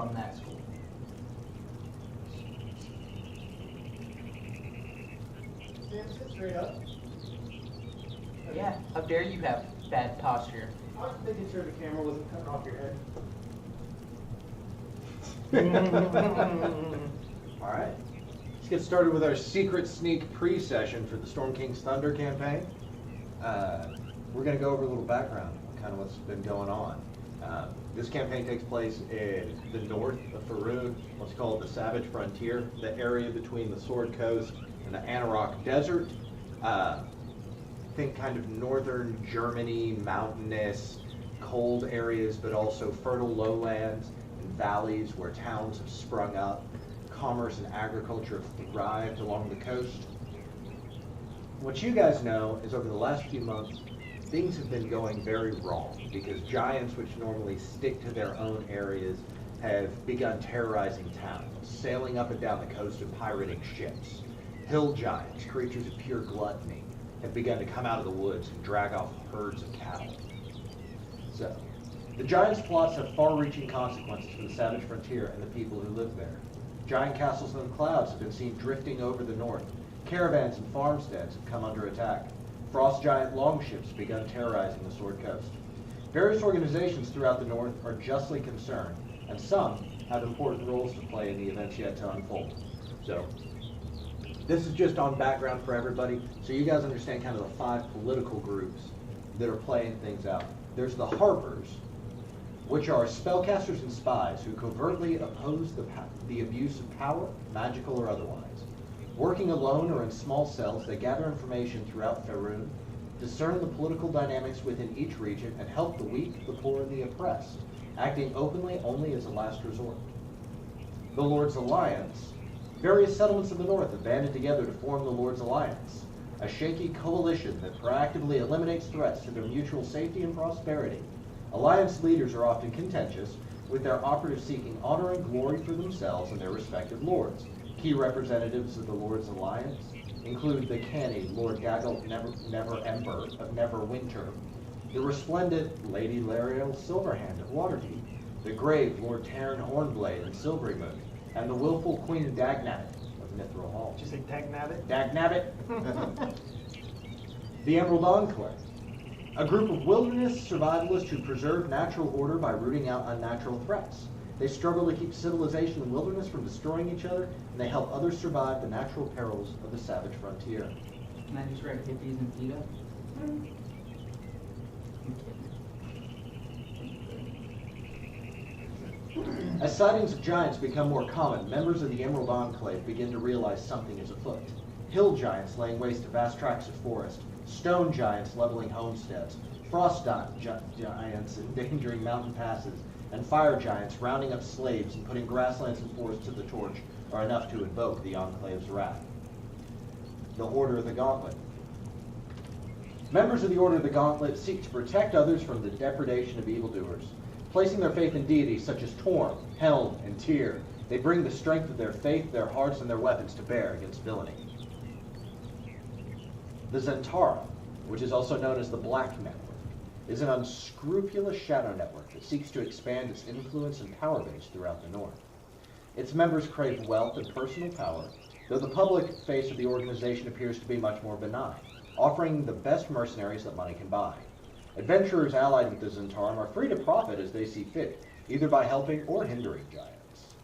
from that school. Stand sit straight up. Yeah, how dare you have bad posture. I was making sure the camera wasn't cutting off your head. All right. Let's get started with our secret sneak pre-session for the Storm King's Thunder campaign. We're going to go over a little background on kind of what's been going on. This campaign takes place in the north of Faerun, what's called the Savage Frontier, the area between the Sword Coast and the Anarok Desert. Think kind of northern Germany, mountainous, cold areas, but also fertile lowlands and valleys where towns have sprung up. Commerce and agriculture have thrived along the coast. What you guys know is over the last few months, things have been going very wrong because giants, which normally stick to their own areas, have begun terrorizing towns, sailing up and down the coast and pirating ships. Hill giants, creatures of pure gluttony, have begun to come out of the woods and drag off herds of cattle. So, the giants' plots have far-reaching consequences for the Savage Frontier and the people who live there. Giant castles in the clouds have been seen drifting over the north. Caravans and farmsteads have come under attack. Frost giant longships have begun terrorizing the Sword Coast. Various organizations throughout the north are justly concerned, and some have important roles to play in the events yet to unfold. So, this is just on background for everybody, so you guys understand kind of the 5 political groups that are playing things out. There's the Harpers, which are spellcasters and spies who covertly oppose the abuse of power, magical or otherwise. Working alone or in small cells, they gather information throughout Faerun, discern the political dynamics within each region, and help the weak, the poor, and the oppressed, acting openly only as a last resort. The Lord's Alliance. Various settlements of the north have banded together to form the Lord's Alliance, a shaky coalition that proactively eliminates threats to their mutual safety and prosperity. Alliance leaders are often contentious, with their operatives seeking honor and glory for themselves and their respective lords. Key representatives of the Lord's Alliance include the canny Lord Gauntlet Never-Ember of Neverwinter, the resplendent Lady Lariel Silverhand of Waterdeep, the grave Lord Taryn Hornblade of Silverymoon, and the willful Queen Dagnabbit of Mithril Hall. Did you say Dagnabbit? Dagnabbit. The Emerald Enclave, a group of wilderness survivalists who preserve natural order by rooting out unnatural threats. They struggle to keep civilization and wilderness from destroying each other, and they help others survive the natural perils of the savage frontier. Can I just write hippies and PETA? As sightings of giants become more common, members of the Emerald Enclave begin to realize something is afoot. Hill giants laying waste to vast tracts of forest, stone giants leveling homesteads, frost giants endangering mountain passes, and fire giants rounding up slaves and putting grasslands and forests to the torch are enough to invoke the Enclave's wrath. The Order of the Gauntlet. Members of the Order of the Gauntlet seek to protect others from the depredation of evildoers. Placing their faith in deities such as Torm, Helm, and Tyr, they bring the strength of their faith, their hearts, and their weapons to bear against villainy. The Zentara, which is also known as the Black Network, is an unscrupulous shadow network that seeks to expand its influence and power base throughout the North. Its members crave wealth and personal power, though the public face of the organization appears to be much more benign, offering the best mercenaries that money can buy. Adventurers allied with the Zentarum are free to profit as they see fit, either by helping or hindering giants.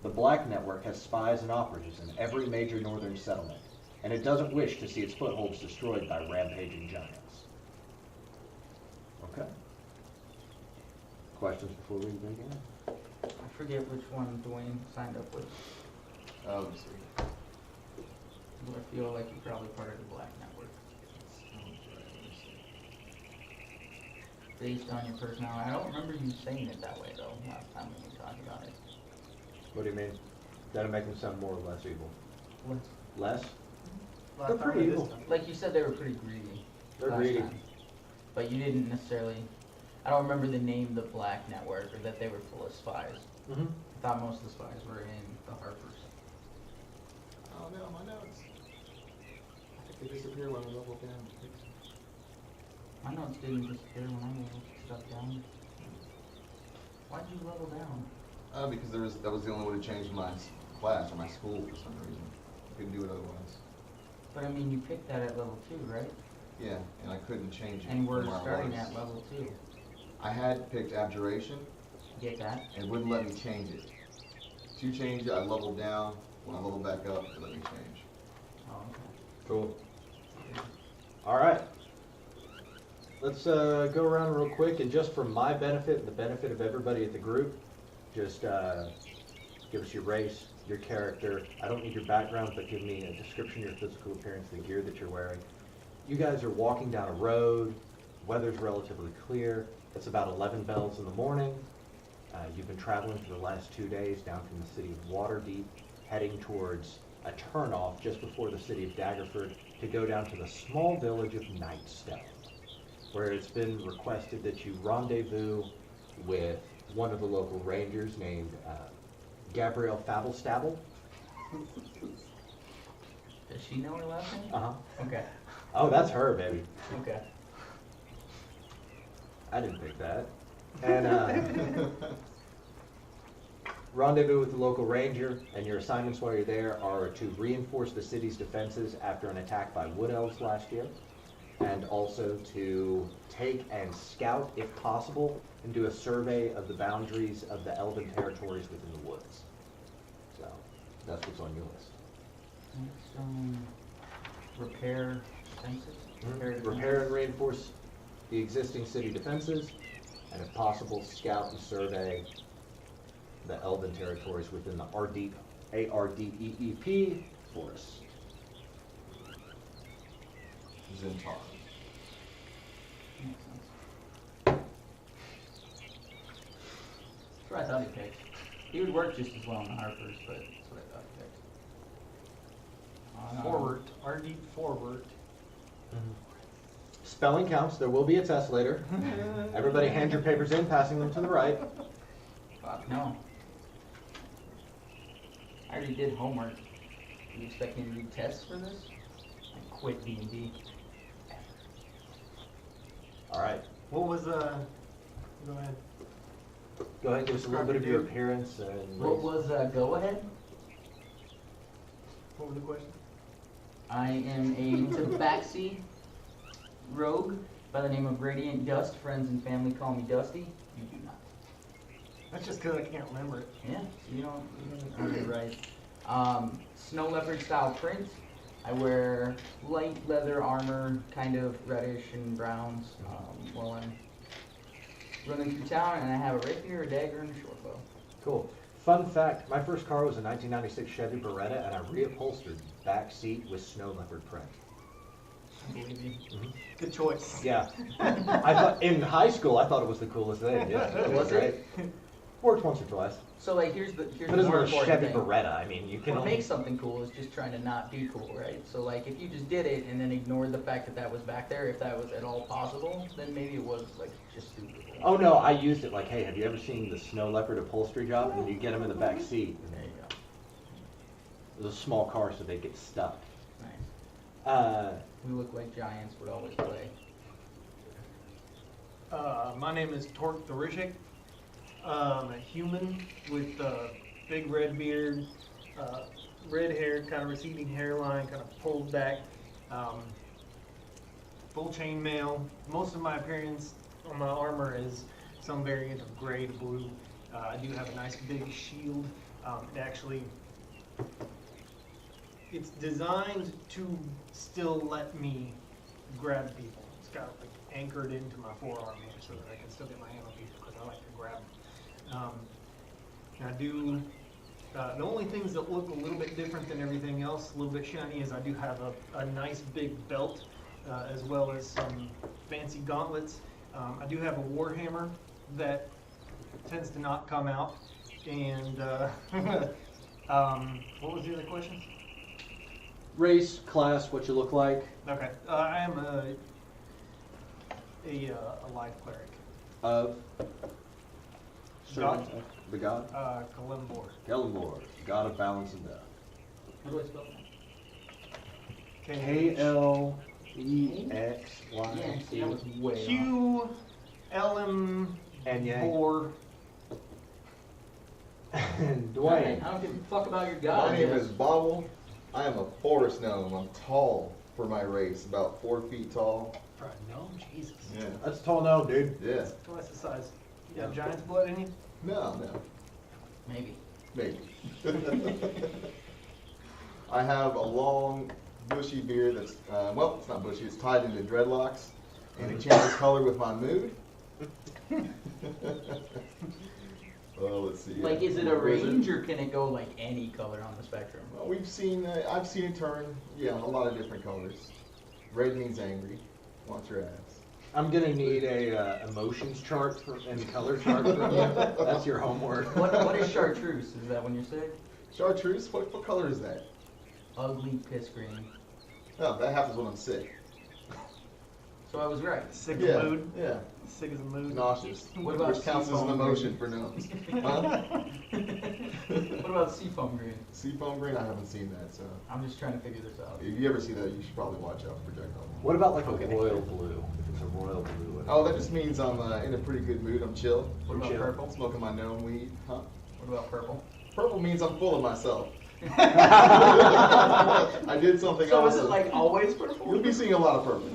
The Black Network has spies and operatives in every major northern settlement, and it doesn't wish to see its footholds destroyed by rampaging giants. Okay. Questions before we begin? I forget which one Dwayne signed up with. Oh, let's see. But I feel like you're probably part of the Black Network. Based on your personality. I don't remember you saying it that way though, last time when we talked about it. What do you mean? That'll make them sound more or less evil. Less? Less? They're pretty evil. Like you said, they were pretty greedy. They're last greedy. time. But you didn't necessarily. I don't remember the name, the Black Network, or that they were full of spies. Mm-hmm. I thought most of the spies were in the Harpers. Oh no, my notes. I think they disappear when we level down. My notes didn't disappear when I leveled stuff down. Why'd you level down? Because that was the only way to change my class or my school for some reason. I couldn't do it otherwise. But I mean, you picked that at level 2, right? Yeah, and I couldn't change it. And we're from where I starting was. at level 2. I had picked abjuration Get that? and it wouldn't let me change it. To change it, I leveled down. When I leveled back up, it let me change. Oh, okay. Cool. All right. Let's go around real quick, and just for my benefit and the benefit of everybody at the group, just give us your race, your character. I don't need your background, but give me a description of your physical appearance, the gear that you're wearing. You guys are walking down a road. Weather's relatively clear. It's about 11 bells in the morning. You've been traveling for the last 2 days down from the city of Waterdeep, heading towards a turnoff just before the city of Daggerford to go down to the small village of Nightstone, where it's been requested that you rendezvous with one of the local rangers named Gabrielle Fabblestabble. Does she know her last name? Uh-huh. Okay. Oh, that's her, baby. Okay. I didn't pick that. And rendezvous with the local ranger, and your assignments while you're there are to reinforce the city's defenses after an attack by wood elves last year, and also to take and scout, if possible, and do a survey of the boundaries of the elven territories within the woods. So that's what's on your list. Repair defenses? Repair and reinforce the existing city defenses, and if possible, scout and survey the elven territories within the ARDEEP forest. Zentar. Makes sense. That's what I thought he picked. He would work just as well in the Harpers, but that's what I thought he picked. Forward. RD forward. Spelling counts. There will be a test later. Everybody hand your papers in, passing them to the right. Fuck no. I already did homework. You expect me to do tests for this? I quit D&D. All right. What was, go ahead. Go ahead and give us a little bit of your appearance and What race. was go ahead? What was the question? I am a tabaxi rogue by the name of Radiant Dust. Friends and family call me Dusty. You do not. That's just because I can't remember it. Yeah, so you don't okay, right. Snow leopard style print. I wear light leather armor, kind of reddish and browns, while I'm running through town, and I have a rapier, a dagger, and a short bow. Cool. Fun fact, my first car was a 1996 Chevy Beretta, and I reupholstered back seat with snow leopard print. I believe you. Good choice. Yeah. I thought in high school I thought it was the coolest thing. Yeah, it was Was it? great. Worked once or twice. So like, here's But the it's more a important Chevy thing. Beretta. I mean, you can What only... makes something cool is just trying to not be cool, right? So like, if you just did it and then ignored the fact that that was back there, if that was at all possible, then maybe it was like just stupid. Oh no, I used it like, hey, have you ever seen the snow leopard upholstery job? And you get them in the back seat. There you go. It was a small car, so they get stuck. Nice. We look like giants would always play. My name is Torque the Rishik. I'm a human with a big red beard, red hair, kind of receding hairline, kind of pulled back, full chainmail. Most of my appearance on my armor is some variant of gray to blue. I do have a nice big shield. It's designed to still let me grab people. It's got like anchored into my forearm here so that I can still get my hand on people because I like to grab them. And I do, the only things that look a little bit different than everything else, a little bit shiny, is I do have a nice big belt as well as some fancy gauntlets. I do have a warhammer that tends to not come out. And what was the other question? Race, class, what you look like. Okay, I am a life cleric. Of? Servant God. of the god? Kalimbor. Gelmor, god of balance and death. How do I spell that? K-L-E-X-Y-C. Yeah, see, that was way off. Q-L-M And yeah. 4 And Alright, Dwayne. I don't give a fuck about your god. My name is Bobble. I am a forest gnome. I'm tall for my race, about 4 feet tall. For a gnome? Jesus. Yeah. That's tall now, dude. Yeah. Twice the size. You got giant's blood in you? No. Maybe. Maybe. I have a long, bushy beard that's, well, it's not bushy, it's tied into dreadlocks, and it changes color with my mood. Well, let's see. Like, is it I'm a wizard. range or can it go like any color on the spectrum? Well, I've seen it turn, a lot of different colors. Red means angry, wants your ass. I'm gonna need a emotions chart and color chart from you. That's your homework. What is chartreuse? Is that when you're sick? Chartreuse, what color is that? Ugly piss green. Oh, that happens when I'm sick. So I was right. Sick Yeah, of mood? yeah. Sick as a mood? Nauseous. What about Which counts as an seafoam emotion green? for gnomes. Huh? What about seafoam green? Seafoam green, I haven't seen that, so. I'm just trying to figure this out. If you ever see that, you should probably watch out for projectile. What about like a Okay. royal blue? If it's a royal blue. Oh, that just means I'm in a pretty good mood. I'm chill. What about chill. purple? Smoking my gnome weed. Huh? What about purple? Purple means I'm full of myself. I did something So is awesome. it like always purple? You'll be seeing a lot of purple.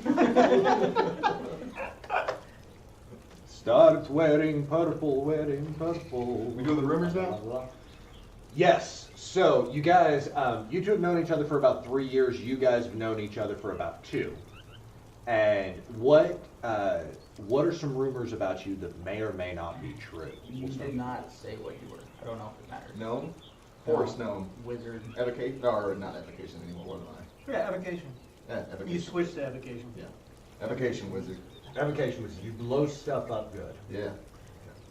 Start wearing purple, purple. We doing the rumors now? Yes. So you guys, you two have known each other for about 3 years. You guys have known each other for about 2. And what are some rumors about you that may or may not be true? You did not say what you were. I don't know if it matters. Gnome? Forest gnome. Wizard. Evocation? Or not evocation anymore. What am I? Yeah, evocation. Yeah, evocation. You switched to evocation. Yeah. Evocation wizard. Evocation was you blow stuff up good. Yeah.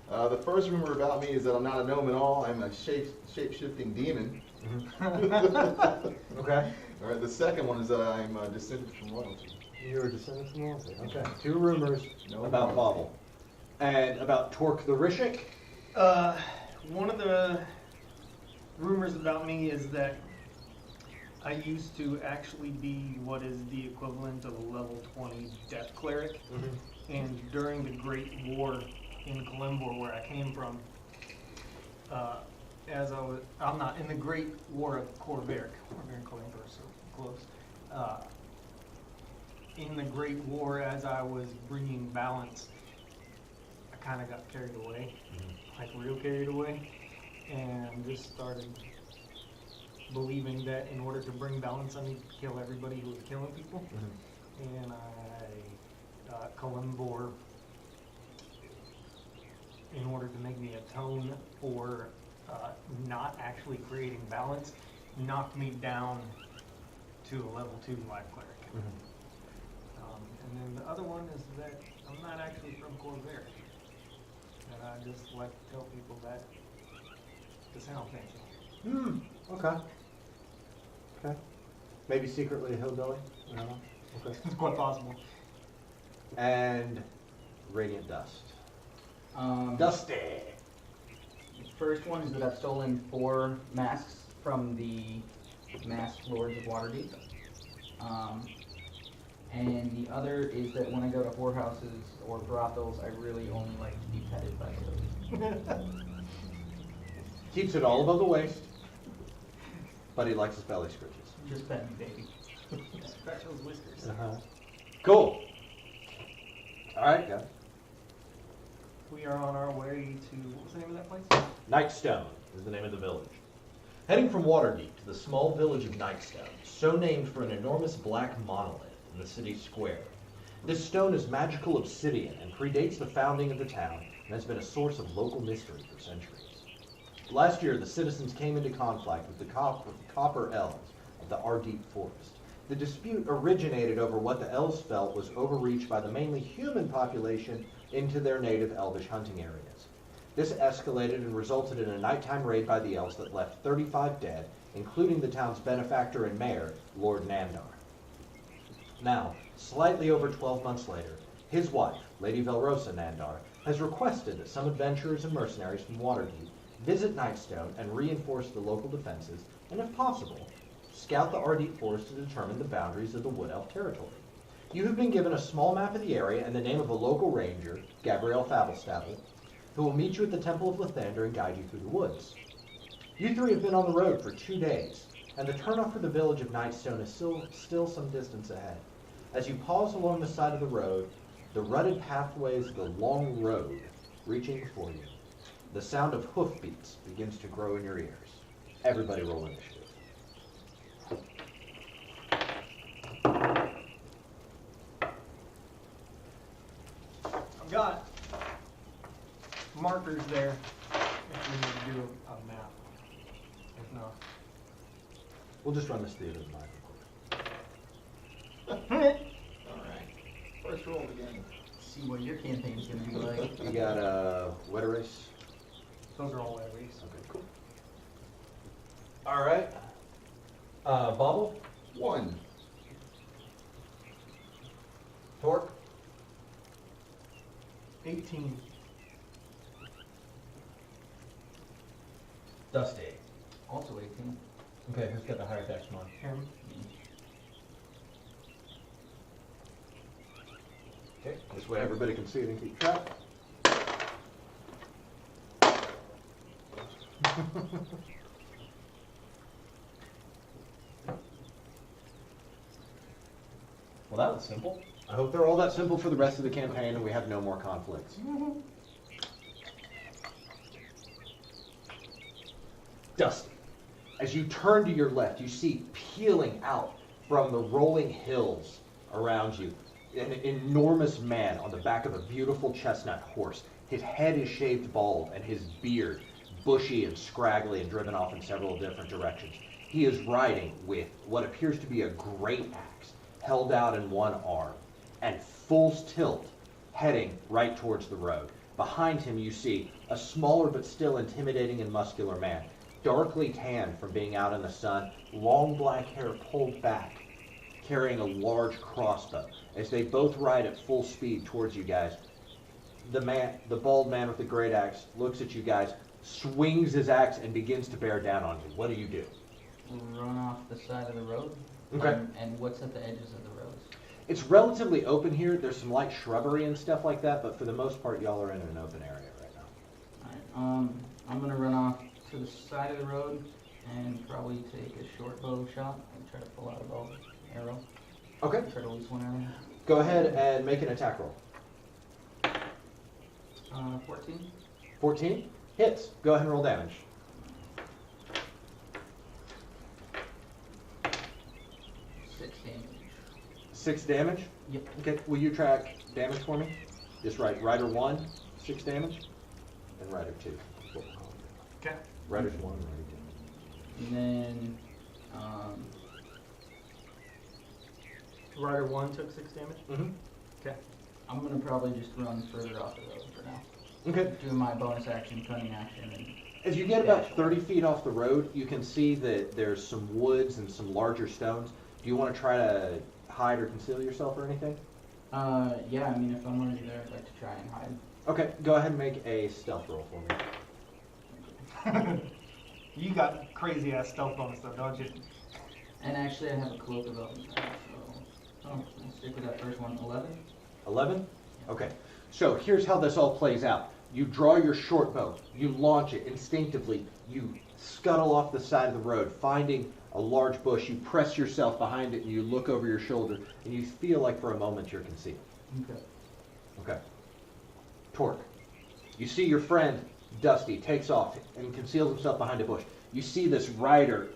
The first rumor about me is that I'm not a gnome at all. I'm a shape-shifting demon. Okay. All right. The second one is that I'm descended from royalty. You're a descendant from royalty. Okay. 2 rumors No about royalty. Bobble. And about Torque the Rishik. One of the rumors about me is that I used to actually be what is the equivalent of a level 20 death cleric. And during the Great War in Kalimbor, where I came from, I'm not, in the Great War of Corvair, Corvair and Kalimbor are so close. In the Great War, as I was bringing balance, I kind of got carried away, like real carried away, and just started believing that in order to bring balance, I need to kill everybody who was killing people. And I, Kalimbor, in order to make me atone for not actually creating balance, knocked me down to a level 2 life cleric. And then the other one is that I'm not actually from Corvair. And I just like to tell people that to sound fancy. Okay. Okay. Maybe secretly a hillbilly? I don't know. Okay. It's quite possible. And Radiant Dust. The Dusty. first one is that I've stolen 4 masks from the masked lords of Waterdeep. And the other is that when I go to whorehouses or brothels, I really only like to be petted by those. Keeps it all above the waist, but he likes his belly scratches. Just pet me, baby. Scratch those whiskers. Cool. All right, guys. We are on our way to, what was the name of that place? Nightstone is the name of the village. Heading from Waterdeep to the small village of Nightstone, so named for an enormous black monolith in the city square. This stone is magical obsidian and predates the founding of the town and has been a source of local mystery for centuries. Last year, the citizens came into conflict with the Copper Elves of the Ardeep Forest. The dispute originated over what the elves felt was overreach by the mainly human population into their native elvish hunting areas. This escalated and resulted in a nighttime raid by the elves that left 35 dead, including the town's benefactor and mayor, Lord Nandar. Now, slightly over 12 months later, his wife, Lady Velrosa Nandar, has requested that some adventurers and mercenaries from Waterdeep visit Nightstone and reinforce the local defenses, and if possible, scout the Ardeep Forest to determine the boundaries of the Wood Elf territory. You have been given a small map of the area and the name of a local ranger, Gabrielle Fabelstable, who will meet you at the Temple of Lathander and guide you through the woods. You three have been on the road for 2 days, and the turnoff for the village of Nightstone is still some distance ahead. As you pause along the side of the road, the rutted pathways of the long road reaching before you, the sound of hoofbeats begins to grow in your ears. Everybody roll initiative. I've got markers there if we need to do a map. If not. We'll just run this through the map. Alright. First roll of the game. See what your campaign's gonna be like. You got wet erase. Those are all every. Okay, cool. All right. Bobble, 1. Torque, 18. Dusty. Also 18. Okay, who's got the higher dex mod? Him. Okay. This way everybody can see it and keep track. Well, that was simple. I hope they're all that simple for the rest of the campaign and we have no more conflicts. Dusty. As you turn to your left, you see peeling out from the rolling hills around you an enormous man on the back of a beautiful chestnut horse. His head is shaved bald and his beard bushy and scraggly and driven off in several different directions. He is riding with what appears to be a great axe held out in one arm and full tilt heading right towards the road. Behind him you see a smaller but still intimidating and muscular man, darkly tanned from being out in the sun, long black hair pulled back, carrying a large crossbow. As they both ride at full speed towards you guys, the bald man with the great axe looks at you guys, swings his axe, and begins to bear down on you. What do you do? Run off the side of the road. Okay. And what's at the edges of the roads? It's relatively open here. There's some light shrubbery and stuff like that, but for the most part, y'all are in an open area right now. Alright, I'm gonna run off to the side of the road and probably take a short bow shot and try to pull out a bow arrow. Okay. Try to lose one arrow. Go ahead and make an attack roll. 14. 14? Hits. Go ahead and roll damage. 6 damage. 6 damage? Yep. Okay, will you track damage for me? Just write Rider 1, 6 damage, and Rider 2. Okay. Rider's 1, Rider And then, Rider 1 took 6 damage. 2. Mm-hmm. Okay. I'm gonna probably just run further off the road for now. Okay. Doing my bonus action, cunning action, and As you get about 30 feet off the road, you can see that there's some woods and some larger stones. Do you want to try to hide or conceal yourself or anything? yeah, I mean, if I'm already there, I'd like to try and hide. Okay, go ahead and make a stealth roll for me. You got crazy ass stealth bonus though, don't you? And actually, I have a cloak of elven power, so I'll stick with that first one. 11. 11? Okay, so here's how this all plays out. You draw your short bow, you launch it instinctively, you scuttle off the side of the road, finding a large bush, you press yourself behind it, and you look over your shoulder, and you feel like for a moment you're concealed. Okay. Okay. Torque. You see your friend, Dusty, takes off and conceals himself behind a bush. You see this rider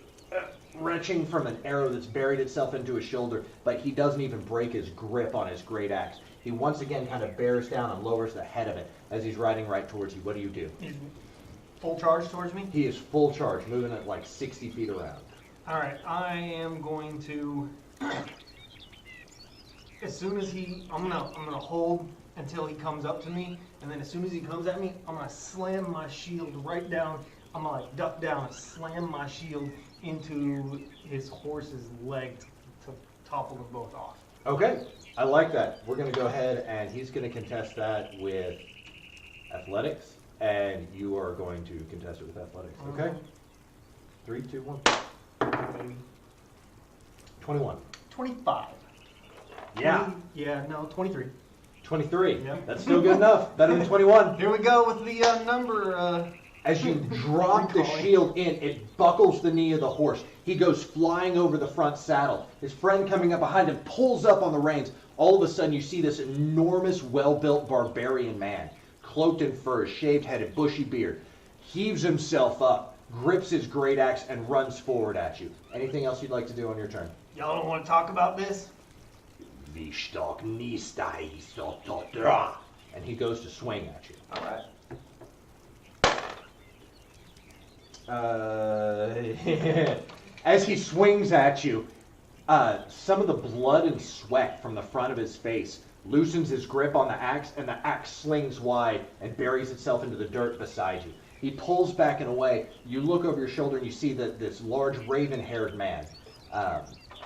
retching from an arrow that's buried itself into his shoulder, but he doesn't even break his grip on his great axe. He once again kind of bears down and lowers the head of it as he's riding right towards you. What do? He's full charge towards me? He is full charge, moving at like 60 feet around. Alright, I am going to, as soon as I'm gonna hold until he comes up to me, and then as soon as he comes at me, I'm gonna slam my shield right down. I'm gonna like duck down and slam my shield into his horse's leg to topple them both off. Okay, I like that. We're going to go ahead and he's going to contest that with athletics, and you are going to contest it with athletics. Okay? 3, 2, 1. 21. 25. Yeah. 23. 23. Yep. That's still good enough. Better than 21. Here we go with the number As you drop the shield in, it buckles the knee of the horse. He goes flying over the front saddle. His friend coming up behind him pulls up on the reins. All of a sudden, you see this enormous, well-built barbarian man, cloaked in furs, shaved-headed, bushy beard, heaves himself up, grips his great axe, and runs forward at you. Anything else you'd like to do on your turn? Y'all don't want to talk about this? And he goes to swing at you. All right. As he swings at you, some of the blood and sweat from the front of his face loosens his grip on the axe, and the axe slings wide and buries itself into the dirt beside you. He pulls back and away. You look over your shoulder and you see that this large raven-haired man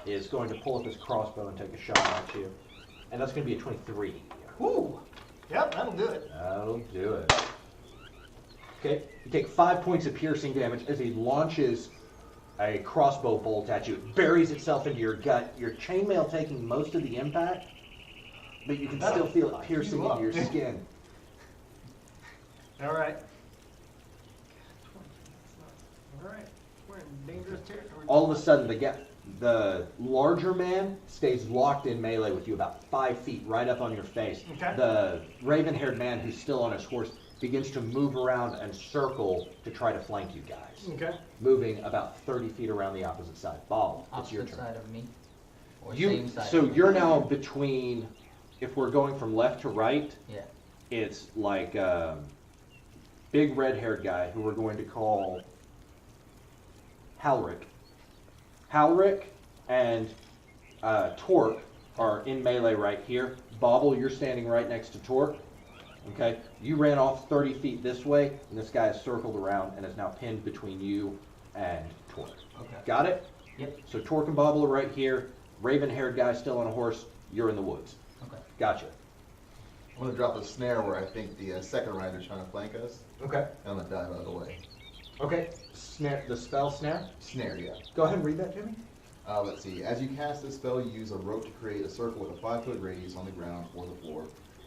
is going to pull up his crossbow and take a shot at you. And that's going to be a 23. Woo! Yep, that'll do it. That'll do it. Okay, you take 5 points of piercing damage as he launches a crossbow bolt at you. It buries itself into your gut. Your chainmail taking most of the impact, but you can still feel it piercing into your skin. All right. All right. We're in dangerous territory. All of a sudden, the larger man stays locked in melee with you about 5 feet right up on your face. Okay. The raven-haired man who's still on his horse begins to move around and circle to try to flank you guys. Okay. Moving about 30 feet around the opposite side. Bob, it's your Opposite turn. side of me. Or same side So of me. you're now between, if we're going from left to right, Yeah. it's like big red-haired guy who we're going to call Halric. Halric and Torque are in melee right here. Bobble, you're standing right next to Torque. Okay, you ran off 30 feet this way, and this guy has circled around and is now pinned between you and Torque. Okay. Got it? Yep. So Torque and Bobble are right here. Raven-haired guy still on a horse. You're in the woods. Okay. Gotcha. I'm gonna drop a snare where I think the second rider's trying to flank us, Okay. and I'm gonna dive out of the way. Okay. Snare. The spell snare. Snare, yeah. Go ahead and read that, Jimmy. Let's see. As you cast this spell, you use a rope to create a circle with a 5-foot radius on the ground or the floor.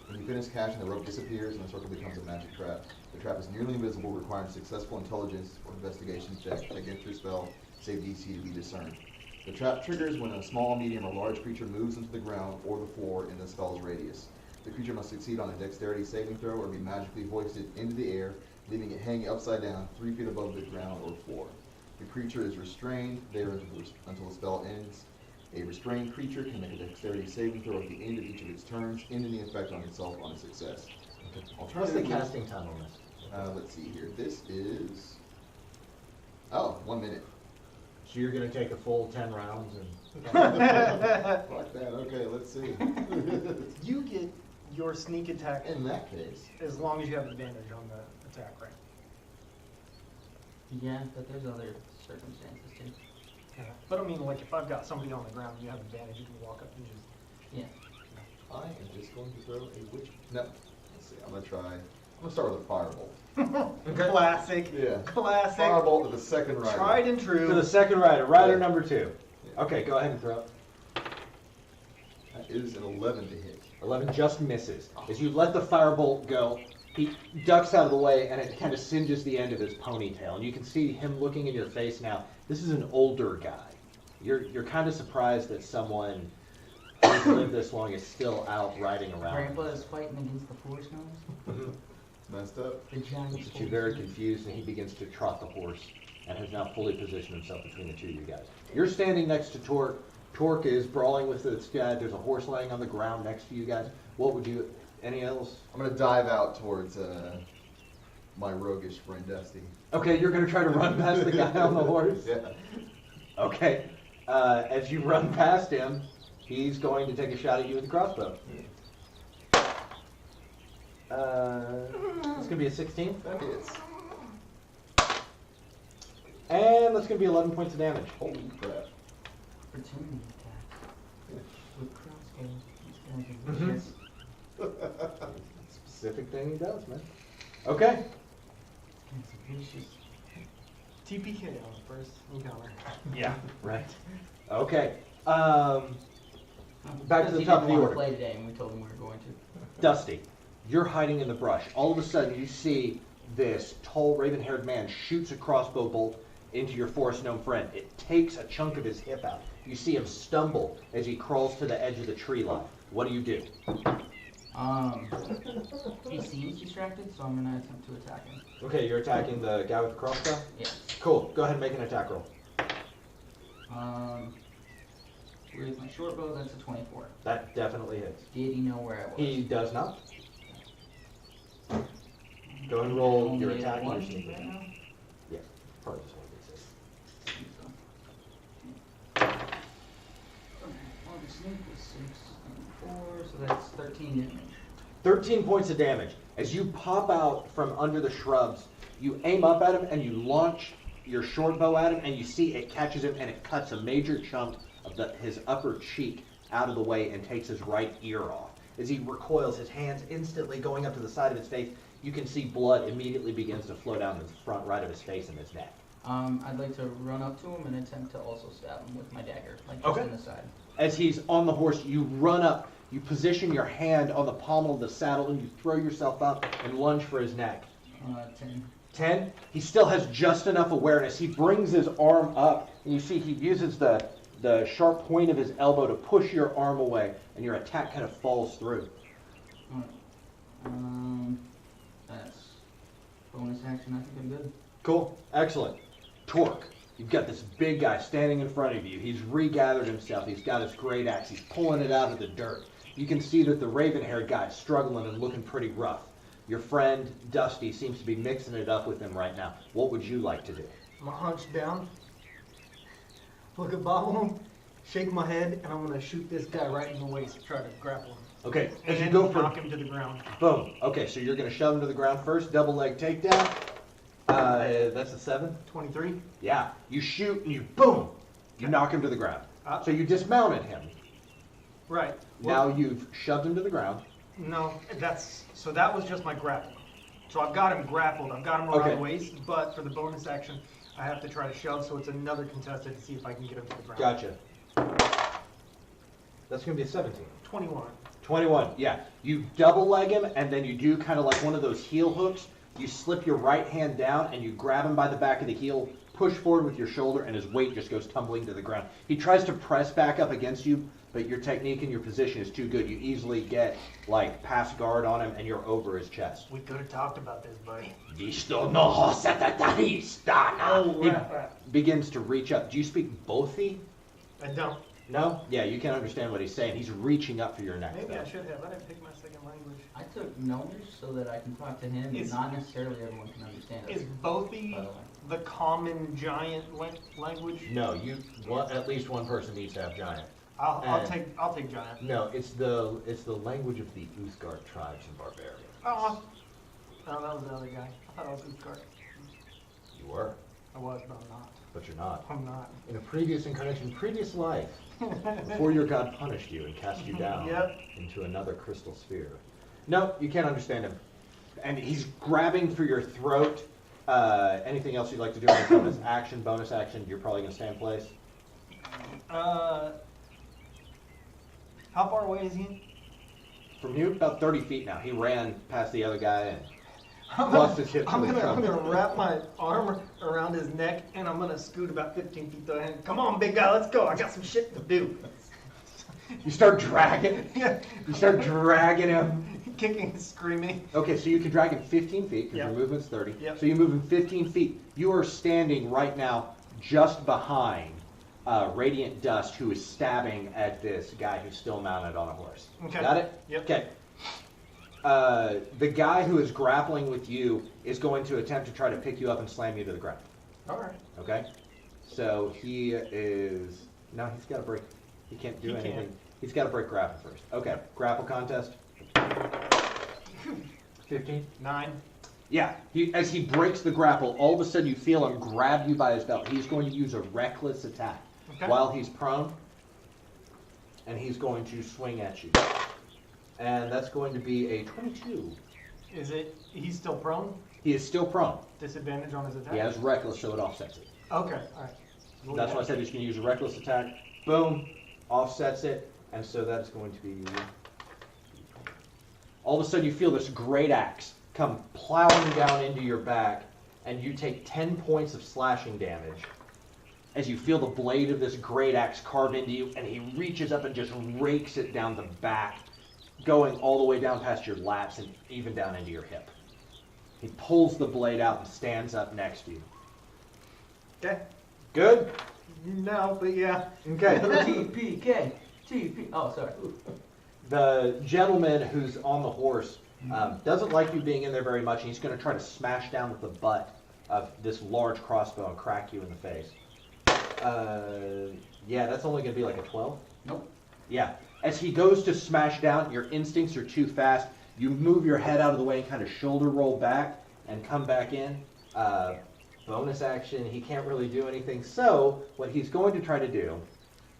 When you finish casting, the rope disappears and the circle becomes a magic trap. The trap is nearly invisible, requiring a successful intelligence or investigation check against your spell, save DC to be discerned. The trap triggers when a small, medium, or large creature moves into the ground or the floor in the spell's radius. The creature must succeed on a dexterity saving throw or be magically hoisted into the air, leaving it hanging upside down 3 feet above the ground or floor. The creature is restrained there until the spell ends. A restrained creature can make a dexterity saving throw at the end of each of its turns, ending the effect on itself on a success. What's the Alternatively, casting time on this? let's see here. This is 1 minute. So you're going to take a full 10 rounds and... Fuck that. Okay, let's see. You get your sneak attack In that case, as long as you have advantage on the attack, right? Yeah, but there's other circumstances too. Yeah. But I mean, like if I've got somebody on the ground, you have advantage. You can walk up and just. Yeah. I am just going to throw a witch. No, let's see. I'm gonna start with a firebolt. Classic. Yeah. Classic. Firebolt to the second rider. Tried and true. To the second rider, rider Yeah. number 2. Yeah. Okay, go ahead and throw. That is an 11 to hit. 11 just misses. As you let the firebolt go, he ducks out of the way and it kind of singes the end of his ponytail. And you can see him looking in your face now. This is an older guy. You're kind of surprised that someone who's lived this long is still out riding around. Grandpa is fighting against the force gnomes. It's messed up. The giant Looks at you force very gnomes. confused, and he begins to trot the horse and has now fully positioned himself between the two of you guys. You're standing next to Torque. Torque is brawling with this guy. There's a horse laying on the ground next to you guys. What would you, any else? I'm gonna dive out towards my roguish friend Dusty. Okay, you're going to try to run past the guy on the horse? Yeah. Okay. As you run past him, he's going to take a shot at you with the crossbow. It's going to be a 16. That hits. And that's going to be 11 points of damage. Holy crap. Opportunity attack. With crossbow. These guys are vicious. Specific thing he does, man. Okay. It's vicious. TPK on the first encounter. Yeah, right. Okay. Back to the top of the order. Play today, and we told him we were going to. Dusty, you're hiding in the brush. All of a sudden, you see this tall raven-haired man shoots a crossbow bolt into your forest gnome friend. It takes a chunk of his hip out. You see him stumble as he crawls to the edge of the tree line. What do you do? He seems distracted, so I'm gonna attempt to attack him. Okay, you're attacking the guy with the crossbow? Yes. Cool. Go ahead and make an attack roll. With my short bow, that's a 24. That definitely hits. Did he know where I was? He does not. Go ahead and roll your Only attack. one and your sneak right attack. now? Yeah, probably just one of these. I think so. Well, the sneak was 6 and 4, so that's 13 damage. 13 points of damage. As you pop out from under the shrubs, you aim up at him and you launch your short bow at him, and you see it catches him and it cuts a major chunk of his upper cheek out of the way and takes his right ear off. As he recoils, his hands instantly going up to the side of his face, you can see blood immediately begins to flow down the front right of his face and his neck. I'd like to run up to him and attempt to also stab him with my dagger, like just Okay. in the side. As he's on the horse, you run up, you position your hand on the pommel of the saddle, and you throw yourself up and lunge for his neck. 10. 10, he still has just enough awareness. He brings his arm up, and you see he uses the sharp point of his elbow to push your arm away, and your attack kind of falls through. That's bonus action. I think I'm good. Cool. Excellent. Torque. You've got this big guy standing in front of you. He's regathered himself. He's got his great axe. He's pulling it out of the dirt. You can see that the raven-haired guy's struggling and looking pretty rough. Your friend, Dusty, seems to be mixing it up with him right now. What would you like to do? I'm gonna hunch down, look at Bob, shake my head, and I'm gonna shoot this guy right in the waist to try to grapple him. Okay, as you And go for... knock him to the ground. Boom. Okay, so you're going to shove him to the ground first. Double leg takedown. That's a 7. 23. Yeah. You shoot and you boom. You knock him to the ground. So you dismounted him. Right. Now you've shoved him to the ground. No, so that was just my grapple. So I've got him grappled. I've got him around Okay. the waist, but for the bonus action, I have to try to shove. So it's another contested to see if I can get him to the ground. Gotcha. That's going to be a 17. 21. 21. Yeah. You double leg him and then you do kind of like one of those heel hooks. You slip your right hand down and you grab him by the back of the heel, push forward with your shoulder, and his weight just goes tumbling to the ground. He tries to press back up against you, but your technique and your position is too good. You easily get like pass guard on him and you're over his chest. We could have talked about this, buddy. He begins to reach up. Do you speak Bothi? I don't. No? Yeah, you can understand what he's saying. He's reaching up for your neck. Maybe though. I should have. I didn't pick my second language. I took Gnomish so that I can talk to him, Is- and not necessarily everyone can understand Is us. Bothi By the way. the common giant language? No, at least one person needs to have giant. I'll take giant. No, it's the language of the Uthgard tribes and barbarians. Oh, that was the other guy. I thought I was Utgard. You were, I was, but I'm not. but you're not. I'm not. In a previous incarnation, previous life, before your god punished you and cast you down Yep. into another crystal sphere. No, you can't understand him. And he's grabbing for your throat. Anything else you'd like to do on bonus action? Bonus action, you're probably going to stay in place. How far away is he? From you, about 30 feet now. He ran past the other guy and I'm lost his hip. I'm to the gonna trunk. wrap my arm around his neck and I'm gonna scoot about 15 feet to him. Come on, big guy, let's go. I got some shit to do. You start dragging. Yeah. You start dragging him. Kicking and screaming. Okay, so you can drag him 15 feet because Yep. your movement's 30. Yep. So you move him 15 feet. You are standing right now just behind Radiant Dust, who is stabbing at this guy who's still mounted on a horse. Okay. Got it? Yep. Okay. The guy who is grappling with you is going to attempt to try to pick you up and slam you to the ground. All right. Okay? So he is... No, he's got to break... He can't do He anything. can't. He's got to break grapple first. Okay, grapple contest. 15? 9. Yeah, as he breaks the grapple, all of a sudden you feel him grab you by his belt. He's going to use a reckless attack Okay. while he's prone, and he's going to swing at you. And that's going to be a 22. He's still prone? He is still prone. Disadvantage on his attack? He has reckless, so it offsets it. Okay, all right. That's why I said he's going to use a reckless attack. Boom, offsets it, and so that's going to be... All of a sudden you feel this great axe come plowing down into your back, and you take 10 points of slashing damage as you feel the blade of this great axe carve into you, and he reaches up and just rakes it down the back, going all the way down past your lats and even down into your hip. He pulls the blade out and stands up next to you. Okay. Good? No, but yeah. Okay. TPK. TP. Oh, sorry. The gentleman who's on the horse doesn't like you being in there very much, and he's going to try to smash down with the butt of this large crossbow and crack you in the face. Yeah, that's only going to be like a 12. Nope. Yeah. As he goes to smash down, your instincts are too fast. You move your head out of the way and kind of shoulder roll back and come back in. Bonus action, he can't really do anything. So what he's going to try to do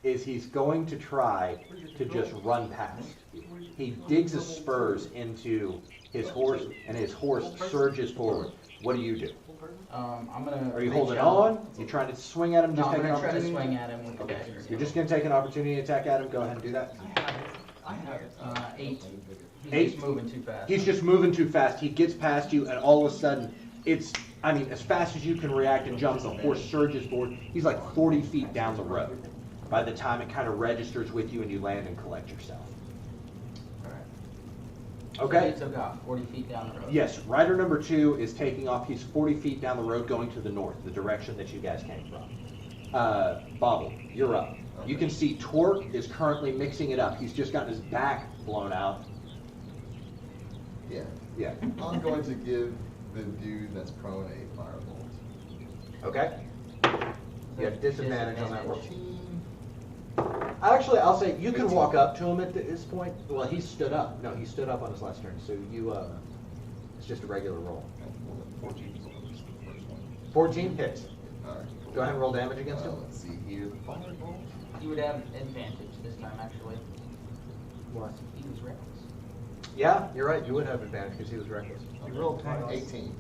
is he's going to try to just run past you. He digs his spurs into his horse, and his horse surges forward. What do you do? I'm gonna. Are you holding reach out. on? You trying to swing at him? No, Just I'm take an gonna try to opportunity? swing at him with the Okay. dagger. You're just going to take an opportunity attack at him. Go ahead and do that. I have it. 8. He's 8. just moving too fast. He's just moving too fast. He gets past you, and all of a sudden, as fast as you can react and jump, the horse surges forward. He's like 40 feet down the road by the time it kind of registers with you and you land and collect yourself. Okay? He took off 40 feet down the road. Yes, rider number 2 is taking off. He's 40 feet down the road going to the north, the direction that you guys came from. Bobble, you're up. You can see Torque is currently mixing it up. He's just gotten his back blown out. Yeah. Yeah. I'm going to give the dude that's prone a firebolt. Okay? You have disadvantage on that roll. 14. Actually, I'll say you can walk up to him at this point. Well, he stood up. No, he stood up on his last turn. So you, it's just a regular roll. 14 is the first one. 14 hits. Alright. Go ahead and roll damage against him. Let's see here. The firebolt. You would have advantage this time, actually. What? He was reckless. Yeah, you're right. You would have advantage because he was reckless. You rolled twice. 18.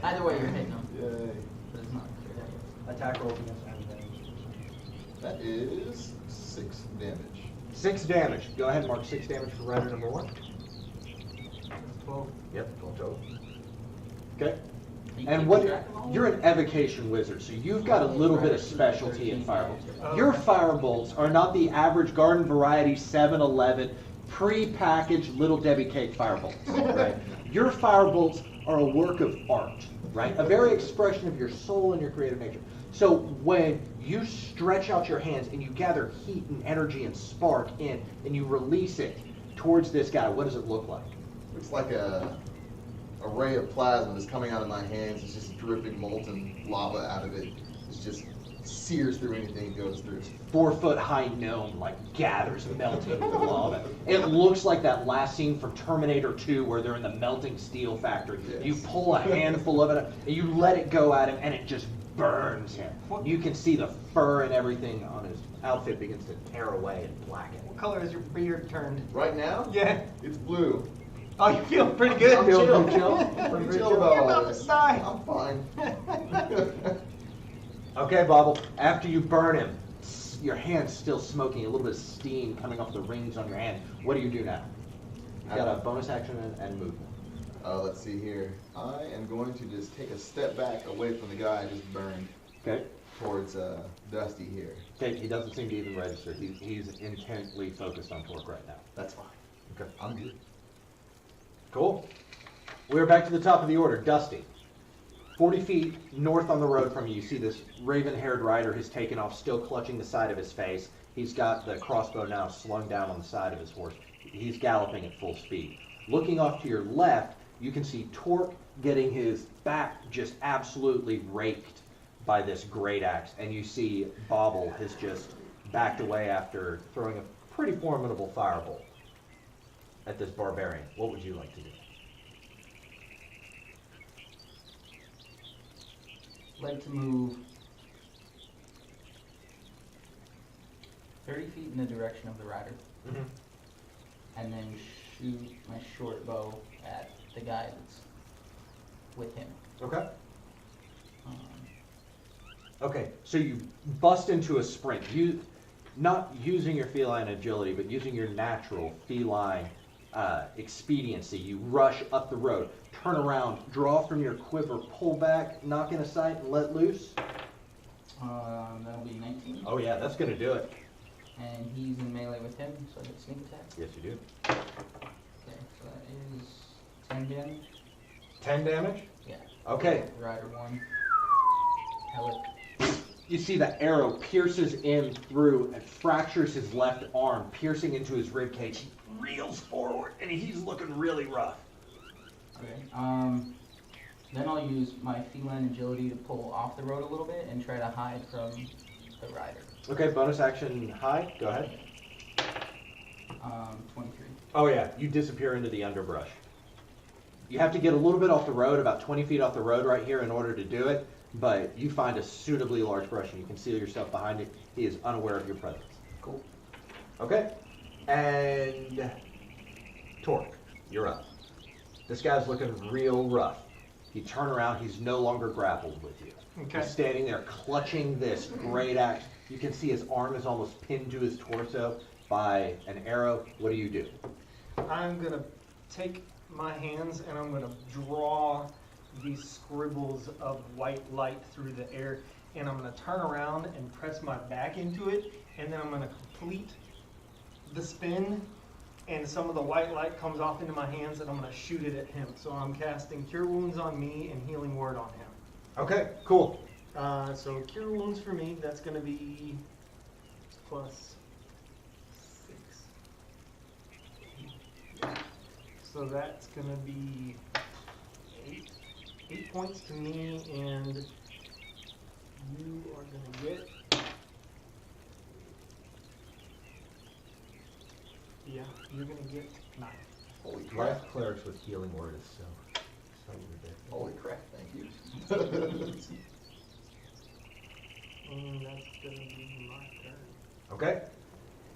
Either way, you're hitting him. Yay. But it's not clear. Attack rolls against advantage. That is 6 damage. 6 damage. Go ahead and mark 6 damage for rider number 1. 12. Yep, 12 total. Okay. You And keep what track of all you're of an evocation wizard, so you've got a little bit of specialty in firebolts. Your firebolts are not the average garden variety 7-Eleven pre-packaged Little Debbie cake firebolts, right? Your firebolts are a work of art, right? A very expression of your soul and your creative nature. So when you stretch out your hands and you gather heat and energy and spark in, and you release it towards this guy, what does it look like? Looks like a ray of plasma that's coming out of my hands. It's just dripping molten lava out of it. It's just sears through anything it goes through. 4-foot-high gnome gathers melting lava. It looks like that last scene from Terminator 2 where they're in the melting steel factory. Yes. You pull a handful of it and you let it go at him and it just burns him. You can see the fur and everything on his outfit begins to tear away and blacken. What color is your beard turned? Right now, Yeah. it's blue. Oh, you feel pretty good. I'm Feel chill. pretty chill? Pretty chill about You're all about this. to die. I'm fine. Okay, Bobble, after you burn him, your hand's still smoking, a little bit of steam coming off the rings on your hand. What do you do now? You got a bonus action and movement. Let's see here. I am going to just take a step back away from the guy I just burned Okay. towards Dusty here. Okay, he doesn't seem to even register. He's intently focused on Torque right now. That's fine. Okay. I'm good. Cool. We're back to the top of the order. Dusty. 40 feet north on the road from you, you see this raven-haired rider has taken off, still clutching the side of his face. He's got the crossbow now slung down on the side of his horse. He's galloping at full speed. Looking off to your left, you can see Torque getting his back just absolutely raked by this great axe, and you see Bobble has just backed away after throwing a pretty formidable firebolt at this barbarian. What would you like to do? Like to move 30 feet in the direction of the rider, and then shoot my short bow at the guy that's with him. Okay. Um, Okay, so you bust into a sprint. You not using your feline agility, but using your natural feline expediency. You rush up the road, turn around, draw from your quiver, pull back, knock in a sight, and let loose. That'll be 19. Oh yeah, that's gonna do it. And he's in melee with him, so I get sneak attack. Yes, you do. Okay, so that is 10 damage. 10 damage? Yeah. Okay. Rider 1. Pellet. You see the arrow pierces in through and fractures his left arm, piercing into his rib cage. He reels forward, and he's looking really rough. Okay. Then I'll use my feline agility to pull off the road a little bit and try to hide from the rider. Okay, bonus action high. Go ahead. 23. Oh yeah, you disappear into the underbrush. You have to get a little bit off the road, about 20 feet off the road right here in order to do it, but you find a suitably large brush and you conceal yourself behind it. He is unaware of your presence. Cool. Okay, and Torque, you're up. This guy's looking real rough. You turn around, he's no longer grappled with you. Okay. He's standing there clutching this great axe. You can see his arm is almost pinned to his torso by an arrow. What do you do? I'm going to take my hands and I'm going to draw these scribbles of white light through the air, and I'm going to turn around and press my back into it, and then I'm going to complete the spin, and some of the white light comes off into my hands, and I'm going to shoot it at him. So I'm casting Cure Wounds on me and Healing Word on him. Okay, cool. So Cure Wounds for me, that's going to be plus 6. So that's going to be 8 points to me, and you are going to get... Yeah, you're going to get 9. Holy crap. Life clerics with healing word is so ridiculous. Holy crap, thank you. And that's going to be my turn. Okay.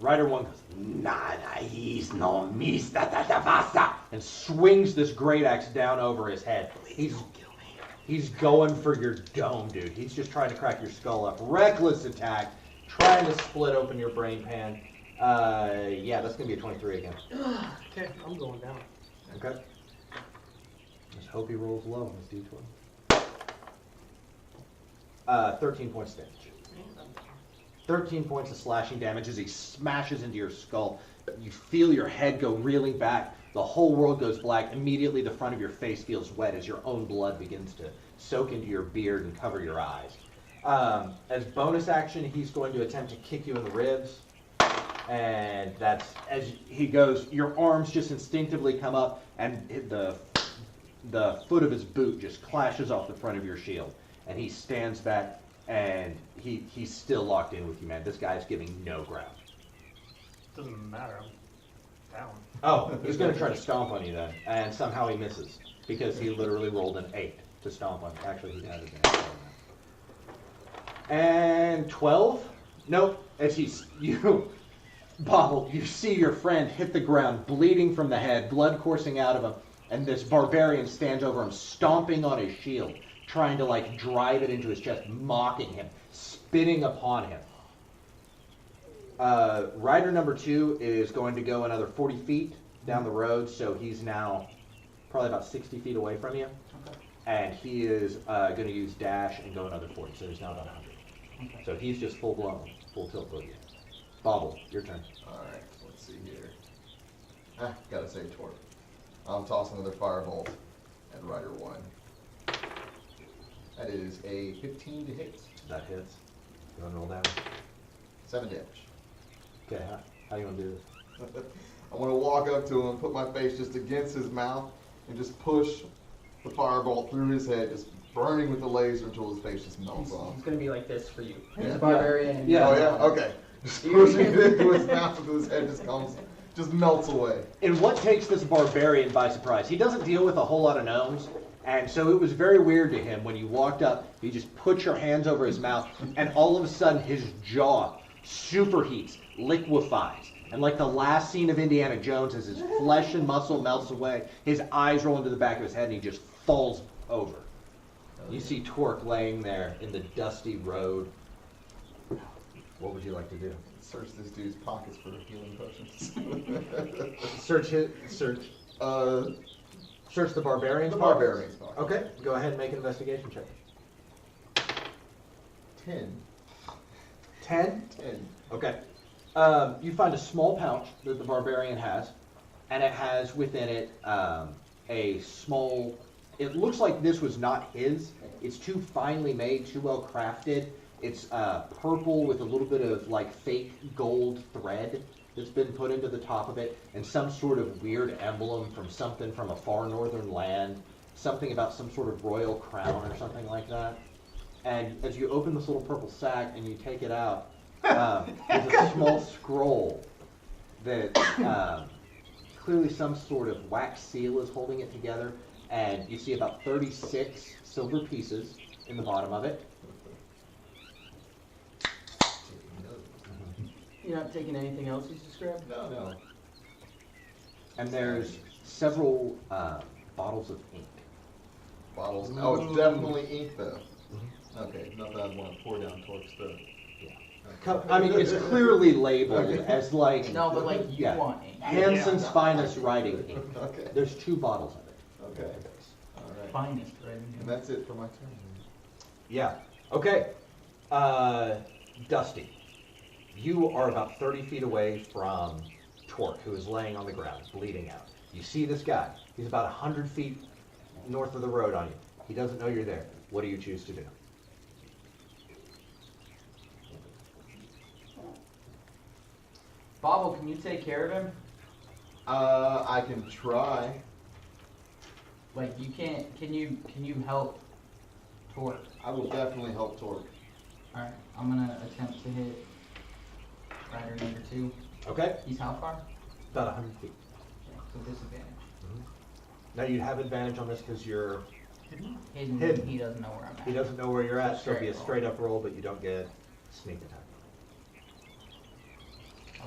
Rider 1 goes, nada, he's no mista tatavasa, and swings this great axe down over his head. He's going for your dome, dude. He's just trying to crack your skull up. Reckless attack, trying to split open your brain pan. Yeah, that's going to be a 23 again. Okay, I'm going down. Okay. Just hope he rolls low on his d20. 13 points of damage. 13 points of slashing damage as he smashes into your skull. You feel your head go reeling back. The whole world goes black. Immediately the front of your face feels wet as your own blood begins to soak into your beard and cover your eyes. As bonus action, he's going to attempt to kick you in the ribs. And that's, as he goes, your arms just instinctively come up and the foot of his boot just clashes off the front of your shield. And he stands back. And he's still locked in with you, man. This guy's giving no ground. Doesn't matter, I'm down. Oh, he's going to try to stomp on you then. And somehow he misses. Because he literally rolled an 8 to stomp on you. Actually, he had advantage on that. And 12? Nope. As you Bobble, you see your friend hit the ground, bleeding from the head, blood coursing out of him. And this barbarian stands over him, stomping on his shield, trying to like drive it into his chest, mocking him, spitting upon him. Rider number 2 is going to go another 40 feet down the road, so he's now probably about 60 feet away from you. Okay. And he is going to use dash and go another 40, so he's now about 100. Okay. So he's just full blown, full tilt boogie. Bobble, your turn. Alright, let's see here. Gotta say Torque. I'm tossing another firebolt at Rider 1. That is a 15 to hit. That hits. You want to roll damage? 7 damage. Okay, how you want to do this? I want to walk up to him, put my face just against his mouth, and just push the firebolt through his head, just burning with the laser until his face just melts off. He's gonna be like this for you. Yeah. He's a barbarian. and Yeah. Oh yeah? Okay. Just pushing it into his mouth until his head just melts away. And what takes this barbarian by surprise? He doesn't deal with a whole lot of gnomes, and so it was very weird to him when you walked up, you just put your hands over his mouth, and all of a sudden his jaw superheats, liquefies. And like the last scene of Indiana Jones, as his flesh and muscle melts away, his eyes roll into the back of his head and he just falls over. You see Torque laying there in the dusty road. What would you like to do? Search this dude's pockets for healing potions. Search the barbarian's The pockets? barbarian's pockets. Okay, go ahead and make an investigation check. 10. 10? 10. Okay. You find a small pouch that the barbarian has, and it has within it a small. It looks like this was not his. It's too finely made, too well crafted. It's purple with a little bit of like fake gold thread that's been put into the top of it, and some sort of weird emblem from something from a far northern land, something about some sort of royal crown or something like that. And as you open this little purple sack and you take it out, there's a small scroll that clearly some sort of wax seal is holding it together, and you see about 36 silver pieces in the bottom of it. You're not taking anything else he's described? No. And there's several bottles of ink. Bottles. Oh, it's definitely ink though. Okay, nothing I'd want to pour down Torque's throat. I mean, it's clearly labeled as like No, but like you want ink. Hanson's finest writing ink. Okay. There's 2 bottles of it. Okay. All right. Finest, right? And that's it for my turn. Yeah. Okay. Dusty, you are about 30 feet away from Torque, who is laying on the ground, bleeding out. You see this guy. He's about 100 feet north of the road on you. He doesn't know you're there. What do you choose to do? Bobble, can you take care of him? I can try. Like you can't. Can you help Torque? I will definitely help Torque. All right, I'm gonna attempt to hit rider number 2. Okay. He's how far? About 100 feet. Okay, so disadvantage. Now you have advantage on this because you're Hidden. Hidden. He doesn't know where I'm at. he doesn't know where you're at, so it'll be a Straight roll. straight up roll, but you don't get sneak attack.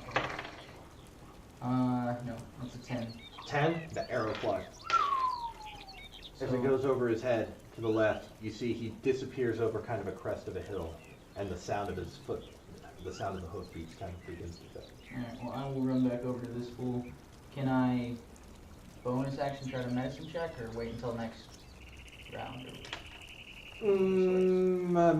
Okay. No, that's a 10. 10, the arrow flies. As So- it goes over his head to the left, you see he disappears over kind of a crest of a hill, and the sound of his foot, the sound of the hoofbeats kind of begins to fade. Alright, well I will run back over to this fool. Can I bonus action try to medicine check or wait until next round?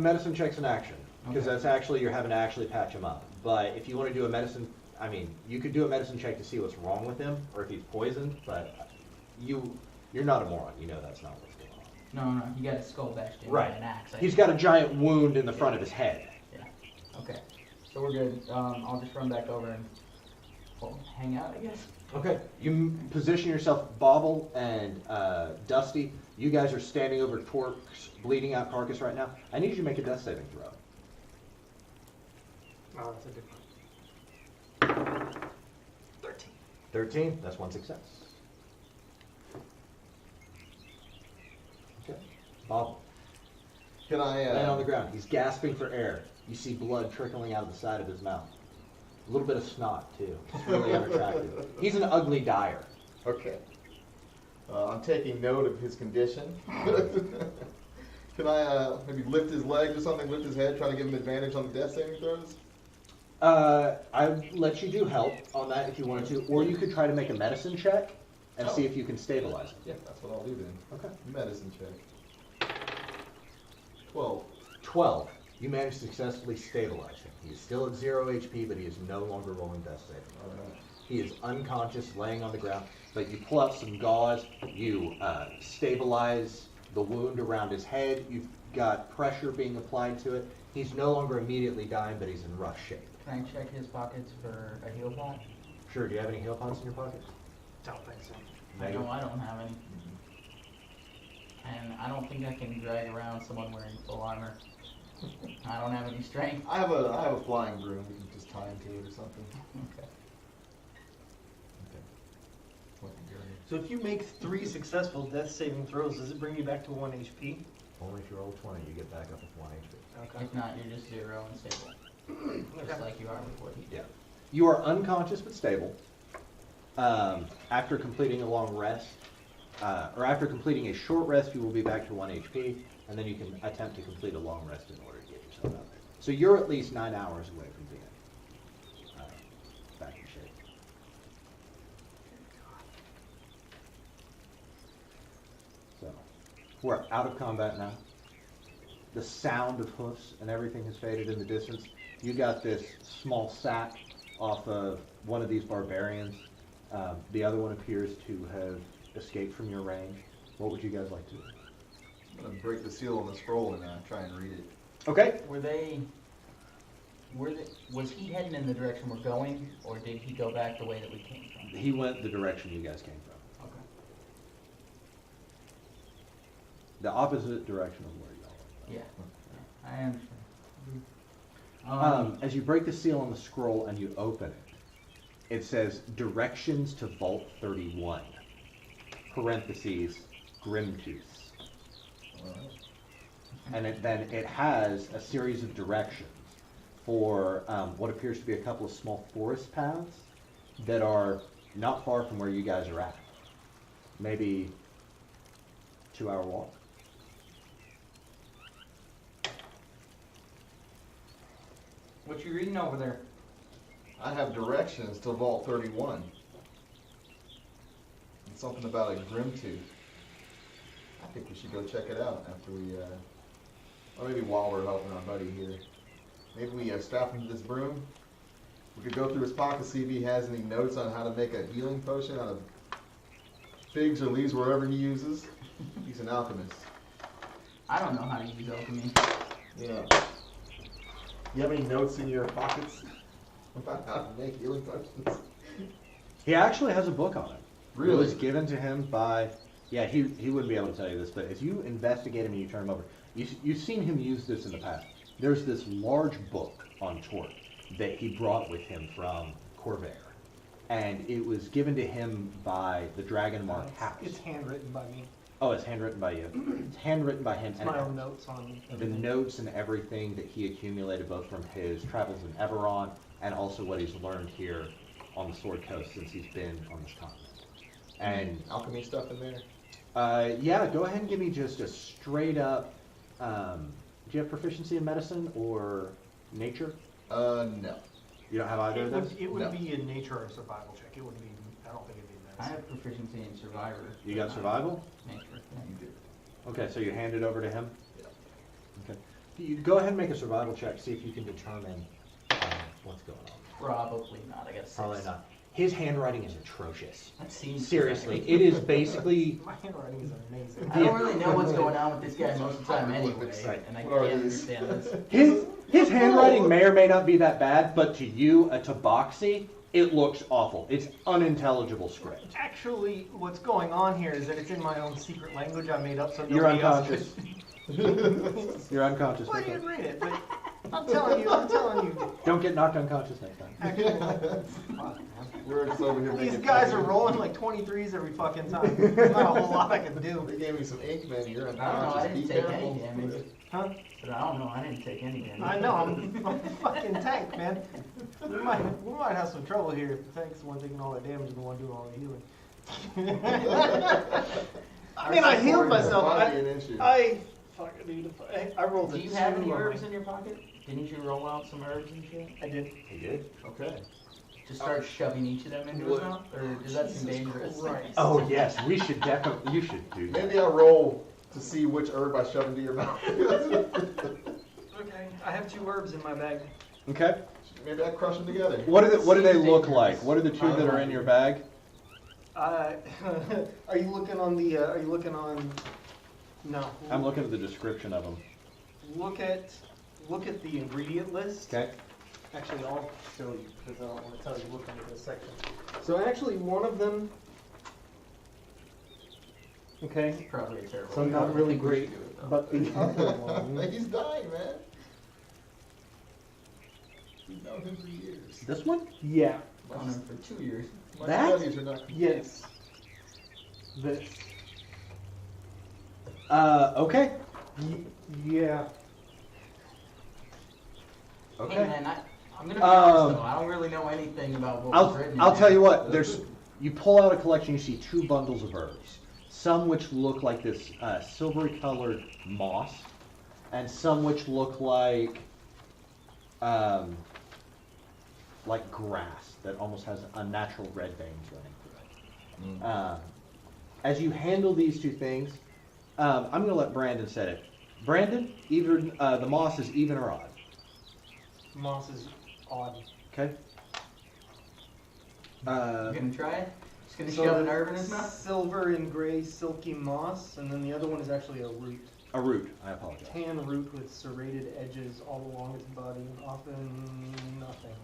Medicine checks in action, because Okay. that's actually, you're having to actually patch him up. But if you want to do a medicine, I mean, you could do a medicine check to see what's wrong with him, or if he's poisoned, but you're not a moron, you know that's not what's going on. No, he got his skull bashed in Right. by an axe. He's got a giant wound in the front of his head. Okay, so we're good. I'll just run back over and hang out, I guess. Okay, you position yourself, Bobble and Dusty. You guys are standing over Torque's bleeding out carcass right now. I need you to make a death saving throw. Oh, that's a good one. 13. 13, that's 1 success. Okay, Bobble, Can I? laying on the ground. He's gasping for air. You see blood trickling out of the side of his mouth. A little bit of snot, too. It's really unattractive. He's an ugly dyer. Okay. I'm taking note of his condition. Can I maybe lift his legs or something, lift his head, try to give him advantage on the death saving throws? I would let you do help on that if you wanted to, or you could try to make a medicine check and see if you can stabilize him. Yeah, that's what I'll do then. Okay. Medicine check. 12. 12. You managed to successfully stabilize him. He is still at 0 HP, but he is no longer rolling death saving. Alright. He is unconscious, laying on the ground, but you pull out some gauze, you stabilize the wound around his head, you've got pressure being applied to it. He's no longer immediately dying, but he's in rough shape. Can I check his pockets for a heal pot? Sure, do you have any heal pots in your pockets? Don't think so. I don't have any. And I don't think I can drag around someone wearing full armor. I don't have any strength. I have a flying broom. We can just tie him to it or something. Okay. So if you make 3 successful death saving throws, does it bring you back to 1 HP? Only if you roll 20, you get back up with 1 HP. Okay. If not, you're just 0 and stable. Just like you are before he Yeah. You are unconscious but stable. After completing a long rest, or after completing a short rest, you will be back to 1 HP, and then you can attempt to complete a long rest in order to get yourself out there. So you're at least 9 hours away from being back in shape. So we're out of combat now. The sound of hoofs and everything has faded in the distance. You got this small sack off of one of these barbarians. The other one appears to have escaped from your range. What would you guys like to do? I'm gonna break the seal on the scroll and try and read it. Okay. Was he heading in the direction we're going, or did he go back the way that we came from? He went the direction you guys came from. Okay. The opposite direction of where y'all Yeah, I understand. As you break the seal on the scroll and you open it, it says directions to Vault 31, parentheses, Grimtooth. And then it has a series of directions for what appears to be a couple of small forest paths that are not far from where you guys are at. Maybe 2-hour walk. What you reading over there? I have directions to Vault 31. And something about a Grimtooth. I think we should go check it out after we, or maybe while we're helping our buddy here. Maybe we strap him to this broom. We could go through his pocket, see if he has any notes on how to make a healing potion out of figs or leaves, wherever he uses. He's an alchemist. I don't know how to use alchemy. Yeah. You have any notes in your pockets about how to make healing potions? He actually has a book on it. Really? It was given to him by, yeah, he wouldn't be able to tell you this, but as you investigate him and you turn him over, you've seen him use this in the past. There's this large book on Tort that he brought with him from Corvair. And it was given to him by the Dragonmark House. It's handwritten by me. Oh, it's handwritten by you. It's handwritten by him. It's and my own notes on the everything. notes and everything that he accumulated both from his travels in Everon and also what he's learned here on the Sword Coast since he's been on this continent. And Alchemy stuff in there? yeah, go ahead and give me just a straight up, do you have proficiency in medicine or nature? No. You don't have either of those? It would No. be a nature or survival check. It wouldn't be, I don't think it'd be I medicine. have proficiency in Survivor. You got survival? Nature. You do. Okay, so you hand it over to him? Yeah. Okay. You go ahead and make a survival check, see if you can determine what's going on. Probably not. I got a 6. Probably not. His handwriting is atrocious. That seems Seriously, it is basically. My handwriting is amazing. I don't really know what's going on with this guy most of the time anyway, Right. and I What are can't these? understand this. His handwriting may or may not be that bad, but to you, a tabaxi, it looks awful. It's unintelligible script. Actually, what's going on here is that it's in my own secret language I made up so You're nobody else unconscious. could. You're unconscious. Well, Nick. you didn't read it, but I'm telling you. Don't get knocked unconscious next time. Actually, fuck, man. We're just over here These making guys fun are of rolling like 23s every fucking time. There's not a whole lot I can you. do. They gave me some ink, man. You're I don't know. I unconscious. Be didn't take careful. any damage. Huh? But I don't know. I didn't take any damage. I know, I'm a fucking tank, man. We might have some trouble here if the tank's the one taking all that damage and the one doing all the healing. I mean, I healed myself. Body an issue. I fucking dude. I rolled a Do you have 2 any on herbs my- in your pocket? Didn't you roll out some herbs and shit? I did. He did? Okay. Just start shoving each of them into his mouth? Or does that seem dangerous? Christ. Oh, yes. We should definitely. You should do that. Maybe I'll roll to see which herb I shove into your mouth. Okay, I have 2 herbs in my bag. Okay. Maybe I crush them together. What do they Seems look dangerous. like? What are the two that are in your bag? Are you looking on the? Are you looking on? No. I'm looking at the description of them. Look at the ingredient list. Okay. Actually, I'll show you because I don't want to tell you. Look under this section. So actually, one of them. Okay. Probably a terrible. So not really I think we great, should do it, though. but the other one. He's dying, man. We've known him for years. This one? Yeah. Known him for 2 years. My That? studies are not complete. Yes. This. Okay. Yeah. Okay. Hey man, I'm gonna be honest though. I don't really know anything about what was written. I'll in tell there. you what. You pull out a collection. You see 2 bundles of herbs. Some which look like this silvery colored moss, and some which look like like grass that almost has unnatural red veins running through it. As you handle these two things, I'm going to let Brandon set it. Brandon, either the moss is even or odd. Moss is odd. Okay. You gonna try it? Just gonna So shove an herb in his mouth? silver and gray silky moss, and then the other one is actually a root. A root. I apologize. Tan root with serrated edges all along its body, and often nothing.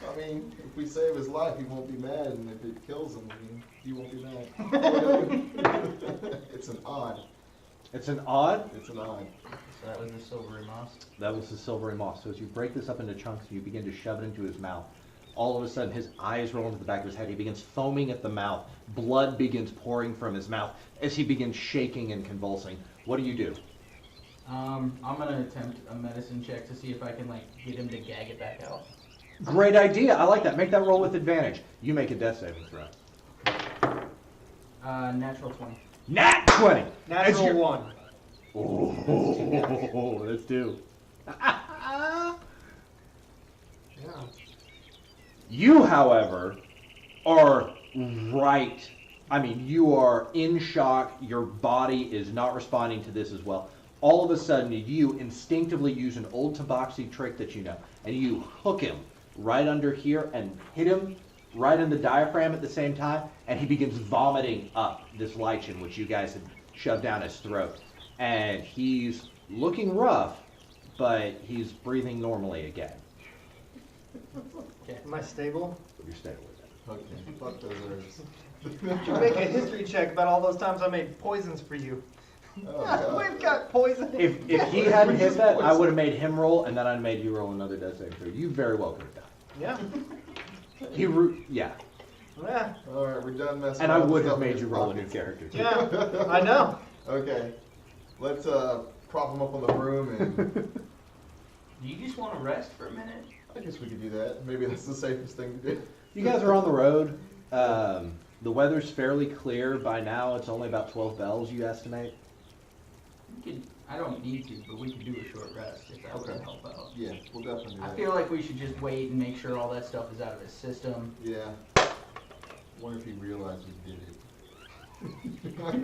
I mean, if we save his life, he won't be mad, and if it kills him, I mean, he won't be mad. It's an odd. It's an odd. It's an odd. So that was the silvery moss. That was the silvery moss. So as you break this up into chunks and you begin to shove it into his mouth, all of a sudden his eyes roll into the back of his head. He begins foaming at the mouth. Blood begins pouring from his mouth as he begins shaking and convulsing. What do you do? I'm gonna attempt a medicine check to see if I can like get him to gag it back out. Great idea. I like that. Make that roll with advantage. You make a death saving throw. Natural 20. Nat 20. Natural 1. Oh, that's two. Yeah. You, however, are right. I mean, you are in shock. Your body is not responding to this as well. All of a sudden, you instinctively use an old tabaxi trick that you know, and you hook him right under here and hit him right in the diaphragm at the same time, and he begins vomiting up this lichen, which you guys had shoved down his throat. And he's looking rough, but he's breathing normally again. Am I stable? You're stable with it. Okay, fuck those herbs. You make a history check about all those times I made poisons for you. Oh, God. We've got poison. If he hadn't hit that, I would have made him roll, and then I'd made you roll another death saving throw. You very well could have done. Yeah. Yeah. Yeah. All right, we're done messing And I around with would have stuff in made his you roll a new pockets. character too. Yeah. I know. Okay, let's prop him up on the broom, and Do you just want to rest for a minute? I guess we could do that. Maybe that's the safest thing to do. You guys are on the road. The weather's fairly clear by now. It's only about 12 bells, you estimate. We could, I don't need to, but we could do a short rest if that would Okay. help out. Yeah, we'll definitely do I that. feel like we should just wait and make sure all that stuff is out of his system. Yeah. Wonder if he realized we did it.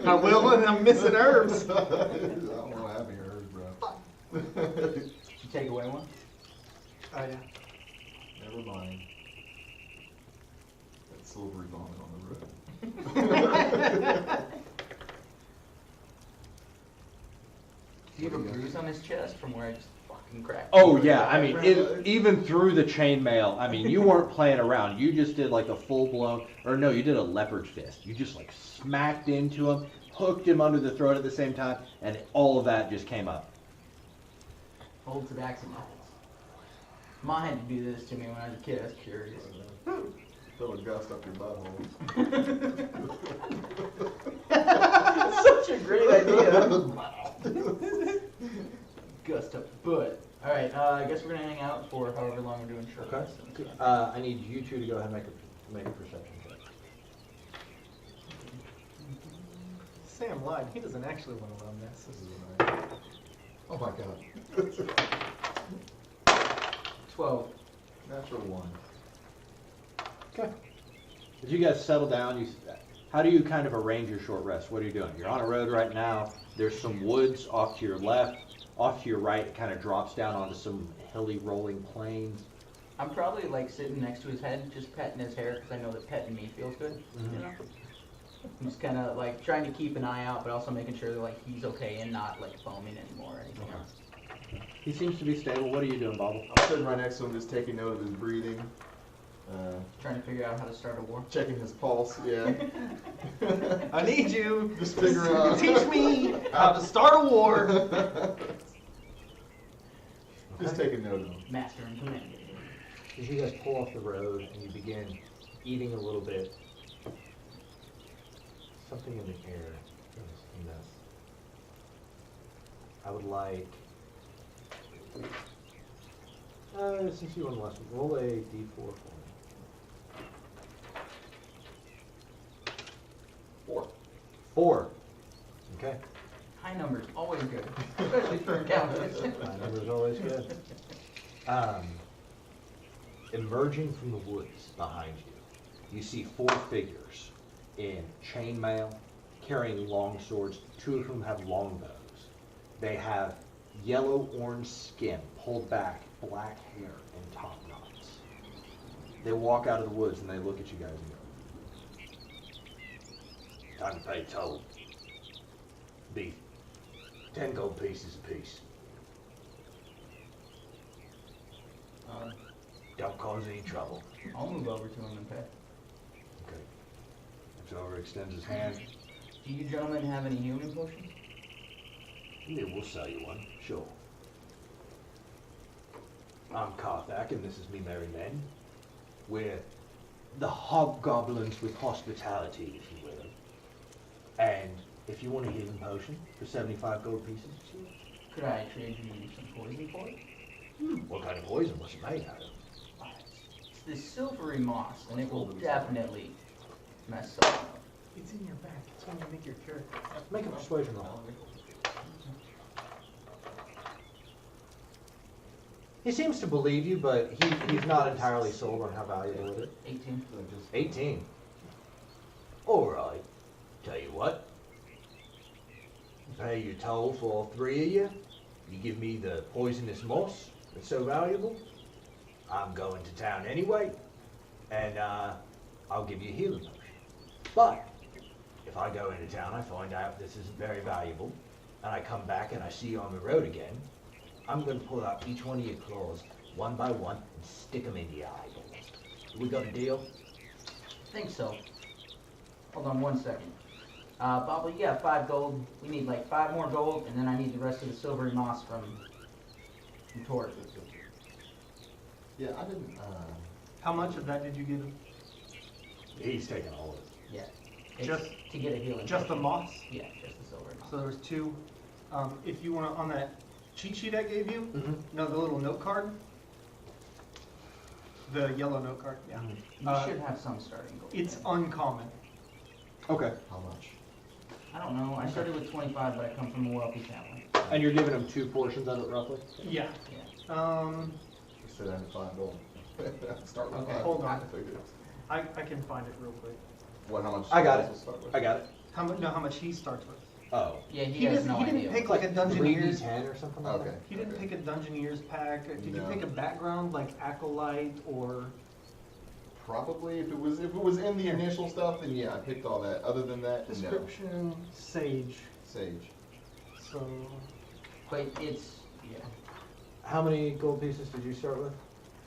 I will, and I'm missing herbs. I don't want to have any herbs, bro. Did you take away one? Oh, yeah. Never mind. That silvery vomit on the roof. Do you have a bruise on his chest from where I just fucking cracked? Oh yeah, I mean, even through the chainmail, I mean, you weren't playing around. You just did like a full-blown, or no, you did a leopard fist. You just like smacked into him, hooked him under the throat at the same time, and all of that just came up. Old tobacco methods. Ma had to do this to me when I was a kid. I was curious. Throw a gust up your butthole. Such a great idea. Gust up the butt. Alright, I guess we're gonna hang out for however long we're doing short rest. I need you two to go ahead and make a perception check. Sam lied. He doesn't actually want to run this. This is a nice. Oh my god. 12. Natural one. Okay. As you guys settle down, how do you kind of arrange your short rest? What are you doing? You're on a road right now. There's some woods off to your left. Off to your right, it kind of drops down onto some hilly rolling plains. I'm probably like sitting next to his head, just petting his hair, because I know that petting me feels good. You know? I'm just kind of like trying to keep an eye out, but also making sure that like he's okay and not like foaming anymore or anything else. He seems to be stable. What are you doing, Bobble? I'm sitting right next to him, just taking note of his breathing. Trying to figure out how to start a war. Checking his pulse, yeah. I need you. Just figure out. Teach me how to start a war. Just taking note of him. Master and commander. As you guys pull off the road and you begin eating a little bit, something in the air is a mess. I would like, since you won last week, roll a d4 for me. 4. Okay. High numbers, always good. Especially for encounters. Numbers is always good. Emerging from the woods behind you, you see 4 figures in chainmail, carrying long swords. 2 of whom have long bows. They have yellow-orange skin, pulled back, black hair, and top knots. They walk out of the woods and they look at you guys and go, "Time to pay toll. Be 10 gold pieces apiece. Don't cause any trouble." I'll move over to him and pay. Okay. Silver extends his hand. Do you gentlemen have any healing potions? Yeah, we'll sell you one, sure. I'm Karthak, and this is me merry men. We're the hobgoblins with hospitality, if you will. And if you want a healing potion for 75 gold pieces, Could I trade you some poison for it? what kind of poison was it made out of? It's this silvery moss, and it will definitely mess something up. It's in your back. It's when you make your character. Make a persuasion roll. He seems to believe you, but he's not entirely sold on how valuable it is. 18. 18. All right. Tell you what. Pay your toll for all 3 of you. You give me the poisonous moss that's so valuable. I'm going to town anyway, and I'll give you a healing potion. But if I go into town, I find out this isn't very valuable, and I come back and I see you on the road again, I'm going to pull out each one of your claws, one by one, and stick them into your eyeballs. We got a deal? Think so. Hold on 1 second. Bobble, you got 5 gold. We need like 5 more gold, and then I need the rest of the silvery moss from Torch. Yeah, I didn't, How much of that did you give him? He's taking all of it. Yeah. It's Just- to get a healing. Just the potion. moss? Yeah, just the silvery moss. So there was 2. If you want to, on that cheat sheet I gave you, Mm-hmm. no, the little note card, the yellow note card, yeah. You should have some starting gold. It's uncommon. Okay. how much? I don't know. I started with 25, but I come from a wealthy family. And you're giving him 2 portions of it, roughly? Yeah. Yeah. He said I had 5 gold. Start with Okay, 5. hold on. I figured. I can find it real quick. What, how much? I got it. we'll start with? I got it. How much he starts with. Oh. Yeah, he has no he didn't idea. pick like a Dungeoneer's. 3d10 or something like Okay. that? He didn't okay. pick a Dungeoneer's pack. Did you No. pick a background like Acolyte or? Probably, if it was in the initial stuff, then yeah, I picked all that. Other than that, no. Description, Sage. Sage. So, But it's, yeah. How many gold pieces did you start with?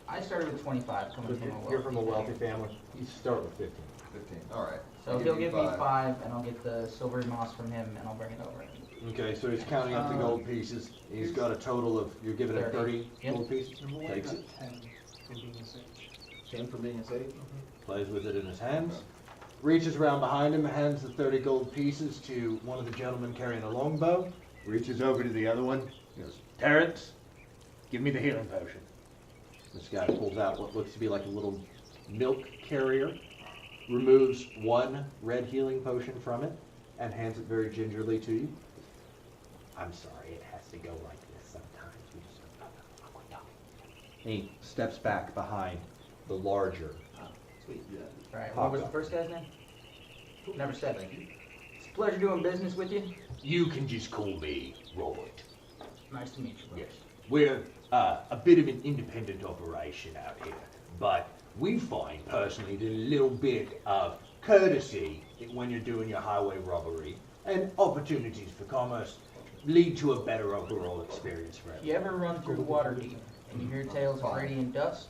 I started with 25 coming from a wealthy You're from a wealthy family. You start with 15. 15, all right. So he'll give me 5, and I'll get the silvery moss from him, and I'll bring it over. Okay, so he's counting up the gold pieces. He's got a total of, you're giving him 30 Yep. gold pieces? number 1 Takes got it, 10 for being a Sage. 10 for being a sage? plays with it in his hands, reaches around behind him, hands the 30 gold pieces to one of the gentlemen carrying a longbow, reaches over to the other one, goes, "Terrence, give me the healing potion." This guy pulls out what looks to be like a little milk carrier, removes 1 red healing potion from it, and hands it very gingerly to you. "I'm sorry, it has to go like this sometimes. We just He steps back behind the larger. Sweet. Alright, Pop what was the up. first guy's name? Never said it. It's a pleasure doing business with you. You can just call me Robert. Nice to meet you. Yes. We're a bit of an independent operation out here, but we find personally that a little bit of courtesy when you're doing your highway robbery and opportunities for commerce lead to a better overall experience for If you everyone. ever run through Waterdeep and you hear tales of radiant dust,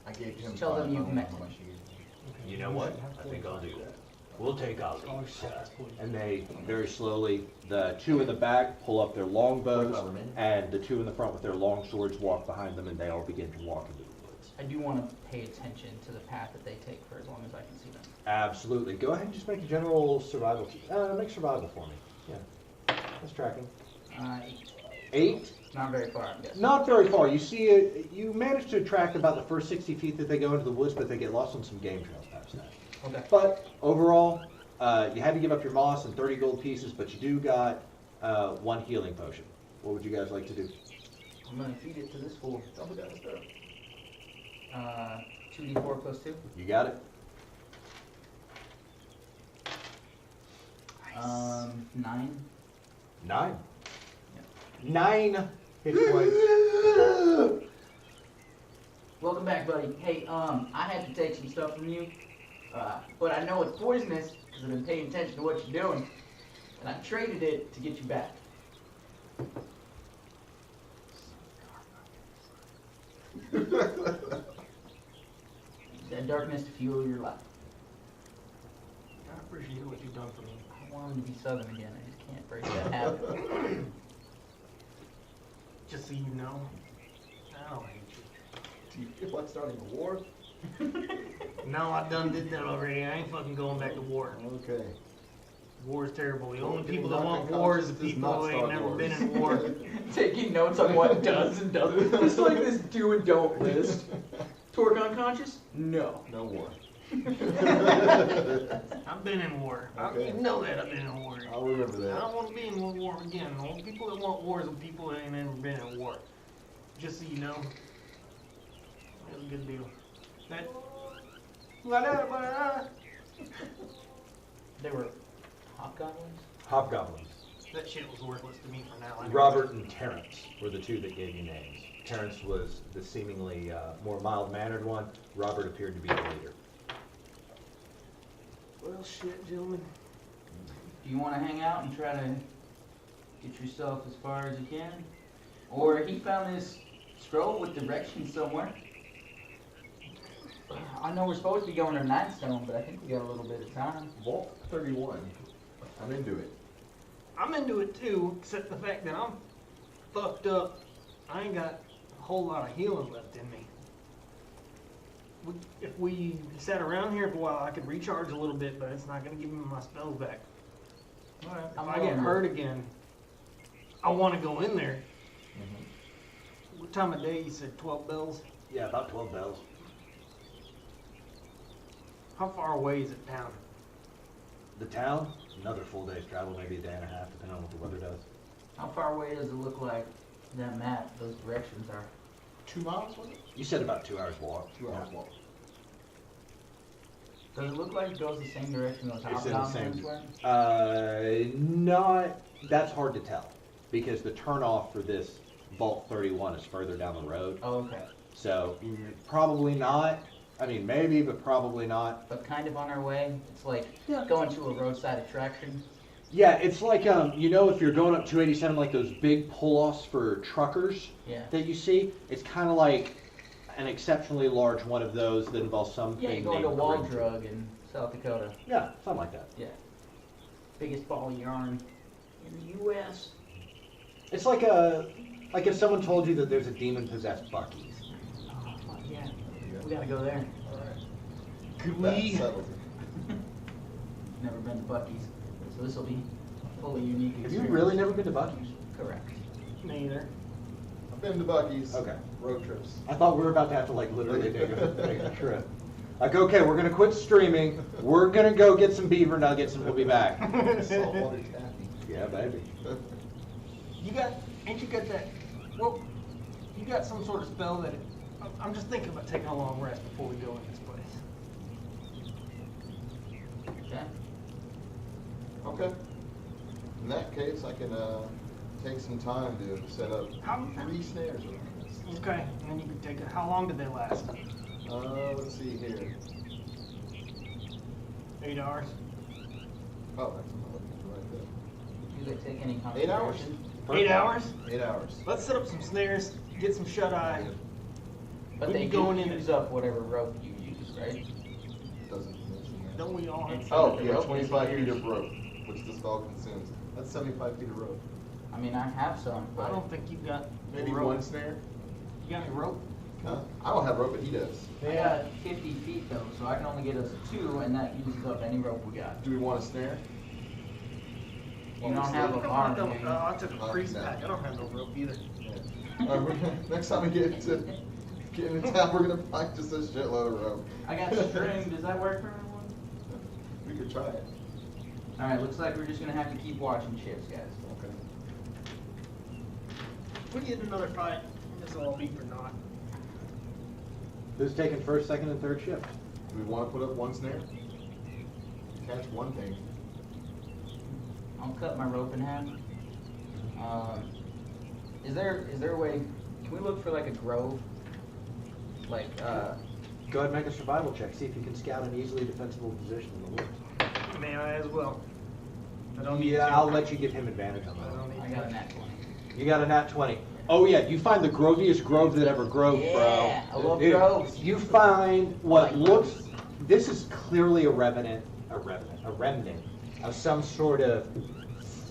I gave him Just tell them 5 you've bones met on my him. Mm-hmm. You know what? I think I'll do that. We'll take our leave, sir. And they very slowly, the 2 in the back pull up their longbows, and the 2 in the front with their long swords walk behind them, and they all begin to walk into the woods. I do want to pay attention to the path that they take for as long as I can see them. Absolutely. Go ahead and just make a general survival. Make survival for me. Yeah. That's tracking. 8. Not very far, I'm guessing. Not very far. You see it. You manage to track about the first 60 feet that they go into the woods, but they get lost on some game trails past that. Okay. But overall, you had to give up your moss and 30 gold pieces, but you do got 1 healing potion. What would you guys like to do? I'm gonna feed it to this fool. Dump it down the stairs. 2d4 plus 2. You got it? 9. 9. Yep. 9 hit points. Welcome back, buddy. Hey, I had to take some stuff from you, but I know it's poisonous because I've been paying attention to what you're doing, and I traded it to get you back. That darkness to fuel your life. I appreciate what you've done for me. I want him to be Southern again. I just can't break that habit. Just so you know, I don't hate you. Do you feel like starting a war? No, I done did that already. I ain't fucking going back to war. Okay. War is terrible. The Well, only getting people that want knocked war is the unconscious does people not who ain't start never wars. been in war. Taking notes on what does and doesn't. Just like this do and don't list. Torque unconscious? No. No war. I've been in war. Okay. You know that I've been in war. I'll remember I that. don't want to be in war again. The only people that want war is the people that ain't never been in war. Just so you know, it was a good deal. That. They were hobgoblins? Hobgoblins. That shit was worthless to me for now. Anyway. Robert and Terrence were the two that gave you names. Terrence was the seemingly more mild-mannered one. Robert appeared to be the leader. Well, shit, gentlemen. Do you want to hang out and try to get yourself as far as you can? Or he found this scroll with directions somewhere. I know we're supposed to be going to Nightstone, but I think we got a little bit of time. Vault 31. I'm into it. I'm into it too, except the fact that I'm fucked up. I ain't got a whole lot of healing left in me. If we sat around here for a while, I could recharge a little bit, but it's not going to give me my spells back. Alright. If I get hurt again, I want to go in there. What time of day? You said 12 bells? Yeah, about 12 bells. How far away is it town? The town, another full day's travel, maybe a day and a half, depending on what the weather does. How far away does it look like that map, those directions are? 2 miles, was it? You said about 2 hours walk. 2 hours walk. Does it look like it goes the same direction those It's in the hobgoblins same. went? Not. That's hard to tell because the turnoff for this Vault 31 is further down the road. Oh, okay. So probably not. I mean, maybe, but probably not. But kind of on our way. It's like Yeah. going to a roadside attraction. Yeah, it's like you know, if you're going up 287, like those big pull-offs for truckers Yeah. that you see, it's kind of like an exceptionally large one of those that involves something. Yeah, you go to named Wall Grid. Drug in South Dakota. Yeah, something like that. Yeah. Biggest ball of yarn in the U.S. It's like if someone told you that there's a demon-possessed Buc-ee's. Oh, fuck yeah. We gotta go there. Alright. Could That we? settles it. Never been to Buc-ee's, so this will be a fully unique Have experience. you really never been to Buc-ee's? Correct. Neither. I've been to Buc-ee's. Okay. Road trips. I thought we were about to have to like literally take a trip. Like, okay, we're gonna quit streaming. We're gonna go get some beaver nuggets and we'll be back. Saltwater taffy. Yeah, baby. Ain't you got that, well, you got some sort of spell that, I'm just thinking about taking a long rest before we go in this place. Okay. Okay. In that case, I can take some time to set up How- 3 snares around this. Okay, and then you can take it, how long did they last? Let's see here. 8 hours? Oh, that's right there. Do they take any 8 hours? concentration? 8 hours? 8 hours. Let's set up some snares, get some shut-eye. But We'd they be going do in use up whatever rope you use, right? Doesn't mention that. Don't we all have It's- some? Oh, The yeah, rope 25 feet disappears. of rope, which the spell consumes. That's 75 feet of rope. I mean, I have some, I but don't think you've got Maybe rope. 1 snare? You got any rope? Huh? I don't have rope, but he does. I got 50 feet though, so I can only get us 2, and that uses up any rope we got. Do we want a snare? You don't have a bar, do you? I took a priest No. pack, I don't have no rope either. Yeah. Next time we get in town, we're gonna find just a shitload of rope. I got string. Does that work for everyone? We could try it. All right. Looks like we're just gonna have to keep watching chips, guys. Okay. We need another fight. This will all be for naught. Who's taking first, second, and third shift? Do we want to put up one snare? Catch one thing. I'll cut my rope in half. Is there a way? Can we look for like a grove? Like Go ahead and make a survival check. See if you can scout an easily defensible position in the woods. May I as well? I don't need Yeah, to. I'll let you give him advantage on I that. don't need I to. got a nat 20. You got a nat 20. Oh yeah, you find the groviest grove that ever grove, Yeah, bro. I love Dude, groves. You find what I like looks. groves. This is clearly a remnant of some sort of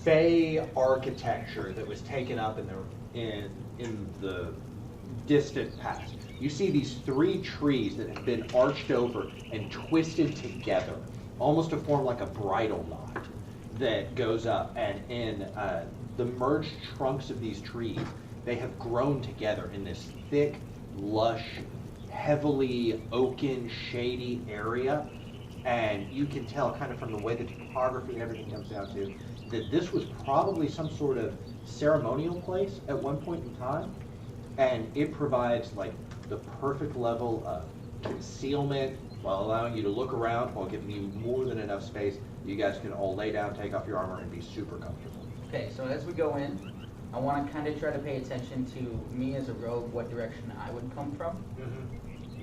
fey architecture that was taken up in the distant past. You see these 3 trees that have been arched over and twisted together, almost to form like a bridal knot that goes up. And in the merged trunks of these trees, they have grown together in this thick, lush, heavily oaken, shady area. And you can tell kind of from the way the topography and everything comes down to that this was probably some sort of ceremonial place at one point in time. And it provides like the perfect level of concealment while allowing you to look around while giving you more than enough space. You guys can all lay down, take off your armor, and be super comfortable. Okay, so as we go in, I want to kind of try to pay attention to me as a rogue, what direction I would come from,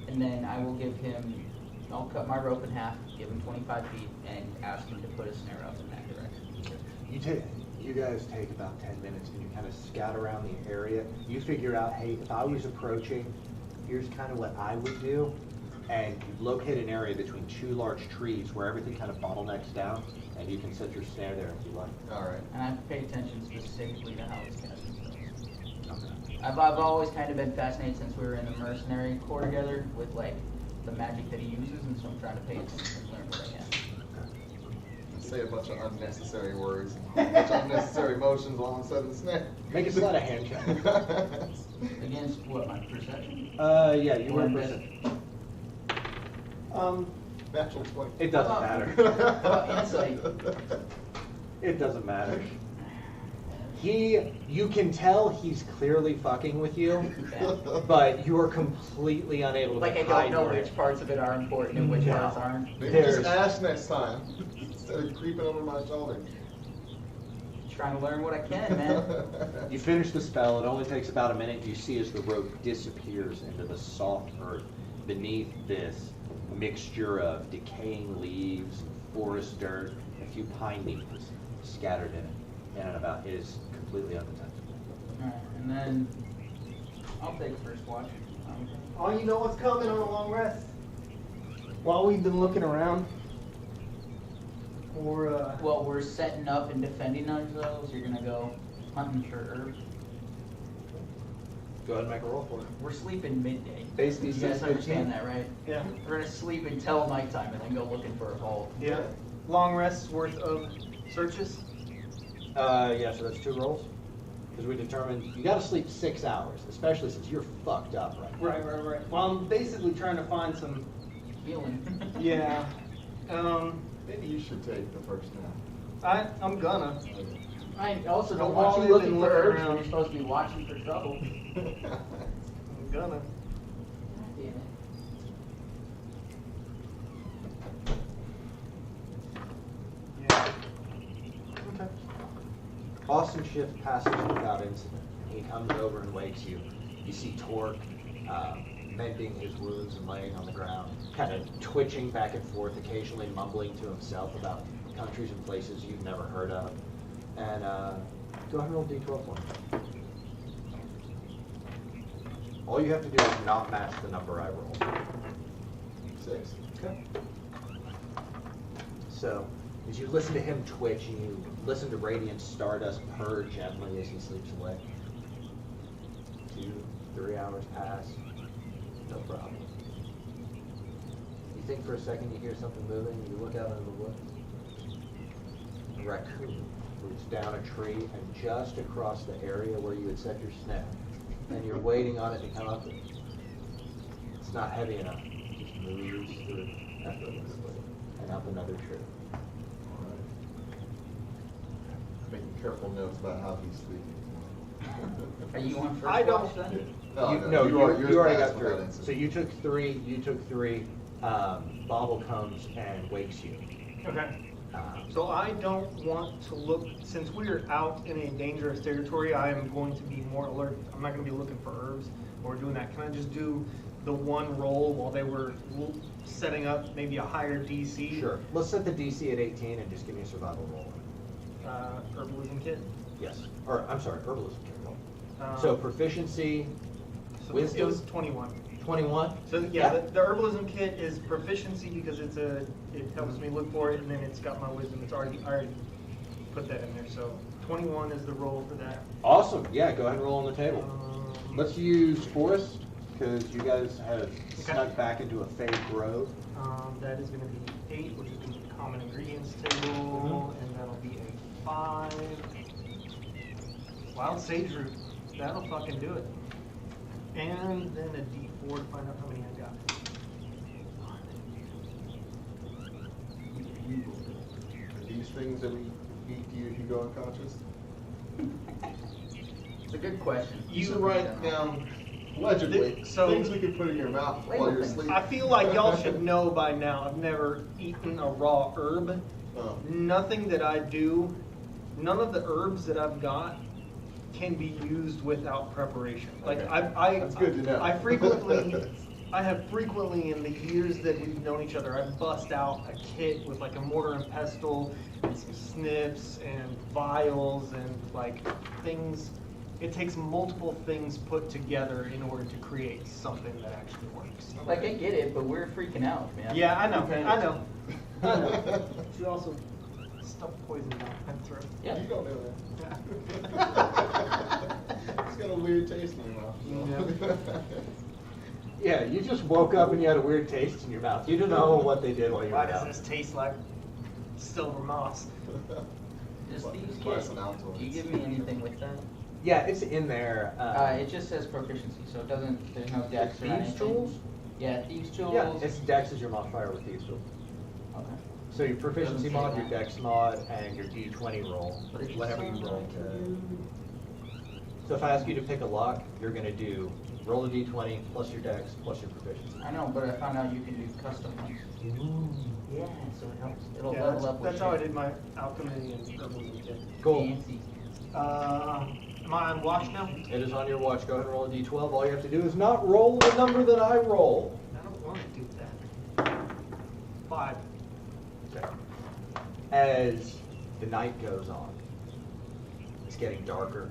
and then I will give him. I'll cut my rope in half, give him 25 feet, and ask him to put a snare up in that direction. You guys take about 10 minutes and you kind of scout around the area. You figure out, hey, if I was approaching, here's kind of what I would do. And you locate an area between 2 large trees where everything kind of bottlenecks down, and you can set your snare there if you like. All right. And I have to pay attention specifically to how it's casting spells. Okay. I've always kind of been fascinated since we were in the mercenary corps together with like the magic that he uses, and so I'm trying to pay attention and learn what I can. Say a bunch of unnecessary words, a bunch of unnecessary motions while I'm setting the snare. Make a sleight of hand check. Against what, my perception? Yeah, you were in prison. Natural 20. It doesn't How matter. about insight? It doesn't matter. You can tell he's clearly fucking with you, Yeah. but you are completely unable to Like I hide don't know your- which parts of it are important and which No. parts aren't. Maybe There's- just ask next time instead of creeping over my shoulder. Trying to learn what I can, man. You finish the spell, it only takes about a minute. You see as the rope disappears into the soft earth beneath this mixture of decaying leaves, forest dirt, a few pine needles scattered in and about. It is completely undetectable. Alright, and then I'll take first watch. Oh, you know what's coming on a long rest? While we've been looking around for, Well, we're setting up and defending ourselves. You're gonna go hunting for herbs. Go ahead and make a roll for it. We're sleeping midday. Basically, You guys 6:15. understand that, right? yeah, We're gonna sleep until nighttime and then go looking for a vault. yeah, long rests worth of searches. Yeah, so that's 2 rolls. Because we determined you gotta sleep 6 hours, especially since you're fucked up right now. Right. Well, I'm basically trying to find some, Healing. yeah, Maybe you should take the first nap. I'm gonna. I also So don't while want you they've looking been for looking herbs around- when you're supposed to be watching for trouble. I'm gonna. Damn it. Yeah. Okay. Austin's shift passes without incident. He comes over and wakes you. You see Torque mending his wounds and laying on the ground, kind of twitching back and forth, occasionally mumbling to himself about countries and places you've never heard of. And go ahead and roll D12 for me. All you have to do is not match the number I rolled. 6. Okay. So, as you listen to him twitch and you listen to Radiant Stardust purr gently as he sleeps away, 2, 3 hours pass, no problem. You think for a second you hear something moving, you look out into the woods. A raccoon moves down a tree and just across the area where you had set your snare, and you're waiting on it to come up. It's not heavy enough. It just moves through effortlessly and up another tree. Alright. Making careful notes about how he's sleeping. Are you on first I don't- watch then? No, you yours already passed got without through. incident. So you took three. Bobble comes and wakes you. Okay. Um, So I don't want to look, since we're out in a dangerous territory, I am going to be more alert. I'm not gonna be looking for herbs or doing that. Can I just do the one roll while they were setting up maybe a higher DC? Sure. Let's set the DC at 18 and just give me a survival roll. Herbalism kit. Yes. Or, I'm sorry, herbalism kit roll. Um, So proficiency, So wisdom? it was 21. 21? So yeah, the herbalism kit is proficiency because it helps me look for it, and then it's got my wisdom. I already put that in there. So 21 is the roll for that. Awesome. Yeah, go ahead and roll on the table. Um, Let's use forest, because you guys have snuck back into a fade grove. That is going to be 8, which is going to be the common ingredients table, and that'll be a 5. Wild sage root. That'll fucking do it. And then a D4 to find out how many I got. Are these things that we eat to you if you go unconscious? It's a good question. You should write down, allegedly, So- things we can put in your mouth while you're asleep. I feel like y'all should know by now, I've never eaten a raw herb. Oh. Nothing that I do, none of the herbs that I've got can be used without preparation. Like Okay. That's good to know. I have frequently in the years that we've known each other, I've bust out a kit with like a mortar and pestle and some snips and vials and like things. It takes multiple things put together in order to create something that actually works. Like, I get it, but we're freaking out, man. Yeah, I know, Okay. I know. I know. She also stuffed poison down my throat. Yeah. You don't know that. It's got a weird taste in your mouth. Yeah, you just woke up and you had a weird taste in your mouth. You don't know what they did while you were Why does out. this taste like silver moss? Just these Buy kids. some Altoids. Do you give me anything with that? Yeah, it's in there. It just says proficiency, so it doesn't, there's no dex or Thieves' anything. tools? Yeah, thieves tools. Yeah, it's Dex is your modifier with these tools. Okay. So your proficiency Doesn't say mod, your that. Dex mod, and your D20 roll, But it just whenever you says roll I to. can So if I ask you to pick a lock, you're gonna do roll a D20 plus your Dex plus your proficiency. I know, but I found out you can do custom ones. Yeah, so it helps. It'll Yeah, level up with that's how I shit. did my alchemy and herbalism kit. Cool. Fancy. Am I on watch now? It is on your watch. Go ahead and roll a D12. All you have to do is not roll the number that I roll. I don't want to do that. 5. Okay. As the night goes on, it's getting darker.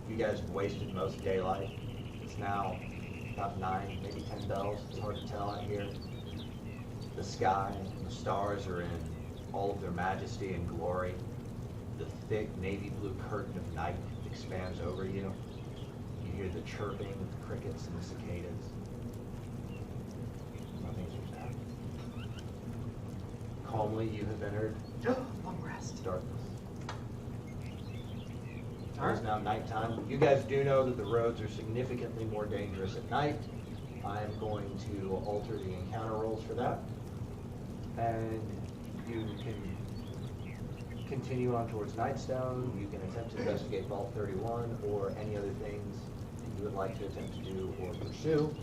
You guys have wasted most daylight. It's now about 9, maybe 10 bells. It's hard to tell out here. The sky, the stars are in all of their majesty and glory. The thick navy blue curtain of night expands over you. You hear the chirping of the crickets and the cicadas. Nothing's happening. Calmly, you have entered Long rest. darkness. It Alright. is now nighttime. You guys do know that the roads are significantly more dangerous at night. I am going to alter the encounter rolls for that. And you can continue on towards Nightstone. You can attempt to investigate Vault 31 or any other things that you would like to attempt to do or pursue.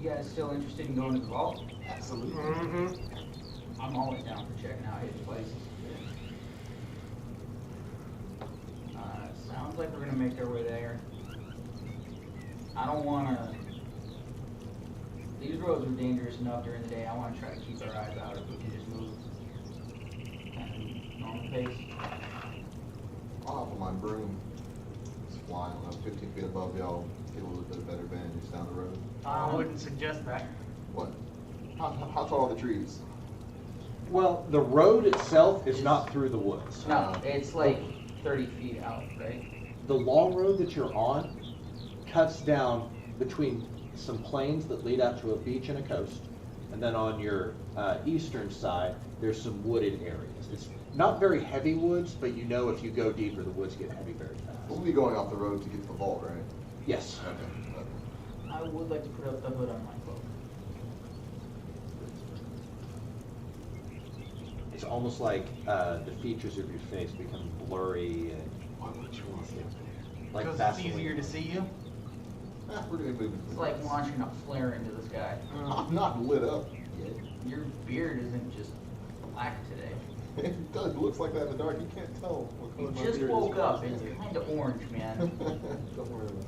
You guys still interested in going to the vault? Absolutely. Mm-hmm. I'm always down for checking out his places. Sounds like we're gonna make our way there. I don't wanna. These roads are dangerous enough during the day. I wanna try to keep our eyes out if we can just move kind of normal pace. I'll hop on my broom. It's flying, 15 feet above y'all. Get a little bit better vantage down the road. I wouldn't suggest that. What? How tall are the trees? Well, the road itself is not through the woods. No, it's like 30 feet out, right? The long road that you're on cuts down between some plains that lead out to a beach and a coast, and then on your eastern side, there's some wooded areas. It's not very heavy woods, but you know if you go deeper, the woods get heavy very fast. We'll be going off the road to get to the vault, right? Yes. Okay. I would like to put up the hood on my cloak. It's almost like the features of your face become blurry and Like Because it's Vaseline. easier to see you. Ah, we're doing moving. It's like launching a flare into the sky. I'm not lit up yet. Your beard isn't just black today. It does. It looks like that in the dark. You can't tell what You color my just beard woke is. up. It's kind of orange, man. Don't worry about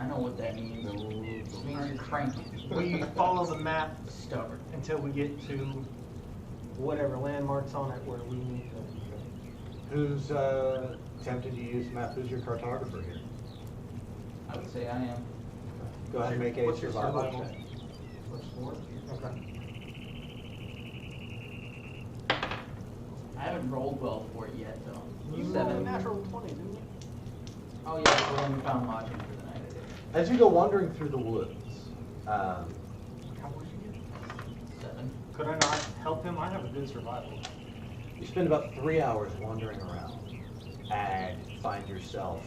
I know what that means. that. No, It means you're cranky, We follow the map stubborn. until we get to whatever landmarks on it where we need to. Who's attempting to use the map? Who's your cartographer here? I would say I am. Go ahead and make a What's your survival survival? check. +4. Okay. I haven't rolled well for it yet, though. You rolled a 7. natural 20, didn't you? Oh yeah, the one we found lodging for the night. I did. As you go wandering through the woods, How much you get? 7. Could I not help him? I have a good survival. you spend about 3 hours wandering around and find yourself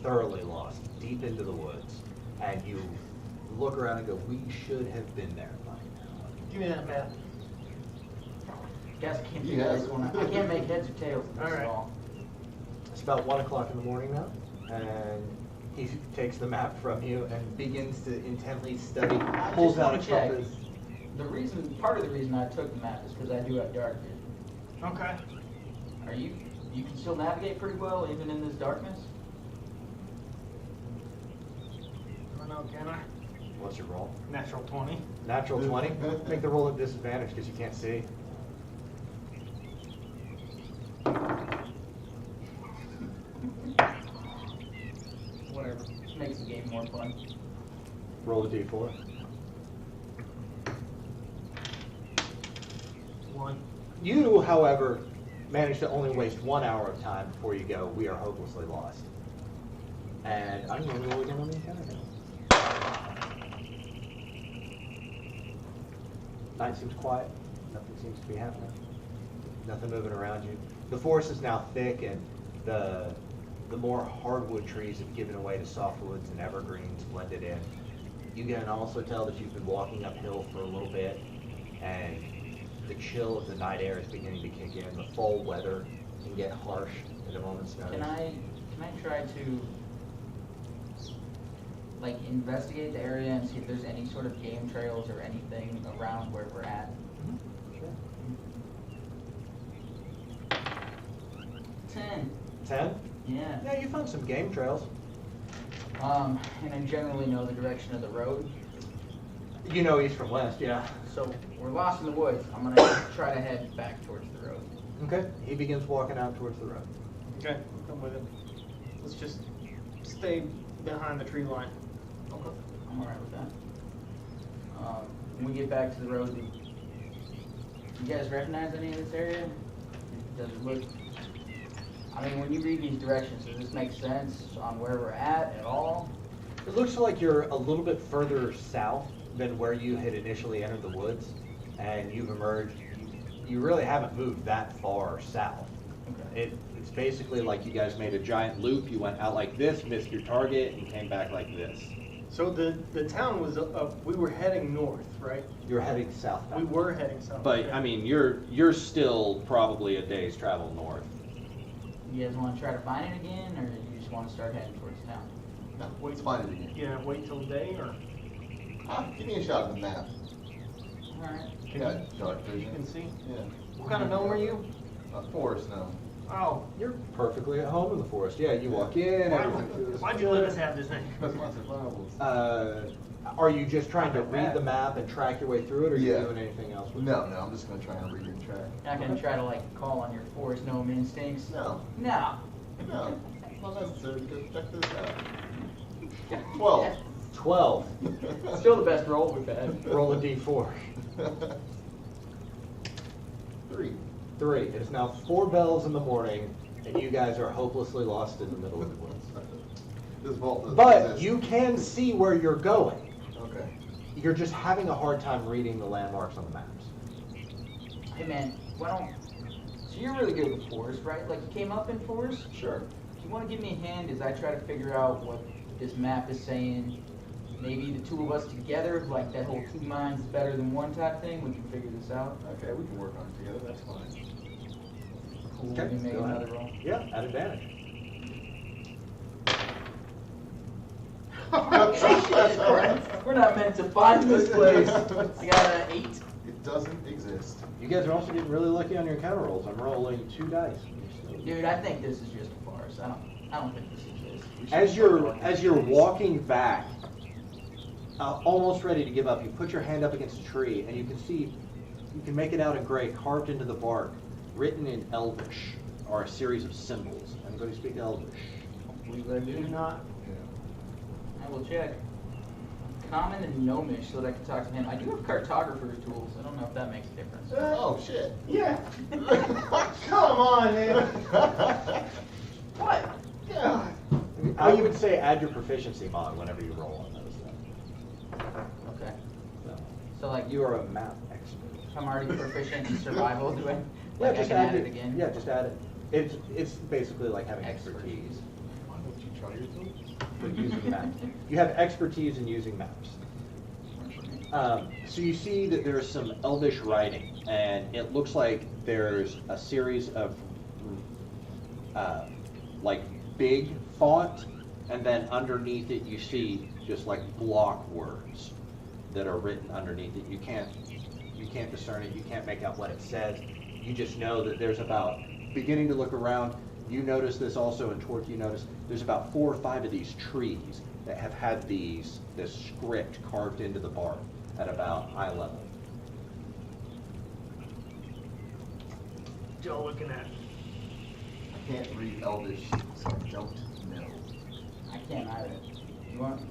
thoroughly lost, deep into the woods, and you look around and go, we should have been there by now. Give me that map. Guess I can't He figure has this it. one out. I can't make heads or tails of this All right. at all. It's about 1 o'clock in the morning now, and he takes the map from you and begins to intently study, I pulls just out a wanna check. compass. Part of the reason I took the map is because I do have dark vision. Okay. You can still navigate pretty well even in this darkness? I don't know, can I? What's your roll? Natural 20. Natural 20? Make the roll at disadvantage because you can't see. Whatever. Just makes the game more fun. Roll a d4. 1. You, however, manage to only waste 1 hour of time before you go, we are hopelessly lost. And I'm going to roll again on the encounter now. Night seems quiet. Nothing seems to be happening. Nothing moving around you. The forest is now thick, and the more hardwood trees have given way to softwoods and evergreens blended in. You can also tell that you've been walking uphill for a little bit, and the chill of the night air is beginning to kick in. The fall weather can get harsh at a moment's notice. Can I try to like investigate the area and see if there's any sort of game trails or anything around where we're at? Sure. 10. 10? Yeah. Yeah, you found some game trails. And I generally know the direction of the road. You know east from west, yeah. So we're lost in the woods. I'm gonna try to head back towards the road. Okay. He begins walking out towards the road. Okay, I'll come with him. Let's just stay behind the tree line. Okay. I'm alright with that. When we get back to the road, do you guys recognize any of this area? Does it look? I mean, when you read these directions, does this make sense on where we're at all? It looks like you're a little bit further south than where you had initially entered the woods, and you've emerged. You really haven't moved that far south. Okay. It's basically like you guys made a giant loop. You went out like this, missed your target, and came back like this. So the town was, we were heading north, right? You're heading south now. We were heading south. But okay. I mean, you're still probably a day's travel north. You guys want to try to find it again, or you just want to start heading towards town? No, let's find it again. Yeah, wait till day, or Give me a shot at the map. Alright. can Yeah, you, dark you vision. can see? Yeah. What kind of gnome are you? A forest gnome. Oh, You're perfectly at home in the forest. Yeah, you walk in. everything feels why'd you let us have this thing? That's my survivals. Are you just trying to read the map and track your way through it, or are you Yeah. doing anything else with No, I'm just gonna try and read and track. Not gonna try to like call on your forest gnome instincts. No, No. no, not necessary, because check this out. Yeah. 12. it? 12. Still the best roll we've had. Roll a d4. 3. 3. It is now 4 bells in the morning, and you guys are hopelessly lost in the middle of the woods. This vault doesn't But exist. you can see where you're going. Okay. You're just having a hard time reading the landmarks on the maps. Hey man, why don't? So you're really good with forest, right? Like you came up in forest. Sure. Do you want to give me a hand as I try to figure out what this map is saying? Maybe the two of us together, like that whole 2 minds is better than 1 type thing. We can figure this out. Okay, we can work on it together, that's fine. Cool. Okay, We can make go ahead. another roll. Yeah, at advantage. Jesus Christ. We're not meant to find this place. I got an 8. It doesn't exist. You guys are also getting really lucky on your encounter rolls. I'm rolling 2 dice. Dude, I think this is just a farce. I don't think this exists. As you're walking back, almost ready to give up, you put your hand up against a tree, and you can make it out in gray, carved into the bark, written in Elvish, are a series of symbols. Anybody speak Elvish? I do not. Yeah. I will check. Common and gnomish so that I can talk to him. I do have cartographer's tools. I don't know if that makes a difference. Oh, shit. Yeah. Come on, man. What? God. I would say add your proficiency mod whenever you roll on those things. Okay. So, So like you are a map expert. I'm already proficient in survival, do I? Yeah, Like I just can add add it it again? Yeah, just add it. It's basically like having expertise. Why don't you try your tools? With using maps. You have expertise in using maps. So you see that there's some Elvish writing, and it looks like there's a series of like big font, and then underneath it you see just like block words that are written underneath it. You can't discern it. You can't make out what it says. You just know that there's about, beginning to look around, you notice this also, and Torque, you notice there's about 4 or 5 of these trees that have had this script carved into the bark at about eye level. What y'all looking at? I can't read Elvish, so I don't know. I can't either. You want?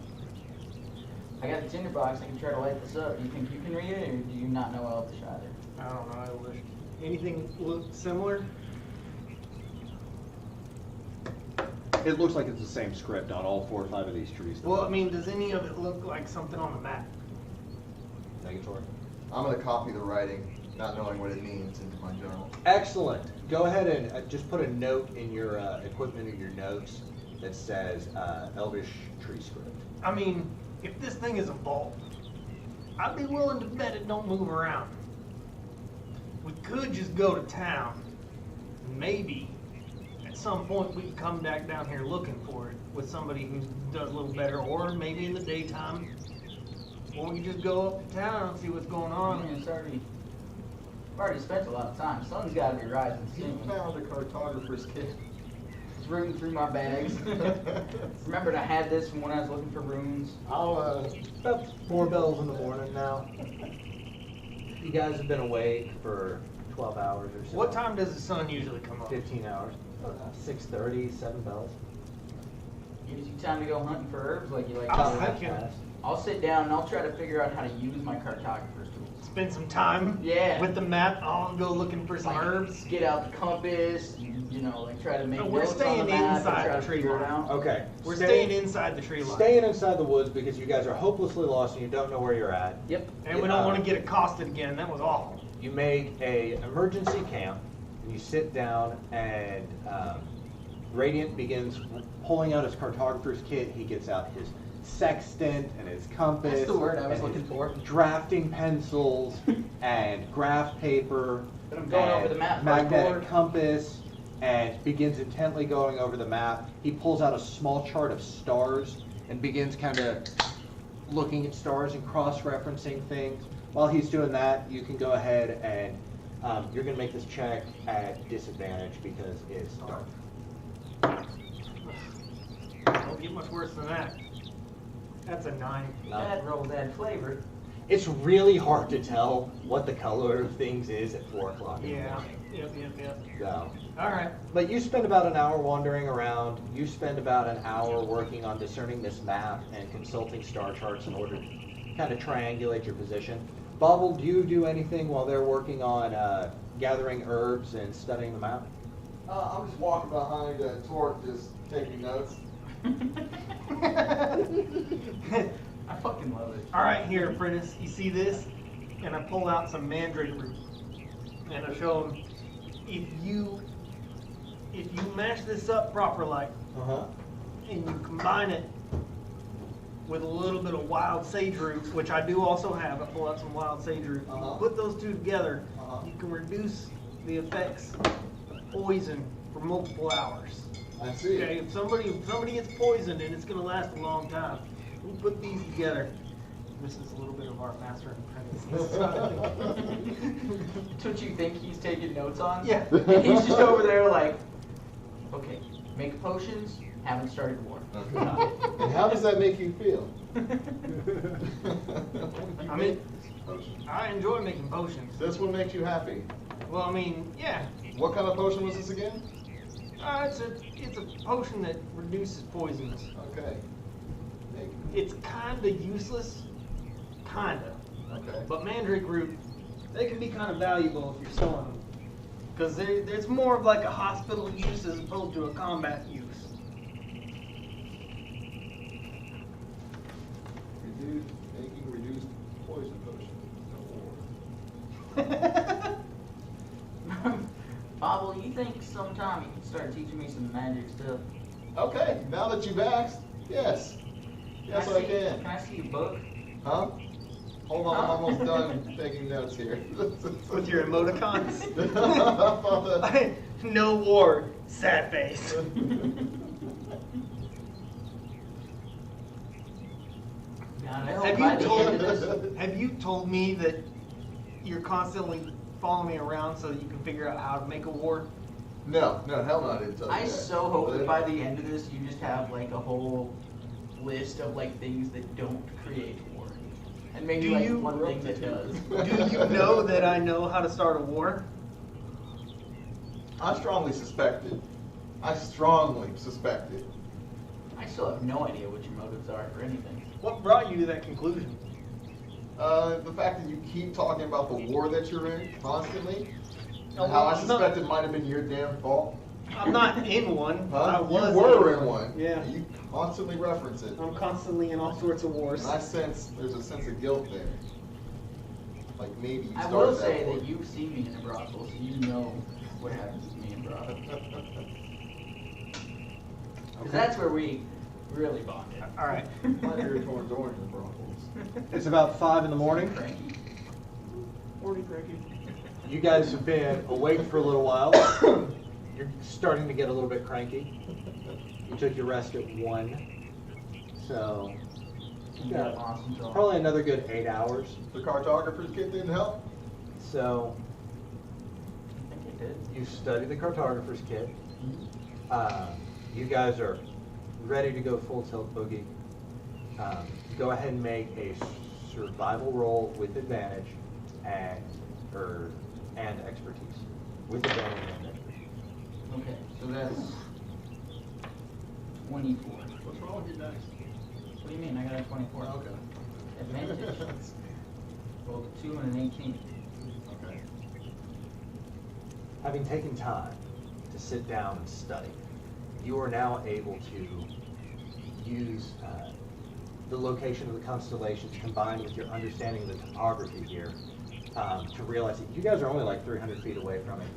I got the tinderbox. I can try to light this up. Do you think you can read it, or do you not know Elvish either? I don't know. Elvish. Anything look similar? It looks like it's the same script on all 4 or 5 of these trees. Well, I mean, does any of it look like something on the map? Negatory. I'm going to copy the writing, not knowing what it means, into my journal. Excellent. Go ahead and just put a note in your equipment or your notes that says Elvish tree script. I mean, if this thing is a vault, I'd be willing to bet it don't move around. We could just go to town. Maybe at some point we can come back down here looking for it with somebody who does a little better, or maybe in the daytime. Or we can just go up to town and see what's going on. I've already spent a lot of time. Sun's got to be rising He soon. found a cartographer's kit. It's rooting through my bags. Remembered I had this from when I was looking for runes. About 4 bells in the morning now. You guys have been awake for 12 hours or so. What time does the sun usually come up? 15 hours. 6:30, 7 bells. Gives you time to go hunting for herbs like you like. I was to. thinking, I'll sit down and I'll try to figure out how to use my cartographer's tools. spend some time Yeah. with the map. I'll go looking for some Like, herbs. Get out the compass, you know, like try to make No, we're notes on staying the map inside and try the to tree figure it line. out. Okay. We're staying inside the tree line. Staying inside the woods because you guys are hopelessly lost and you don't know where you're at. Yep. And we don't want to get accosted again. That was awful. You make a emergency camp, and you sit down, and Radiant begins pulling out his cartographer's kit. He gets out his sextant and his compass. That's the word I was and looking his for. Drafting pencils and graph paper. But I'm going and over the map. Magnetic Hardcore. compass, and begins intently going over the map. He pulls out a small chart of stars and begins kind of looking at stars and cross-referencing things. While he's doing that, you can go ahead and you're going to make this check at disadvantage because it's dark. Don't get much worse than that. That's a 9. That rolls add flavor. It's really hard to tell what the color of things is at 4 o'clock in the Yeah. morning. Yep. So, All right. but you spend about an hour wandering around. You spend about an hour working on discerning this map and consulting star charts in order to kind of triangulate your position. Bobble, do you do anything while they're working on gathering herbs and studying the map? I'm just walking behind Torque, just taking notes. I fucking love it. All right, here, apprentice. You see this? And I pull out some mandrake root, and I show him, if you mash this up proper, like, and you combine it with a little bit of wild sage root, which I do also have. I pull out some wild sage root. You put those two together, you can reduce the effects of poison for multiple hours. I see. Okay, if somebody gets poisoned, and it's going to last a long time. Who put these together? This is a little bit of our master and apprentice. That's what you think he's taking notes on? Yeah. And he's just over there like, okay, make potions, haven't started war. Okay. And how does that make you feel? I mean, I enjoy making potions. This one makes you happy. Well, I mean, yeah. What kind of potion was this again? It's a potion that reduces poisons. Okay. It's kinda useless. Kinda. Okay. But mandrake root, they can be kind of valuable if you're selling them. Because there's more of like a hospital use as opposed to a combat use. Making reduced poison potion. Bobble, you think sometime you can start teaching me some magic stuff? Okay, now that you've asked, yes. Yes, I Can can. I see a book? Huh? Hold on, I'm almost done taking notes here. With your emoticons. No war, sad face. God, Have you told me that you're constantly following me around so that you can figure out how to make a war? No, hell no, I didn't tell you I that. so hope that by the end of this, you just have like a whole list of like things that don't create war, and maybe Do like you- one thing that does. Do you know that I know how to start a war? I strongly suspect it. I strongly suspect it. I still have no idea what your motives are for anything. What brought you to that conclusion? The fact that you keep talking about the war that you're in constantly, Oh, and how I I'm not- suspect it might have been your damn fault. I'm not in one. Huh? I was. You were in one. Yeah. You constantly reference it. I'm constantly in all sorts of wars. And I sense there's a sense of guilt there. Like maybe you I started will that say war. that you've seen me in a brothel, so you know what happens with me in brothel. Because that's where we really bonded. All right. Might hear towards orange in brothels. It's about 5 in the morning. Cranky. 40 cranky. You guys have been awake for a little while. You're starting to get a little bit cranky. You took your rest at 1. So, you got Awesome job. probably another good 8 hours. The cartographer's kit didn't help? So, I think it did. you study the cartographer's kit. You guys are ready to go full tilt boogie. Go ahead and make a survival roll with advantage and expertise. With advantage and expertise. Okay, so that's 24. What's wrong with your dice? What do you mean? I got a 24. Okay. Advantage. Rolled a 2 and an 18. Okay. Having taken time to sit down and study, you are now able to use the location of the constellations combined with your understanding of the topography here to realize that you guys are only like 300 feet away from it.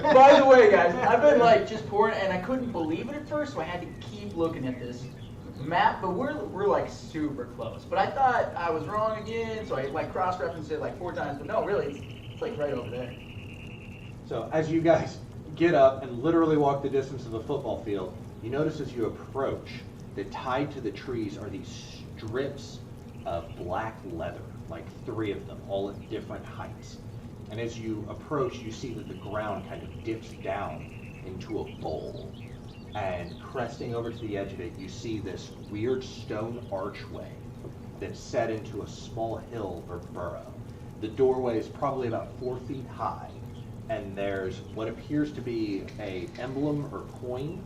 By the way, guys, I've been like just pouring, and I couldn't believe it at first, so I had to keep looking at this map. But we're like super close. But I thought I was wrong again, so I like cross-referenced it like 4 times. But no, really, it's like right over there. So as you guys get up and literally walk the distance of a football field, you notice as you approach that tied to the trees are these strips of black leather, like 3 of them, all at different heights. And as you approach, you see that the ground kind of dips down into a bowl. And cresting over to the edge of it, you see this weird stone archway that's set into a small hill or burrow. The doorway is probably about 4 feet high, and there's what appears to be a emblem or coin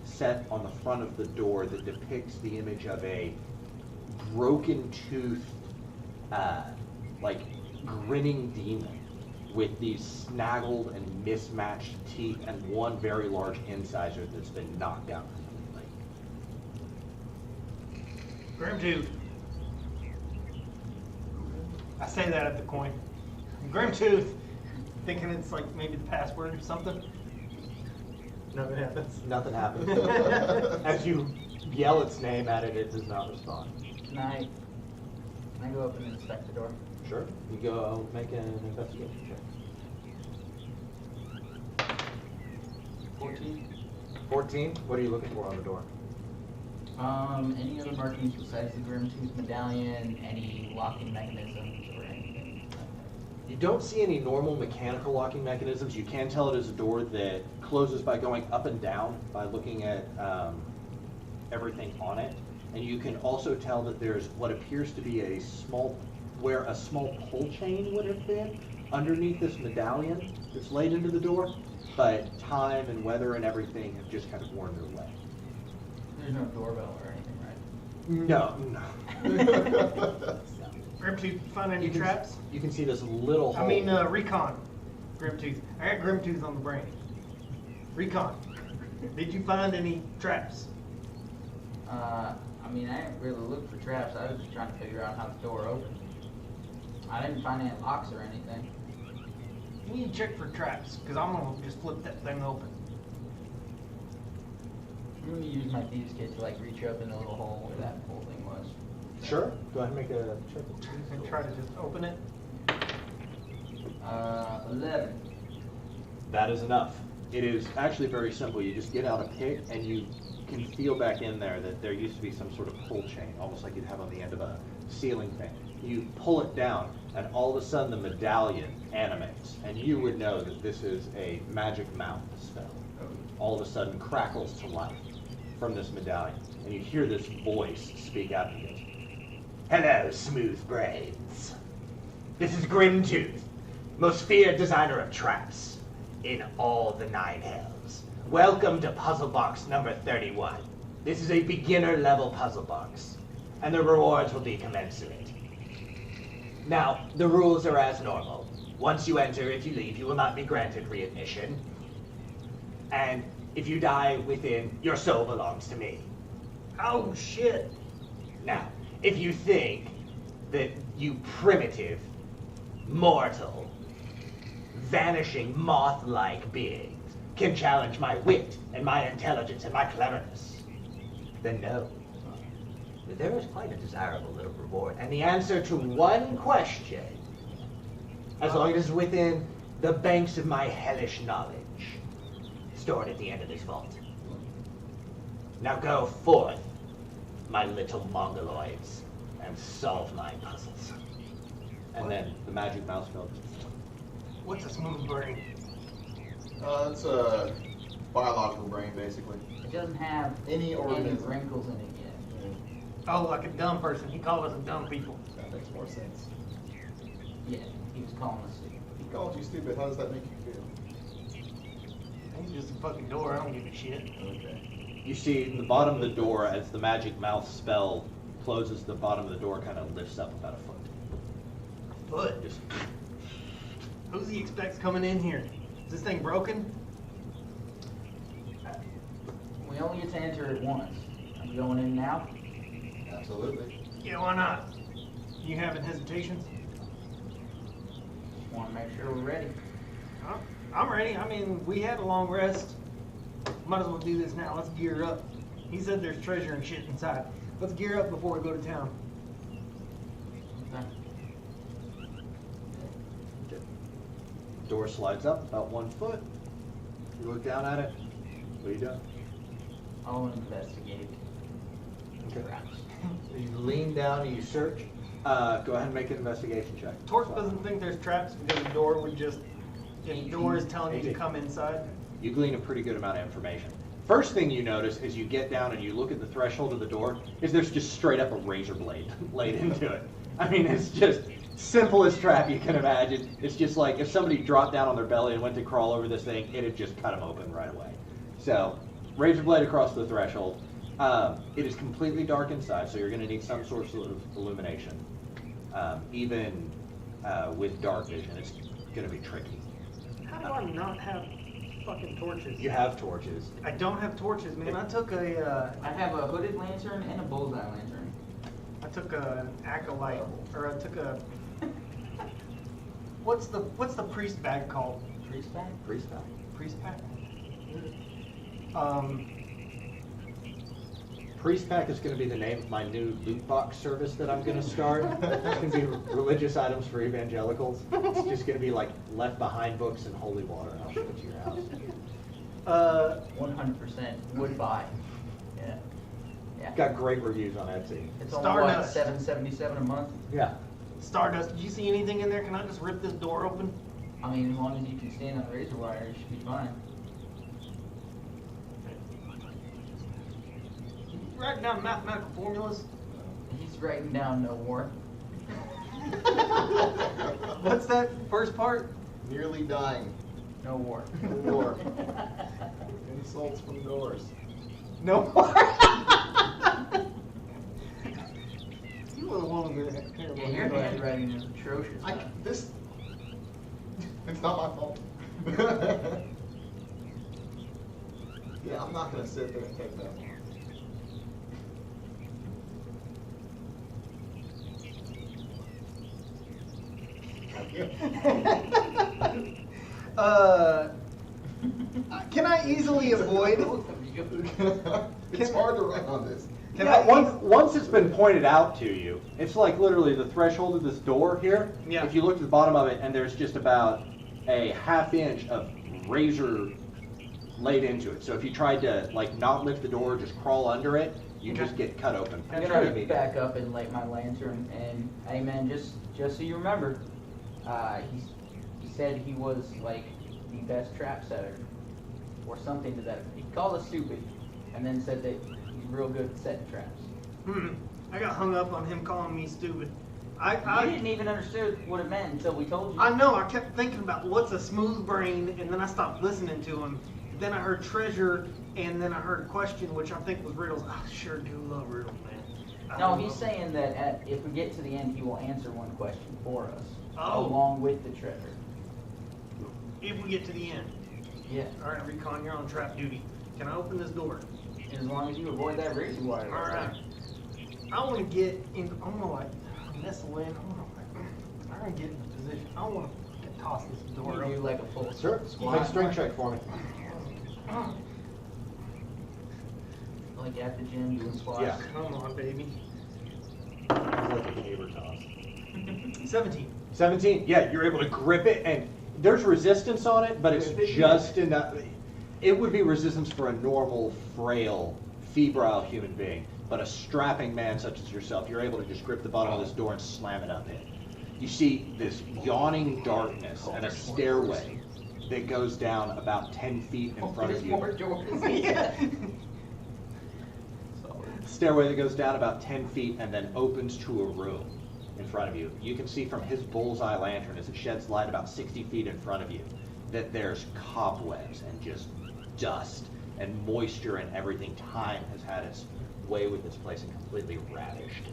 set on the front of the door that depicts the image of a broken toothed, like grinning demon with these snaggled and mismatched teeth and one very large incisor that's been knocked out completely. Grim Tooth. I say that at the coin. Grim Tooth. Thinking it's like maybe the password or something. Nothing happens. Nothing happens. As you yell its name at it, it does not respond. Can I go up and inspect the door? Sure. You go make an investigation check. 14. 14? What are you looking for on the door? Any other markings besides the Grimtooth medallion? Any locking mechanisms or anything? You don't see any normal mechanical locking mechanisms. You can tell it is a door that closes by going up and down by looking at everything on it. And you can also tell that there's what appears to be where a small pull chain would have been underneath this medallion that's laid into the door. But time and weather and everything have just kind of worn their way. There's no doorbell or anything, right? No. Grimtooth, find any traps? You can see this little hole. I mean, recon. Grimtooth. I got Grimtooth on the brain. Recon. Did you find any traps? I mean, I didn't really look for traps. I was just trying to figure out how the door opened. I didn't find any locks or anything. You need to check for traps, because I'm going to just flip that thing open. I'm going to use my thieves kit to like reach up in the little hole where that whole thing was. Sure. Go ahead and make a check. And try to just open it. 11. That is enough. It is actually very simple. You just get out a pick and you can feel back in there that there used to be some sort of pull chain, almost like you'd have on the end of a ceiling fan. You pull it down and all of a sudden the medallion animates, and you would know that this is a magic mouth spell. All of a sudden crackles to life from this medallion, and you hear this voice speak out to you. Hello, smooth brains. This is Grimtooth, most feared designer of traps in all the 9 hells. Welcome to puzzle box number 31. This is a beginner level puzzle box, and the rewards will be commensurate. Now, the rules are as normal. Once you enter, if you leave, you will not be granted readmission. And if you die within, your soul belongs to me. Oh, shit. Now, if you think that you primitive, mortal, vanishing moth-like beings can challenge my wit and my intelligence and my cleverness, then no. There is quite a desirable little reward. And the answer to one question, as long as it's within the banks of my hellish knowledge, stored at the end of this vault. Now go forth, my little mongoloids, and solve my puzzles. And then the magic mouse spell. What's a smooth brain? It's a biological brain, basically. It doesn't have Any organism. wrinkles in it yet. Oh, like a dumb person. He called us a dumb people. That makes more sense. Yeah, he was calling us stupid. He called you stupid. How does that make you feel? He's just a fucking door. I don't give a shit. Okay. You see the bottom of the door, as the magic mouth spell closes, the bottom of the door kind of lifts up about a foot. But Just who's he expects coming in here? Is this thing broken? We only get to enter it once. Are we going in now? Absolutely. Yeah, why not? You having hesitations? Just want to make sure we're ready. I'm ready. I mean, we had a long rest. Might as well do this now. Let's gear up. He said there's treasure and shit inside. Let's gear up before we go to town. Okay. door slides up about 1 foot. You look down at it. What are you doing? I'll investigate. Okay. So you lean down and you search. Go ahead and make an investigation check. Torque doesn't think there's traps because the door would just, if the door is telling you to 18. come inside. You glean a pretty good amount of information. First thing you notice as you get down and you look at the threshold of the door is there's just straight up a razor blade laid into it. I mean, it's just simplest trap you can imagine. It's just like if somebody dropped down on their belly and went to crawl over this thing, it'd just cut them open right away. So, razor blade across the threshold. It is completely dark inside, so you're going to need some sort of illumination. Even with dark vision, it's going to be tricky. How do I not have fucking torches? You have torches. I don't have torches, man. I took a, I have a hooded lantern and a bullseye lantern. an acolyte, or I took a, what's the priest bag called? Priest bag? Priest bag. Priest bag? Priest Pack is going to be the name of my new loot box service that I'm going to start. It's going to be religious items for evangelicals. It's just going to be like Left Behind books and holy water, and I'll ship it to your house. 100% would buy. Yeah. Yeah. Got great reviews on Etsy. It's only what, Stardust. $7.77 a month. Yeah. Stardust, did you see anything in there? Can I just rip this door open? I mean, as long as you can stand on the razor wire, you should be fine. Write down mathematical formulas. He's writing down no war. What's that first part? Nearly dying. No war. No war. Insults from doors. No more. You were the one with the terrible Yeah, your handwriting is atrocious. This. It's not my fault. Yeah, I'm not gonna sit there and take that one. Can I easily avoid? It's hard to write on this. Once it's been pointed out to you, it's like literally the threshold of this door here. Yeah. If you look at the bottom of it, and there's just about a ½ inch of razor laid into it. So if you tried to like not lift the door, just crawl under it, you just get cut open. I'm gonna back up and light my lantern, and hey man, just so you remember, he said he was like the best trap setter, or something to that. He called us stupid, and then said that he's real good at setting traps. I got hung up on him calling me stupid. I didn't even understand what it meant until we told you. I know, I kept thinking about what's a smooth brain, and then I stopped listening to him. Then I heard treasure, and then I heard question, which I think was riddles. I sure do love riddles, man. No, he's saying that if we get to the end, he will answer one question for us, Oh. along with the treasure. If we get to the end. Yeah, All right, Recon, you're on trap duty. Can I open this door? as long as you avoid that razor wire. All right. I want to get in. I want to like nestle in. I want to get in a position. I want to toss this door You do open. like a full Sure. squat. Make a strength check for me. Like at the gym doing squats. Yeah. Come on, baby. Like a caber toss. 17. 17. Yeah, you're able to grip it, and there's resistance on it, but it's just enough. It would be resistance for a normal, frail, febrile human being, but a strapping man such as yourself, you're able to just grip the bottom of this door and slam it up in. You see this yawning darkness and a stairway that goes down about 10 feet in front There's of you. more doors. Yeah. Stairway that goes down about 10 feet and then opens to a room in front of you. You can see from his bullseye lantern as it sheds light about 60 feet in front of you that there's cobwebs and just dust and moisture and everything. Time has had its way with this place and completely ravished.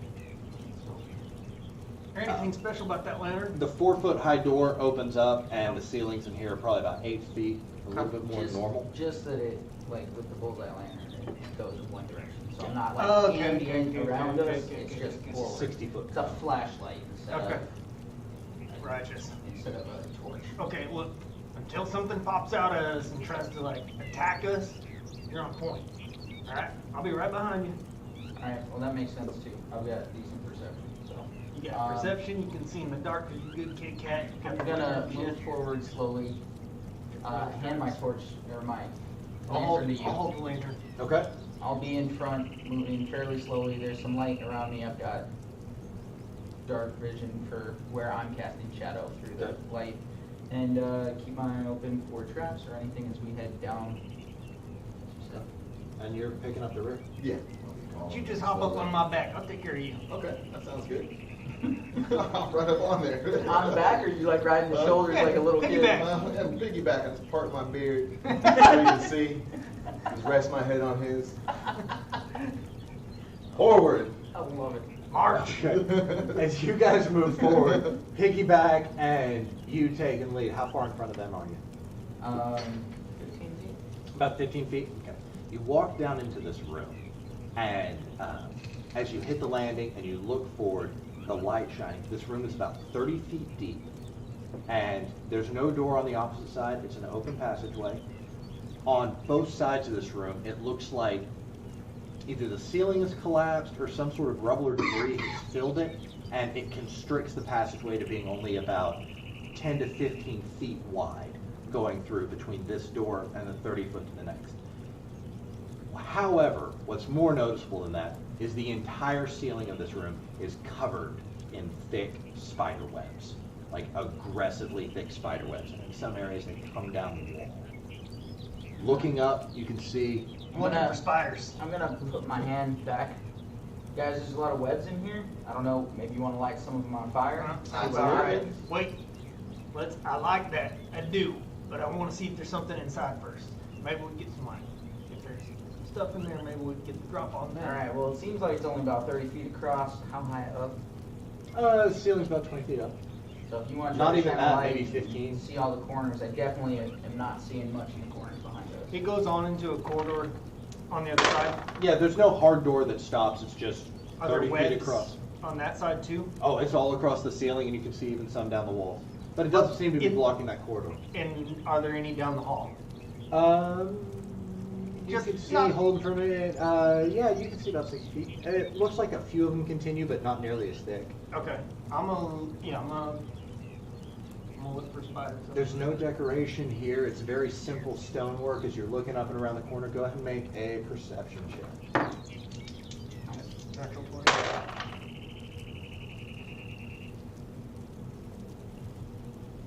Anything special about that lantern? The 4-foot high door opens up and the ceilings in here are probably about 8 feet, a little bit more normal. Just that it, like with the bullseye lantern, it goes in one direction. So I'm not like Okay, ambient okay, around okay, us, okay, it's okay, just okay. forward. 60-foot. It's a flashlight instead Okay. of Righteous. instead of a torch. Okay, look. Until something pops out at us and tries to like attack us, you're on point. All right, I'll be right behind you. Alright, well that makes sense too. I've got decent perception, so. You got perception. You can see in the dark because you're a good Kit Kat. You I'm got gonna perception. move forward slowly, hand my torch, or my I'll lantern to you. hold the lantern. Okay. I'll be in front, moving fairly slowly. There's some light around me. I've got dark vision for where I'm casting shadow through the light. And keep my eye open for traps or anything as we head down. So, And you're picking up the rear? Yeah. You just hop up on my back. I'll take care of you. Okay, that sounds good. I'll right up on there. on the back, or you like riding the shoulders like a little kid? piggyback. I'm piggyback. That's part of my beard. So you can see. Just rest my head on his. Forward. I love it. March. As you guys move forward, piggyback and you take and lead. How far in front of them are you? 15 feet? About 15 feet? Okay. You walk down into this room, and as you hit the landing and you look forward, the light shining, this room is about 30 feet deep, and there's no door on the opposite side. It's an open passageway. On both sides of this room, it looks like either the ceiling has collapsed or some sort of rubble or debris has filled it, and it constricts the passageway to being only about 10 to 15 feet wide, going through between this door and the 30 foot to the next. However, what's more noticeable than that is the entire ceiling of this room is covered in thick spider webs, like aggressively thick spider webs. And in some areas, they come down the wall. Looking up, you can see. I'm looking for spiders. I'm gonna put my hand back. Guys, there's a lot of webs in here. I don't know, maybe you want to light some of them on fire? Sounds all right. Wait, I like that. I do, but I want to see if there's something inside first. Maybe we can get some light. If there's stuff in there, maybe we can get the drop on that. Alright, well, it seems like it's only about 30 feet across. How high up? The ceiling's about 20 feet up. So if you want to Not try to even shine a that, light, maybe 15. see all the corners. I definitely am not seeing much in the corners behind us. It goes on into a corridor on the other side. Yeah, there's no hard door that stops. It's just Are there 30 feet webs across. on that side too? Oh, it's all across the ceiling, and you can see even some down the walls. But it doesn't seem to be blocking that corridor. And are there any down the hall? You Just can see, not- hold for a minute. Yeah, you can see about 6 feet. And it looks like a few of them continue, but not nearly as thick. Okay, I'm gonna look for spiders. There's no decoration here. It's very simple stonework. As you're looking up and around the corner, go ahead and make a perception check. Natural 20.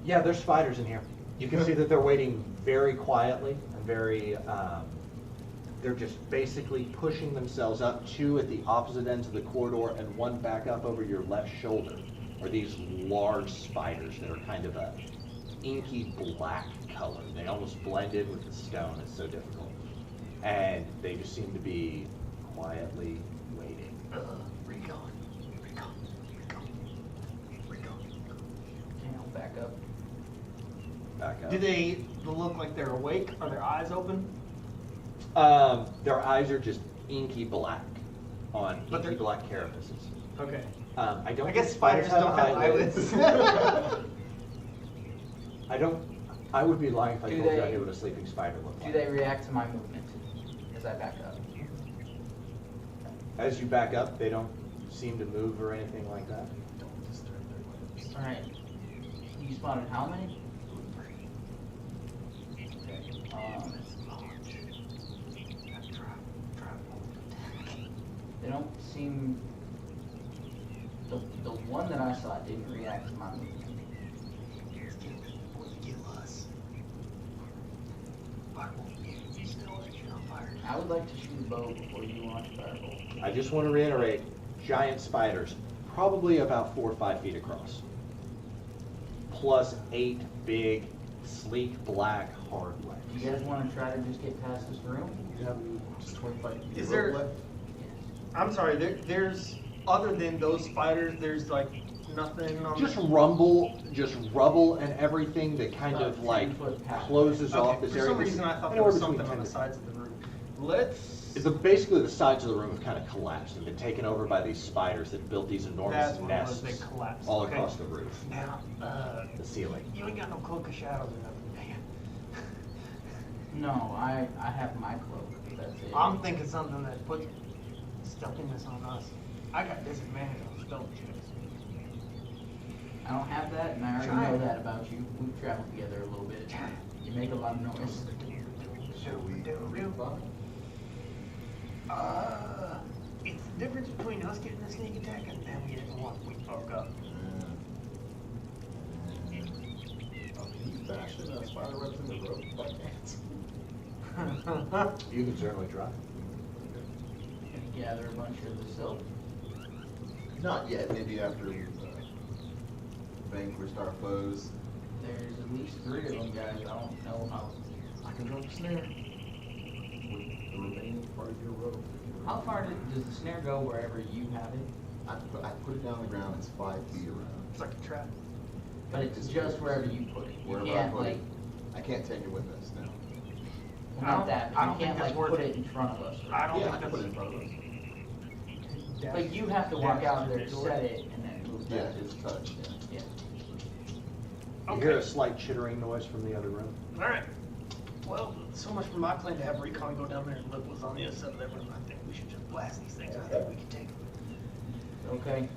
Yeah, there's spiders in here. You can see that they're waiting very quietly and very, they're just basically pushing themselves up. Two at the opposite ends of the corridor and one back up over your left shoulder are these large spiders that are kind of a inky black color. They almost blend in with the stone. It's so difficult. And they just seem to be quietly waiting. Recon. Okay, I'll back up. Back up. Do they look like they're awake? Are their eyes open? Their eyes are just inky black on But inky they're- black carapaces. Okay. I don't I think guess spiders don't have eyelids. I would be lying if I Do told you I they- knew what a sleeping spider looked Do like. they react to my movement as I back up? As you back up, they don't seem to move or anything like that. Don't disturb their webs. Alright. You spotted how many? Okay. They don't seem... The one that I saw didn't react to my movement. I would like to shoot a bow before you launch a firebolt. I just want to reiterate, giant spiders, probably about 4 or 5 feet across. Plus 8 big, sleek, black, hard legs. Do you guys want to try to just get past this room? You have just 25 feet Is of there- rope left? I'm sorry. There's other than those spiders. There's like nothing on. Just rubble and everything that kind of like 10-foot path. closes off Okay, this for area. some reason I thought there Anywhere was between something on 10 the to- sides of the room. Let's. Basically, the sides of the room have kind of collapsed and been taken over by these spiders that built these enormous That's what it nests was, they collapsed. all Okay. across the roof, Now, the ceiling. you ain't got no cloak of shadows or nothing, man. No, I have my cloak. That's it. I'm thinking something that puts stealthiness on us. I got disadvantage on stealth checks. I don't have that, and I already Try know it. that about you. We've traveled together a little bit. You make a lot of noise. Should we do real fun? It's the difference between us getting a sneak attack and them getting one. We fuck up. You fashion spider webs in the rope by chance? You can certainly try. Gather a bunch of the silk. Not yet, maybe after we've vanquished our foes. There's at least 3 of them, guys. I don't know how. I can drop a snare with the remaining part of your rope. How far does the snare go wherever you have it? I put it down on the ground, it's 5 feet around. It's like a trap. But it's just wherever you put it. You Wherever I can't, put like, it. I can't take it with us now. well, not that, I but don't you think can't, that's like, worth put it. it in front of us. I don't Yeah, I think can put it in that's. front of us. But you have to walk out there, set it, and then move Yeah, back. it's touched, yeah. Yeah. You hear a slight chittering noise from the other room. Alright. Well, so much for my plan to have Recon go down there and look what's on the other side of that room. I think we should just blast these things. I think we can take them. Okay.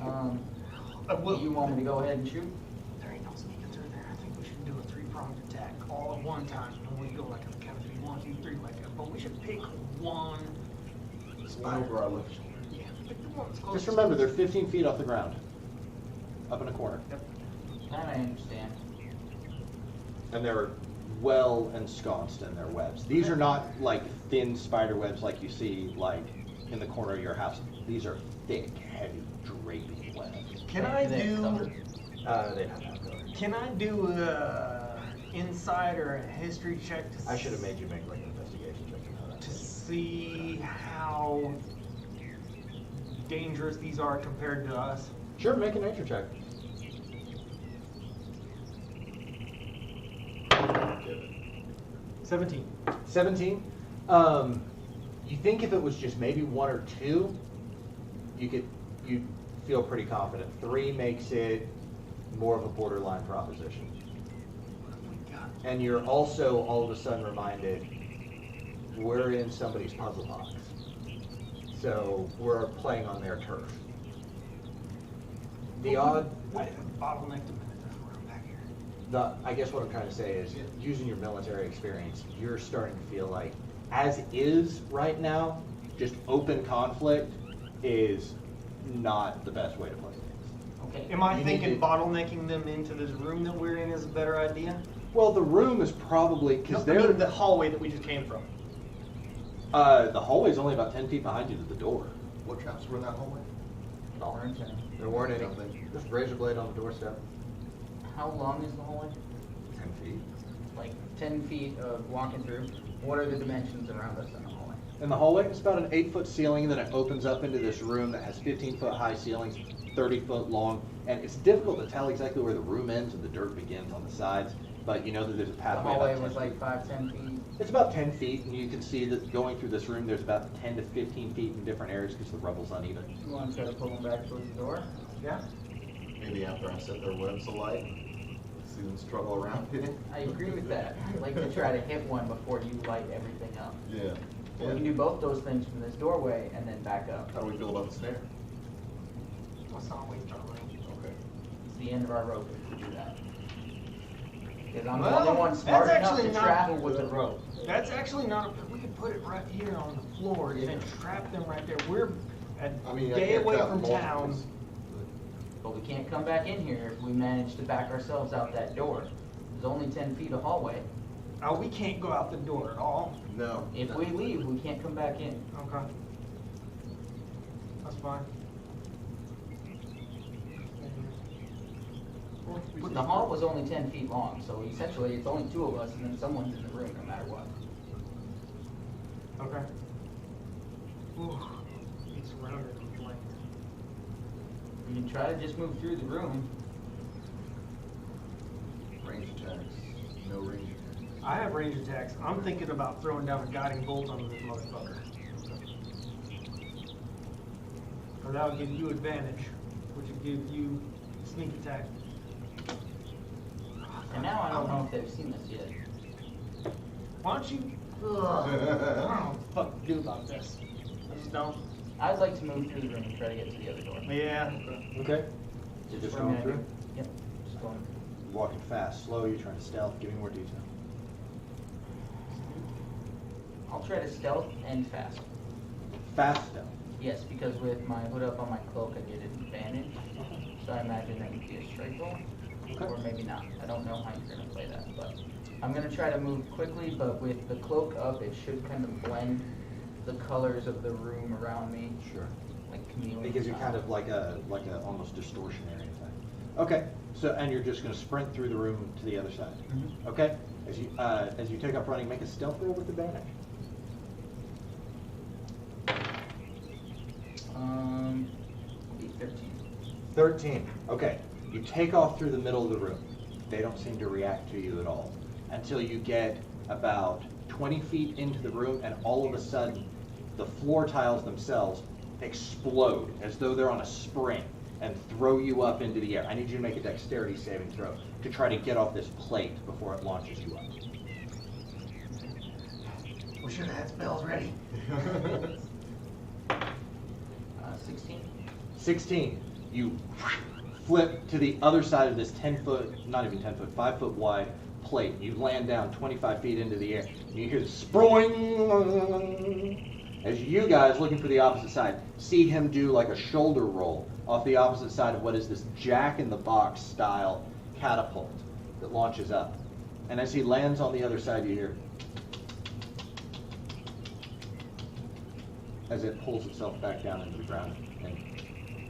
Well, You want me to go ahead and shoot? there ain't no sneaking through there. I think we should do a 3-pronged attack all at one time. And we go like on the count of 3. 1, 1, 2, 3 like that, but we should pick one. One over our left shoulder. Yeah, pick the one that's closest. Just remember, they're 15 feet off the ground, up in a corner, Yep. That I understand. and they're well ensconced in their webs. These are not like thin spider webs like you see like in the corner of your house. These are thick, heavy, draping webs. Can I They do? cover. They have that covered. Can I do insight or a history check to I should have made you make like an investigation check to know that. to see how dangerous these are compared to us? Sure, make a nature check. 17. 17. You think if it was just maybe 1 or 2, you'd feel pretty confident. 3 makes it more of a borderline proposition. And you're also all of a sudden reminded we're in somebody's puzzle box. So we're playing on their turf. The odd, Bottleneck to back here. I guess what I'm trying to say is, using your military experience, you're starting to feel like, as is right now, just open conflict is not the best way to play things. Okay. Am I You thinking need to- bottlenecking them into this room that we're in is a better idea? Well, the room is probably, because No, I they're, mean the hallway that we just came from. the hallway's only about 10 feet behind you to the door. What traps were in that hallway? There weren't any. Nothing. Just razor blade on the doorstep. How long is the hallway? 10 feet. Like 10 feet of walking through. What are the dimensions around us in the hallway? In the hallway, it's about an 8-foot ceiling, and then it opens up into this room that has 15-foot high ceilings, 30-foot long, and it's difficult to tell exactly where the room ends and the dirt begins on the sides, but you know that there's a The pathway hallway about 10 was like feet. 5-10 feet. It's about 10 feet, and you can see that going through this room, there's about 10 to 15 feet in different areas because the rubble's uneven. You want to try to pull them back towards the door? Yeah. Maybe after I set their webs alight, see them struggle around hitting. I agree with that. I'd like to try to hit one before you light everything up. Yeah. We can do both those things from this doorway and then back up. How do we feel about the snare? Let's not waste our range. Okay. It's the end of our rope if we do that. Because I'm the Well, only one smart that's enough to actually not- travel with the rope. That's actually not, we could put it right here on the floor and then trap them right there. We're a I mean, I day can't away trap from multiples, town. But we can't come back in here if we manage to back ourselves out that door. There's only 10 feet of hallway. Oh, we can't go out the door at all. No. If we leave, we can't come back in. Okay. That's fine. But the hall was only 10 feet long, so essentially it's only 2 of us and then someone's in the room no matter what. Okay. Ooh, it's surrounded and flanked. You can try to just move through the room. Range attacks. No range attacks. I have range attacks. I'm thinking about throwing down a guiding bolt on this motherfucker. Or that'll give you advantage, which will give you sneak attack. And now I don't know if they've seen this yet. Why don't you? Ugh, I don't know what the fuck to do about this. I just don't. I'd like to move through the room and try to get to the other door. Yeah. Okay. You're just what I'm going gonna through? do. Yep, just going. Walking fast, slow, you're trying to stealth. Give me more detail. I'll try to stealth and fast. Fast stealth. Yes, because with my hood up on my cloak, I get an advantage. So I imagine that would be a straight roll. Okay. Or maybe not. I don't know how you're going to play that. But I'm going to try to move quickly, but with the cloak up, it should kind of blend the colors of the room around me. Sure. Like chameleon. It gives you style. kind of like a almost distortionary effect. Okay. So and you're just going to sprint through the room to the other side. Mhm. Okay. As you take off running, make a stealth roll with advantage. Be 13. 13. Okay. You take off through the middle of the room. They don't seem to react to you at all until you get about 20 feet into the room, and all of a sudden, the floor tiles themselves explode as though they're on a spring and throw you up into the air. I need you to make a dexterity saving throw to try to get off this plate before it launches you up. We should have had spells ready. 16. 16. You flip to the other side of this 10-foot, not even 10-foot, 5-foot wide plate. You land down 25 feet into the air. You hear the sproing as you guys, looking for the opposite side, see him do like a shoulder roll off the opposite side of what is this Jack-in-the-Box style catapult that launches up. And as he lands on the other side, you hear as it pulls itself back down into the ground and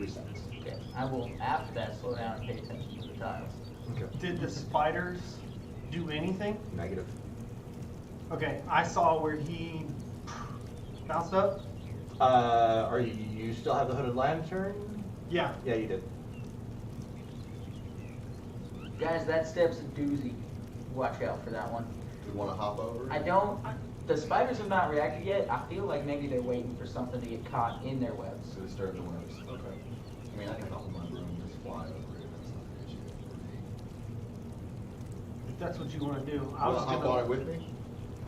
resets. Okay. I will, after that, slow down and pay attention to the tiles. Okay. Did the spiders do anything? Negative. Okay, I saw where he bounced up. Are you still have the hooded lantern? Yeah. Yeah, you did. Guys, that step's a doozy. Watch out for that one. We want to hop over? The spiders have not reacted yet. I feel like maybe they're waiting for something to get caught in their webs. So we start the webs. Okay. I mean, I can hop in my room and just fly over it. That's not an issue for me. If that's what you want to do, You want to hop on it with me?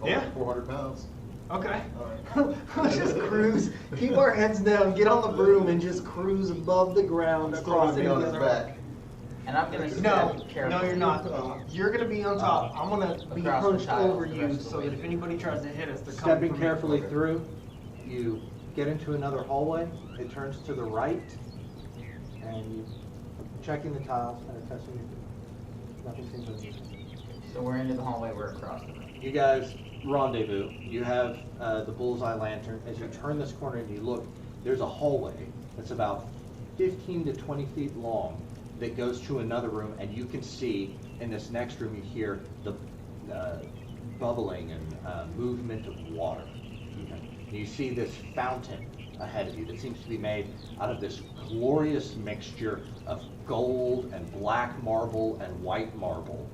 Yeah. 400 pounds. Okay. All right. Let's just cruise. Keep our heads down. Get on the broom and just cruise above the ground. That's all be on his back. And I'm gonna No, step carefully. no, you're not. You're gonna be on top. I'm gonna be Across the hunched tiles over the you rest of the so way. that if anybody tries to hit us, they're coming Stepping from carefully Okay. through, you get into another hallway. It turns to the right, and you checking the tiles, kind of testing it. Nothing seems unusual. So we're into the hallway. We're across the room. You guys rendezvous. You have the bullseye lantern. As you turn this corner and you look, there's a hallway that's about 15 to 20 feet long that goes to another room, and you can see in this next room you hear the bubbling and movement of water. Okay. You see this fountain ahead of you that seems to be made out of this glorious mixture of gold and black marble and white marble.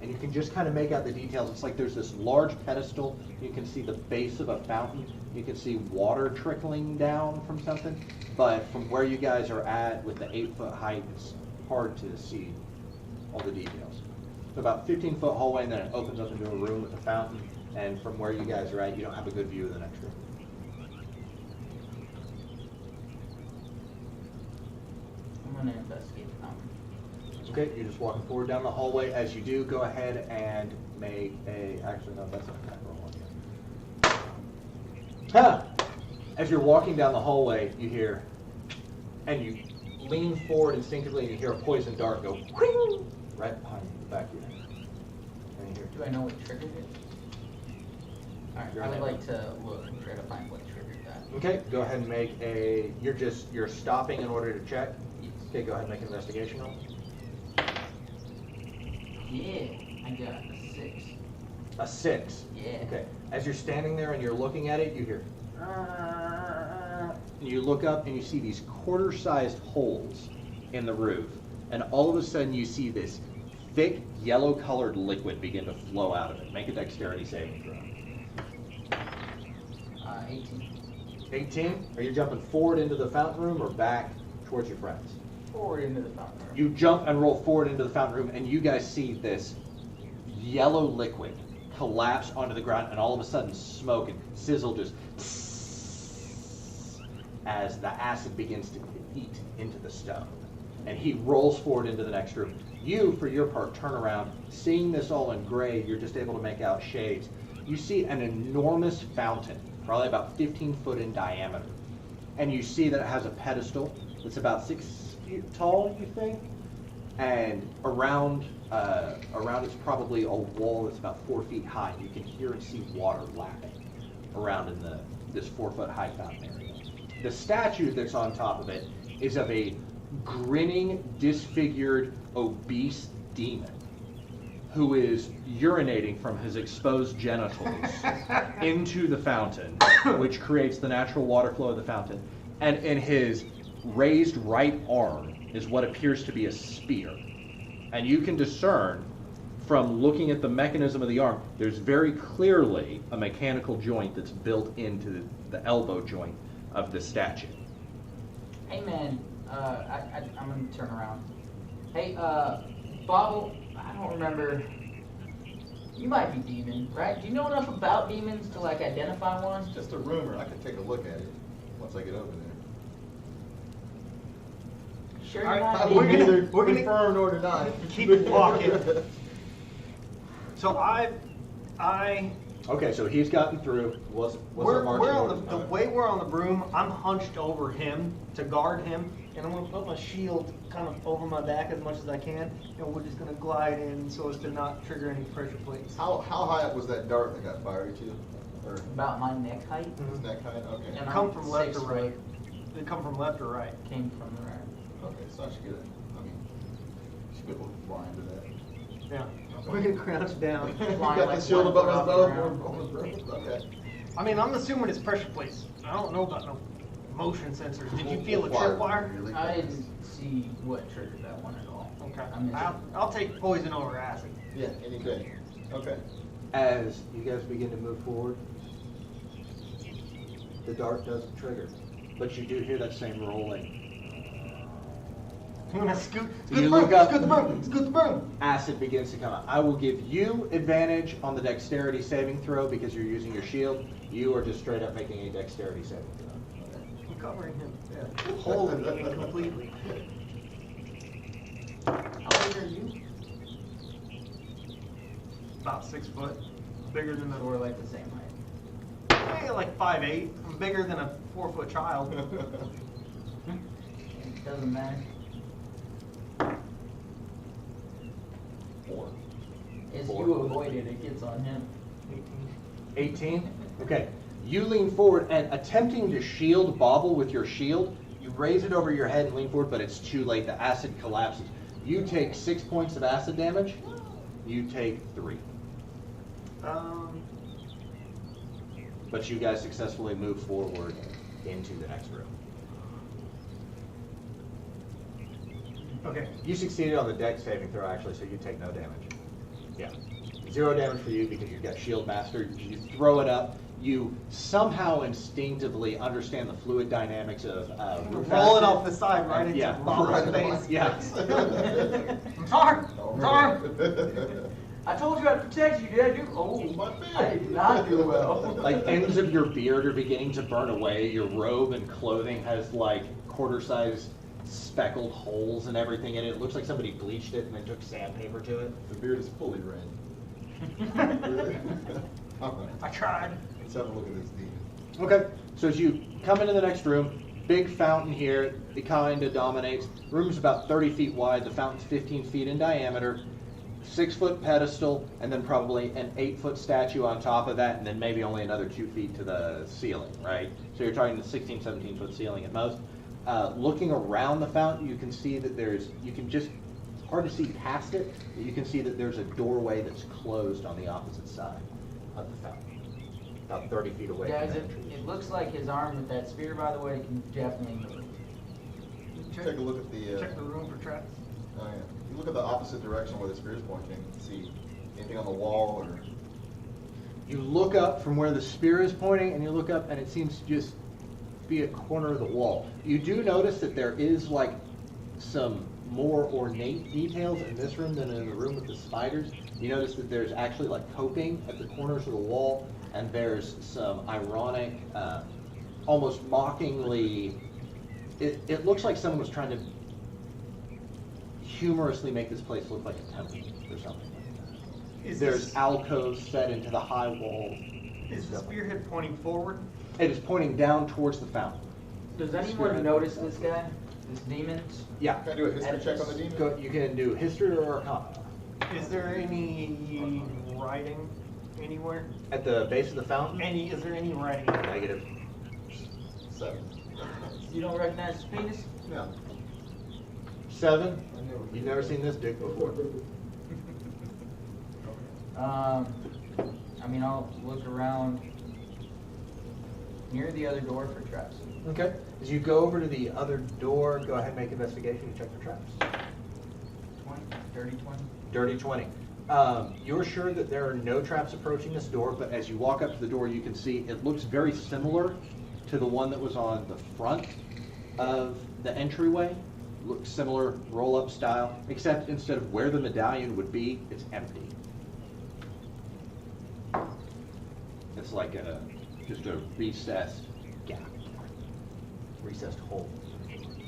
And you can just kind of make out the details. It's like there's this large pedestal. You can see the base of a fountain. You can see water trickling down from something. But from where you guys are at with the 8-foot height, it's hard to see all the details. So about 15-foot hallway, and then it opens up into a room with a fountain. And from where you guys are at, you don't have a good view of the next room. I'm gonna investigate the fountain. Okay, you're just walking forward down the hallway. As you do, go ahead and make a. Actually, no, that's not a attack roll again. Huh! As you're walking down the hallway, you hear, and you lean forward instinctively, and you hear a poison dart go whing, right behind the back of your head. And you hear, Do I know what triggered it? Alright, You're I would on like to look and try to find what triggered that. okay, go ahead and make a. You're stopping in order to check. Okay, go ahead and make an investigation roll. Yeah, I got a 6. A 6. Yeah. Okay. As you're standing there and you're looking at it, you hear. And you look up and you see these quarter-sized holes in the roof, and all of a sudden you see this thick yellow-colored liquid begin to flow out of it. Make a dexterity saving throw. 18. 18. Are you jumping forward into the fountain room or back towards your friends? Forward into the fountain room. You jump and roll forward into the fountain room, and you guys see this yellow liquid collapse onto the ground, and all of a sudden smoke and sizzle just as the acid begins to eat into the stone. And he rolls forward into the next room. You, for your part, turn around. Seeing this all in gray, you're just able to make out shades. You see an enormous fountain, probably about 15 foot in diameter. And you see that it has a pedestal that's about 6 feet tall, you think? And around it's probably a wall that's about 4 feet high. You can hear and see water lapping around in this 4 foot high fountain area. The statue that's on top of it is of a grinning, disfigured, obese demon who is urinating from his exposed genitals into the fountain, which creates the natural water flow of the fountain. And in his raised right arm is what appears to be a spear. And you can discern from looking at the mechanism of the arm, there's very clearly a mechanical joint that's built into the elbow joint of the statue. Hey man, I'm gonna turn around. Hey, Bobble, I don't remember. You might be demon, right? Do you know enough about demons to like identify one? It's just a rumor. I could take a look at it once I get over there. Sure, All you're right, not we're demon. gonna- Neither confirmed nor denied. Keep walking. So Okay, so he's gotten through. What's our we're marching on orders? the way we're on the broom. I'm hunched over him to guard him, and I'm gonna put my shield kind of over my back as much as I can, and we're just gonna glide in so as to not trigger any pressure plates. How high up was that dart that got fired to? Or About my neck height. his neck height? Okay. And Come I'm from left 6 or right? foot. They come from left or right? Came from the right. Okay, so I should get it. I mean, should be able to fly into that. Yeah. We're gonna crouch down. You Flying got like the shield one above foot his off the bow? ground. On his broom? Okay. I mean, I'm assuming it's pressure plates. I don't know about no motion sensors. Did you feel a We'll fly tripwire? really I fast. didn't see what triggered that one at all. Okay. I missed I'll take poison over acid. Yeah, any day. Okay. As you guys begin to move forward, the dart doesn't trigger, but you do hear that same rolling. I'm gonna scoot You the look broom, up. scoot the broom, scoot the broom. Acid begins to come out. I will give you advantage on the dexterity saving throw because you're using your shield. You are just straight up making a dexterity saving throw. I'm covering him. Yeah. Wholly and completely. How big are you? About 6 foot. Bigger than So we're like the same height. like 5'8". I'm bigger than a 4-foot child. It doesn't matter. 4. If Four. you avoid it, it gets on him. 18? Okay. You lean forward and attempting to shield Bobble with your shield, you raise it over your head and lean forward, but it's too late. The acid collapses. You take 6 points of acid damage. You take 3. But you guys successfully move forward into the next room. Okay. You succeeded on the dex saving throw, actually, so you take no damage. Yeah. 0 damage for you because you've got Shield Master. You throw it up. You somehow instinctively understand the fluid dynamics of roof Roll it acid. off the side right into Yeah. Bob's face. Yeah. I'm sorry. I'm sorry. I told you I'd protect you. Did I do? Oh, My man. I did not do well. Like ends of your beard are beginning to burn away. Your robe and clothing has like quarter-sized speckled holes and everything in it. It looks like somebody bleached it and then took sandpaper to it. The beard is fully red. Alright, I tried. let's have a look at this demon. Okay, so as you come into the next room, big fountain here, it kind of dominates. Room's about 30 feet wide, the fountain's 15 feet in diameter, 6-foot pedestal, and then probably an 8-foot statue on top of that, and then maybe only another 2 feet to the ceiling, right? So you're talking the 16, 17-foot ceiling at most. Looking around the fountain, you can see that it's hard to see past it, but you can see that there's a doorway that's closed on the opposite side of the fountain, about 30 feet away Guys, from the entrance. it looks like his arm with that spear, by the way, can definitely move. Take a look at the, Check the room for traps. oh yeah. You look at the opposite direction where the spear is pointing, see anything on the wall or, You look up from where the spear is pointing, and you look up, and it seems to just be a corner of the wall. You do notice that there is like some more ornate details in this room than in the room with the spiders. You notice that there's actually like coping at the corners of the wall, and there's some ironic, almost mockingly, it looks like someone was trying to humorously make this place look like a temple or something like that. There's alcoves set into the high walls. Is the spearhead pointing forward? It is pointing down towards the fountain. Does anyone notice this guy? This demon? Yeah. can I do a history check on the demon? Go, you can do history or arcana. Is there any writing anywhere? At the base of the fountain? Is there any writing? Negative. 7. You don't recognize his penis? No. 7. You've never seen this dick before. I mean, I'll look around near the other door for traps. Okay. As you go over to the other door, go ahead and make investigation and check for traps. 20, dirty 20. Dirty 20. You're sure that there are no traps approaching this door, but as you walk up to the door, you can see it looks very similar to the one that was on the front of the entryway. Looks similar, roll-up style, except instead of where the medallion would be, it's empty. It's like just a recessed gap, recessed hole.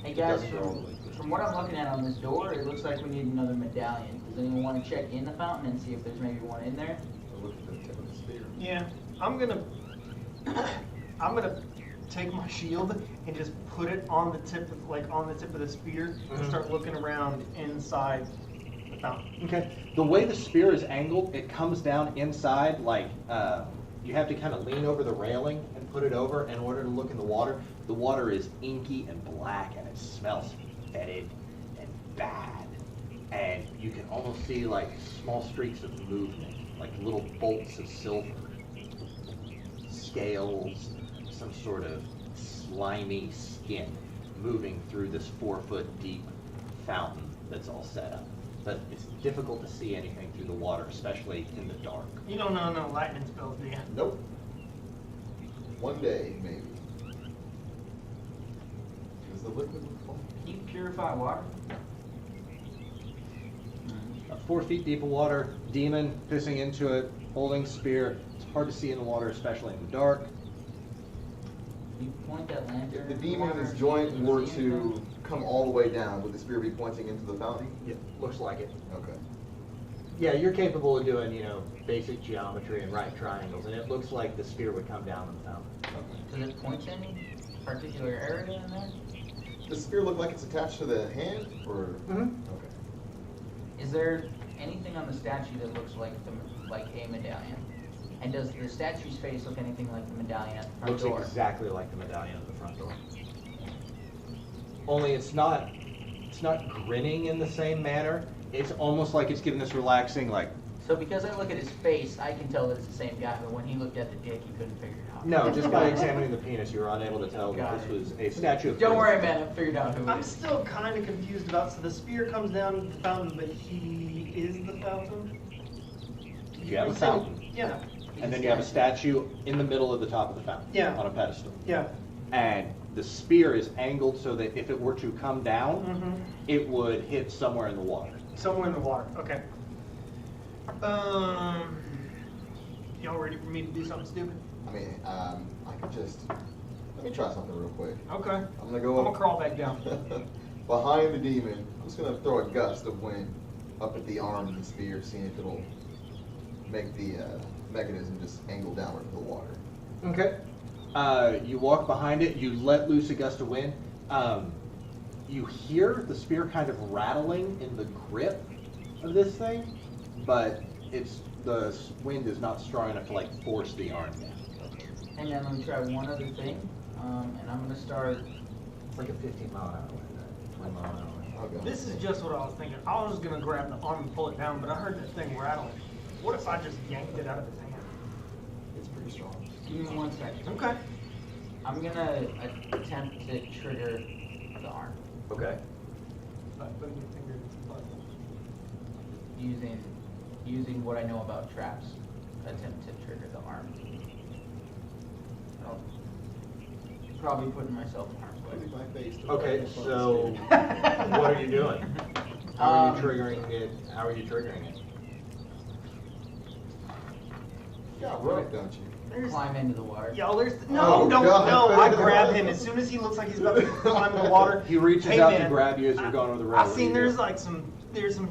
Hey It guys, doesn't go all the way through. from what I'm looking at on this door, it looks like we need another medallion. Does anyone want to check in the fountain and see if there's maybe one in there? Or look at the tip of the spear. Yeah, I'm gonna take my shield and just put it on the tip of the spear and start looking around inside the fountain. Okay. The way the spear is angled, it comes down inside like you have to kind of lean over the railing and put it over in order to look in the water. The water is inky and black and it smells fetid and bad. And you can almost see like small streaks of movement, like little bolts of silver, scales, some sort of slimy skin moving through this 4-foot deep fountain that's all set up. But it's difficult to see anything through the water, especially in the dark. You don't know no lightning spells, do you? Nope. One day, maybe. Is the liquid full? Can you purify water? 4 feet deep of water, demon pissing into it, holding spear. It's hard to see in the water, especially in the dark. Can you point that lantern? If the in demon in water its and joint see if were you can see to anything? come all the way down, would the spear be pointing into the fountain? Yeah, looks like it. Okay. Yeah, you're capable of doing, basic geometry and right triangles, and it looks like the spear would come down in the fountain. Okay. Does it point to any particular area in there? Does the spear look like it's attached to the hand, or? Mm-hmm. Okay. Is there anything on the statue that looks like a medallion? And does the statue's face look anything like the medallion at the front Looks door? exactly like the medallion at the front door. Only it's not grinning in the same manner. It's almost like it's giving this relaxing, like, So because I look at his face, I can tell that it's the same guy, but when he looked at the dick, he couldn't figure it out. no, just by examining the penis, you were unable to tell that Got this it. was a statue of Don't worry, Prequel. man, I figured out who it I'm is. still kind of confused about, so the spear comes down the fountain, but he is the fountain? You have a fountain, Yeah, and then you have a statue in the middle of the top of the fountain, Yeah. on a pedestal. yeah. And the spear is angled so that if it were to come down, Mm-hmm. it would hit somewhere in the water. Somewhere in the water, okay. Y'all ready for me to do something stupid? I mean, I could just, let me try something real quick. Okay. I'm gonna go I'm up. gonna crawl back down. Behind the demon, I'm just gonna throw a gust of wind up at the arm of the spear, seeing if it'll make the mechanism just angle downward to the water. Okay. You walk behind it, you let loose a gust of wind. You hear the spear kind of rattling in the grip of this thing, but the wind is not strong enough to like force the arm down. Hang on, let me try one other thing. And I'm gonna start. It's like a 15-mile-an-hour wind, 20-mile-an-hour wind. Okay. This is just what I was thinking. I was gonna grab the arm and pull it down, but I heard that thing rattling. What if I just yanked it out of his hand? It's pretty strong. Give me 1 second. Okay. I'm gonna attempt to trigger the arm Okay. By putting your finger in his butt. using what I know about traps. Attempt to trigger the arm. Oh, probably putting myself in harm's way. Look at my face. Okay, so what are you doing? How are you triggering it? How are you triggering it? You got rope, don't you? Climb into the water. Y'all, there's Oh, no. God. I grab him as soon as he looks like he's about to climb the water. He reaches Hey, out man, to grab you as you're going over the rail. I What do seen you there's do? like some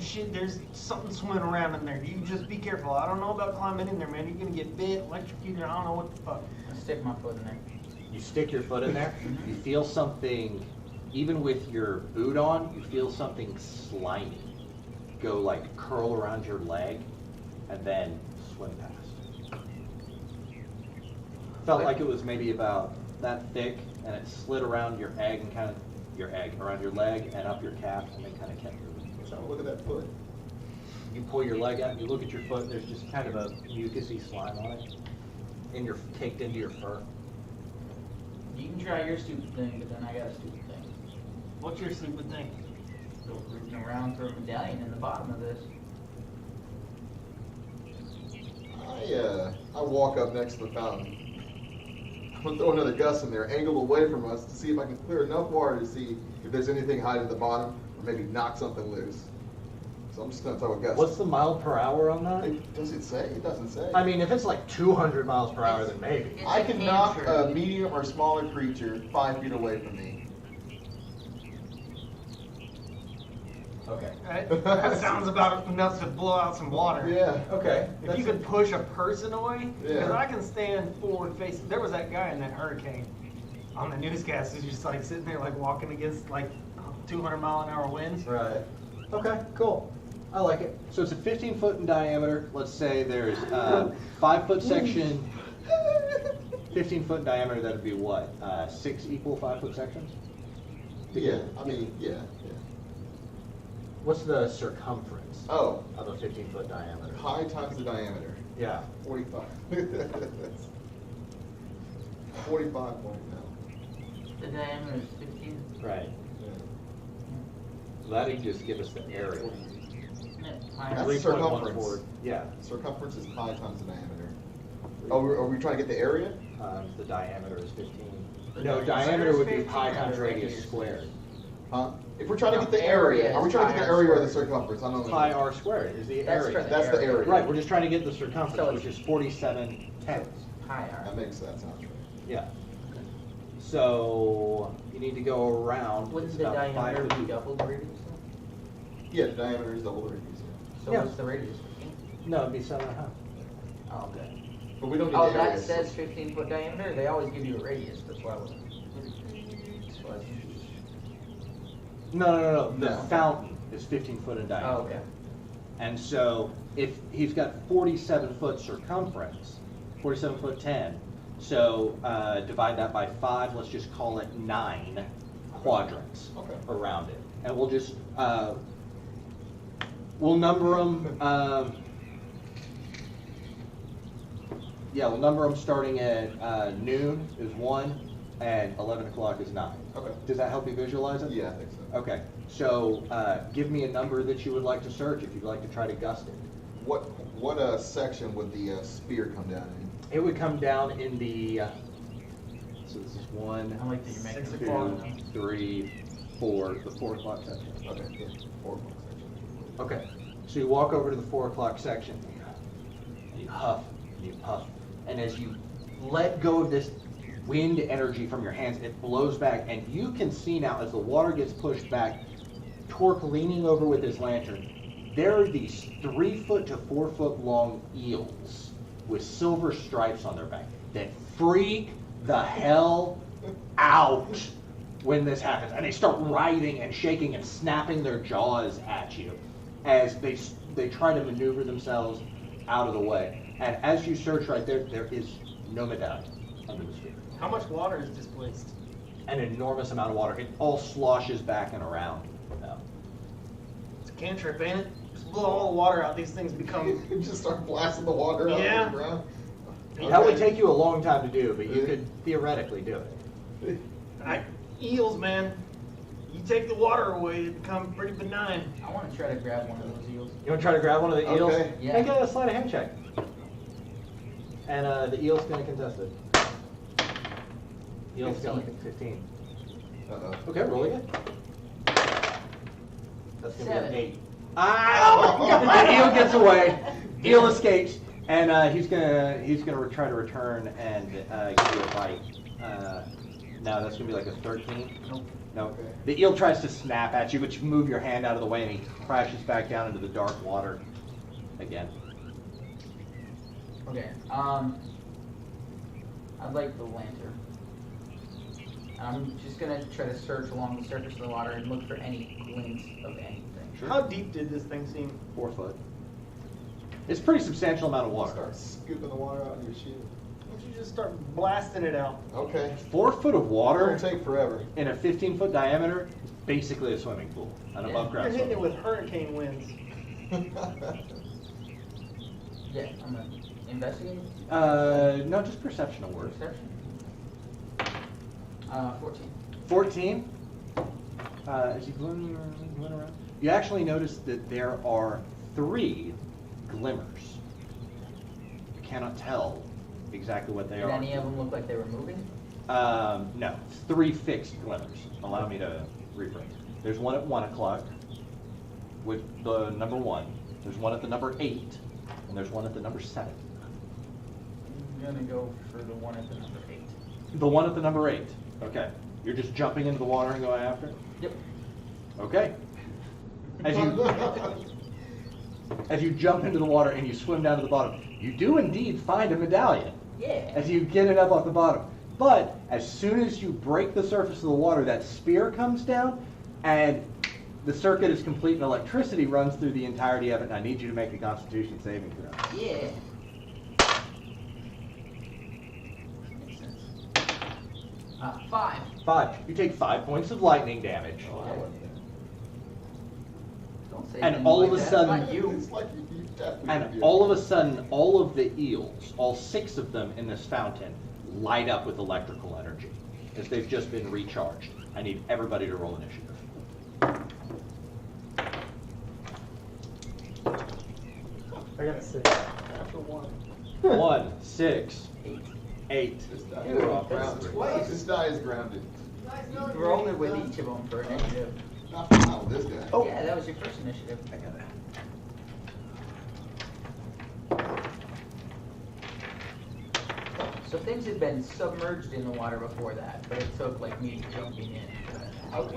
shit. There's something swimming around in there. You just be careful. I don't know about climbing in there, man. You're gonna get bit, electrocuted. I don't know what the fuck. I stick my foot in there. You stick your foot in there, you feel something, even with your boot on, you feel something slimy go like curl around your leg and then swim past. Felt like it was maybe about that thick and it slid around your egg and around your leg and up your calf and then kind of kept moving. So look at that foot. You pull your leg out, you look at your foot, there's just kind of a mucusy slime on it, caked into your fur. You can try your stupid thing, but then I got a stupid thing. What's your stupid thing? Go rooting around for a medallion in the bottom of this. I walk up next to the fountain. I'm gonna throw another gust in there, angled away from us to see if I can clear enough water to see if there's anything hiding at the bottom, or maybe knock something loose. So I'm just gonna throw a gust. What's the mile per hour on that? Does it say? It doesn't say. I mean, if it's like 200 miles per hour, then maybe. It's I a can knock a cantrip. medium or smaller creature 5 feet away from me. Okay. Right? That sounds about enough to blow out some water. Yeah. Okay. If you could push a person away, because Yeah. I can stand forward facing. There was that guy in that hurricane on the newscast who's just like sitting there like walking against like 200-mile-an-hour winds. Right. Okay, cool. I like it. So it's a 15 foot in diameter. Let's say there's a 5 foot section. 15 foot in diameter, that'd be what? 6 equal 5 foot sections? Yeah, I mean, yeah. What's the circumference Oh, of a 15 foot diameter? pi times the diameter, Yeah. 45. 45 point now. The diameter is 15. Right. Yeah. So that'd just give us the area. That's the 3.14. circumference. Yeah. Circumference is pi times the diameter. Oh, are we trying to get the area? The diameter is 15. The No, diameter diameter is would be 15 pi and times the radius radius is squared. Huh? If we're trying to No, get the area area, are we is trying to get pi the r area or the squared. circumference? I don't know. Pi r squared is the That's area. for the That's the area. area. Right, we're just trying to get the circumference, So which is 47 tenths. Pi r. That sounds right. Yeah. So you need to go around. Wouldn't it's the about 5 diameter be feet. double the radius? Then? Yeah, the diameter is double the radius. Yeah. So Yeah. what's the radius? 15? No, it'd be 7.5. Oh, okay. But we don't need Oh, the that area. says 15 foot diameter. They always give you a radius. That's why I wasn't. That's why I was- No. The No. fountain is 15 foot in diameter. Oh, okay. And so if he's got 47 foot circumference, 47 foot 10, so divide that by 5, let's just call it 9 quadrants Okay. around it. And we'll just, we'll number them, we'll number them starting at noon is 1 and 11 o'clock is 9. Okay. Does that help you visualize it? Yeah, I think so. Okay, so give me a number that you would like to search if you'd like to try to gust it. What section would the spear come down in? It would come down in the, so this is I 1, like that you're making 6 it o'clock. 2, 3, 4, the 4 o'clock section. Okay, yeah, 4 o'clock section. Okay, so you walk over to the 4 o'clock section, and you huff, and you puff, and as you let go of this wind energy from your hands, it blows back, and you can see now as the water gets pushed back, Torque leaning over with his lantern, there are these 3 foot to 4 foot long eels with silver stripes on their back that freak the hell out when this happens, and they start writhing and shaking and snapping their jaws at you as they try to maneuver themselves out of the way. And as you search right there, there is no medallion under the sphere. How much water is displaced? An enormous amount of water. It all sloshes back and around. It's a cantrip, ain't it? Just blow all the water out. These things become. Just start blasting the water out Yeah. of the ground? That would take you a long time to do, but you could theoretically do it. Eels, man. You take the water away, it becomes pretty benign. I want to try to grab one of those eels. You want to try to grab one of the eels? Okay. Yeah. Make a sleight of hand check. And the eel's going to contest it. Eel's going to 15. Uh-oh. Okay, roll again. That's going to be 7. an 8. Ah! The eel gets away. Eel escapes, and he's gonna try to return and give you a bite. No, that's gonna be like a 13. Nope. No. Okay. The eel tries to snap at you, but you move your hand out of the way, and he crashes back down into the dark water again. Okay. I'd like the lantern. I'm just gonna try to search along the surface of the water and look for any glints of anything. Sure. How deep did this thing seem? 4 foot. It's a pretty substantial amount of water. Start scooping the water out of your shield. Why don't you just start blasting it out? Okay. 4 foot of water It'll take forever. in a 15-foot diameter is basically a swimming pool, an Yeah. above You're ground hitting it swimming with hurricane winds. Yeah, I'm gonna investigate. pool. No, just perception works. Perception. 14. 14. As you glint around, you actually notice that there are 3 glimmers. You cannot tell exactly what they Did are. any of them look like they were moving? No, 3 fixed glimmers. Allow me to rephrase. There's one at 1 o'clock with the number 1. There's one at the number 8, and there's one at the number 7. I'm gonna go for the one at the number 8. The one at the number 8. Okay. You're just jumping into the water and going after it? Yep. Okay. As you jump into the water and you swim down to the bottom, you do indeed find a medallion. Yeah. As you get it up off the bottom. But as soon as you break the surface of the water, that spear comes down, and the circuit is complete and electricity runs through the entirety of it, and I need you to make a Constitution saving throw. Yeah. Makes sense. 5. 5. You take 5 points of lightning damage. Oh, I wasn't there. Don't say And things all like of a that. sudden- Not you. It's like you definitely And did. all of a sudden, all of the eels, all 6 of them in this fountain, light up with electrical energy as they've just been recharged. I need everybody to roll initiative. I got a 6. After 1. 1, 6, 8. 8. This die Dude, is off that's ground. twice. This die is grounded. Roll it with each of them for initiative. Not with this guy. Oh. Yeah, that was your first initiative. I got that. So things had been submerged in the water before that, but it took like me jumping in. I would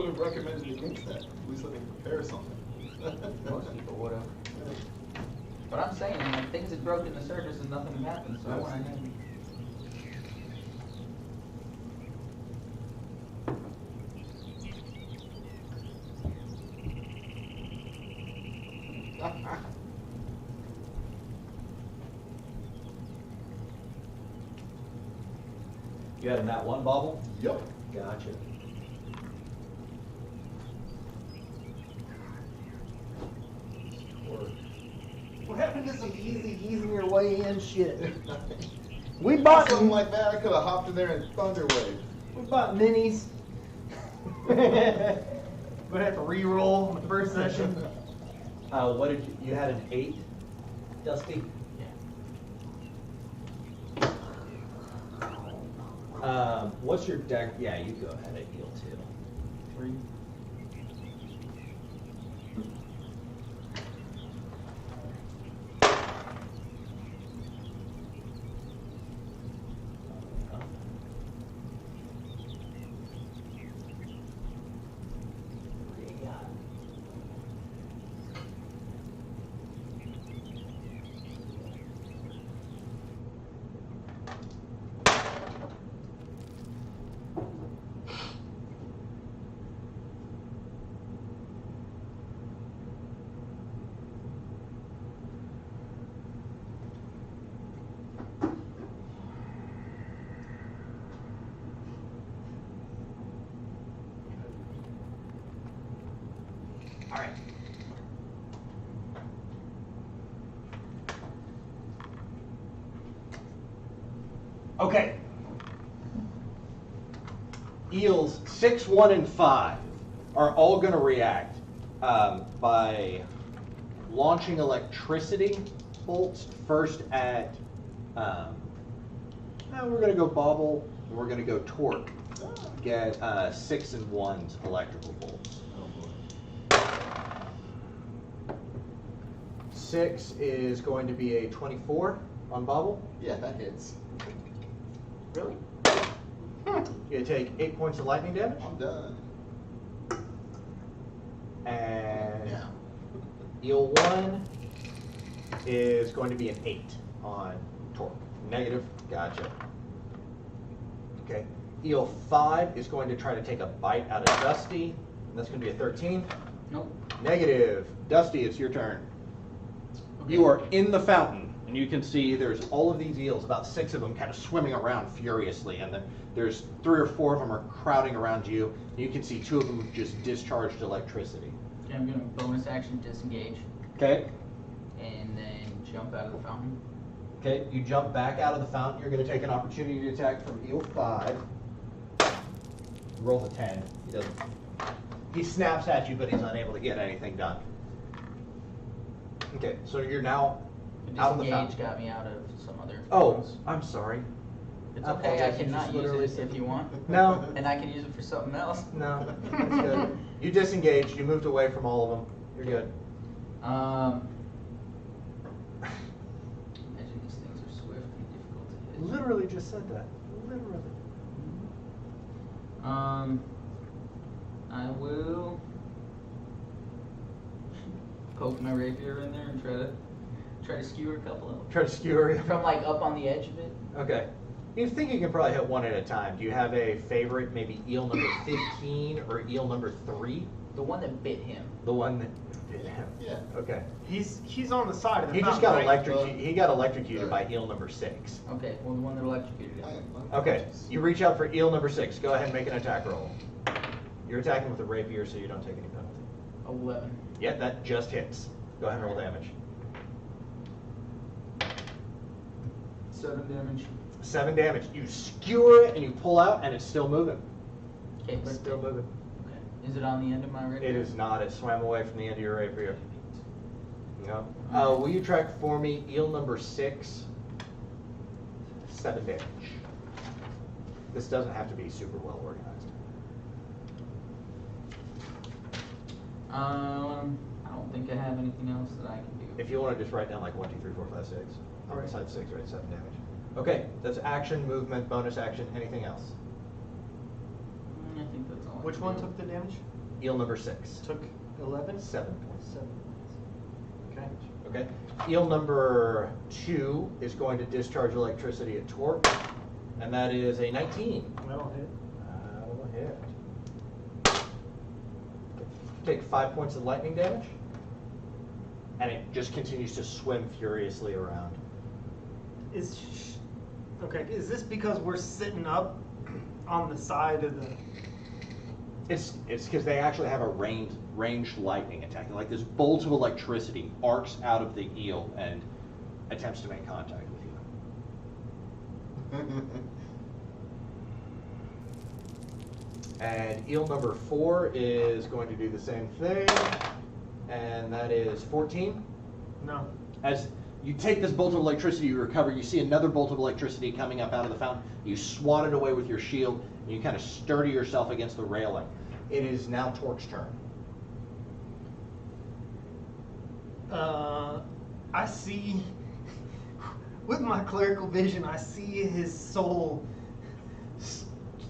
have recommended against that. At least let me prepare something. Most people would have. But I'm saying, like, things had broken the surface and nothing had happened, so I went ahead. You had a nat 1 bobble? Yup. Gotcha. What happened to some easing your way in shit? We Something bought like that, I could have hopped in there and thunderwave. minis. Gonna have to re-roll the first session. What did you had an 8, Dusty? What's your deck? Yeah, you go ahead and heal too. 3. All right. Okay. Eels 6, 1, and 5 are all going to react by launching electricity bolts first at. We're going to go bobble. And we're going to go torque. Get 6 and 1's electrical bolts. Oh boy. 6 is going to be a 24 on bobble. Yeah, that hits. Really? You take 8 points of lightning damage. I'm done. And Yeah. eel 1 is going to be an 8 on torque. Negative. Gotcha. Okay. Eel 5 is going to try to take a bite out of Dusty. That's going to be a 13. Nope. Negative. Dusty, it's your turn. Okay. You are in the fountain, and you can see there's all of these eels, about 6 of them, kind of swimming around furiously, and there's 3 or 4 of them are crowding around you. And you can see 2 of them have just discharged electricity. Okay, I'm gonna bonus action disengage Okay. and then jump out of the fountain. Okay, you jump back out of the fountain. You're going to take an opportunity attack from eel 5. Roll the 10. He doesn't. He snaps at you, but he's unable to get anything done. Okay, so you're now The out of the disengage fountain. got me out of some other. Oh, ones. I'm sorry. It's I okay. I apologize. You cannot just use literally it said- if you want, No, and I can use it for something else. no, that's good. You disengaged. You moved away from all of them. You're good. Imagine these things are swift and difficult to hit. Literally just said that. Literally. I will poke my rapier in there and try to skewer a couple of them. Try to skewer. From like up on the edge of it. Okay. You think you can probably hit one at a time. Do you have a favorite, maybe eel number 15 or eel number 3? The one that bit him. The one that bit him. Yeah. Okay. He's on the side of the He just fountain, got right? electrocuted. He got electrocuted by eel number 6. Okay, well the one that electrocuted him. Okay. You reach out for eel number 6. Go ahead and make an attack roll. You're attacking with a rapier, so you don't take any penalty. 11. Yeah, that just hits. Go ahead and roll damage. 7 damage. 7 damage. You skewer it and you pull out, and it's still moving. Okay, It's but still moving. okay. Is it on the end of my rapier? It is not. It swam away from the end of your rapier. No. Will you track for me eel number 6? 7 damage. This doesn't have to be super well organized. I don't think I have anything else that I can do. If you want to just write down like 1, 2, 3, 4, 5, 6. On Right. side 6, right? 7 damage. Okay, that's action, movement, bonus action, anything else? I think that's all. I Which can one do. took the damage? Eel number 6. Took 11? 7 points. 7. Okay. Okay. Eel number 2 is going to discharge electricity at Torque, and that is a 19. That'll hit. That'll hit. Take 5 points of lightning damage, and it just continues to swim furiously around. Okay, is this because we're sitting up on the side of the... It's because they actually have a ranged lightning attack. Like this bolt of electricity arcs out of the eel and attempts to make contact with you. And eel number 4 is going to do the same thing, and that is 14. No. As you take this bolt of electricity, you recover, you see another bolt of electricity coming up out of the fountain, you swat it away with your shield, and you kind of sturdy yourself against the railing. It is now Torque's turn. I see, with my clerical vision, I see his soul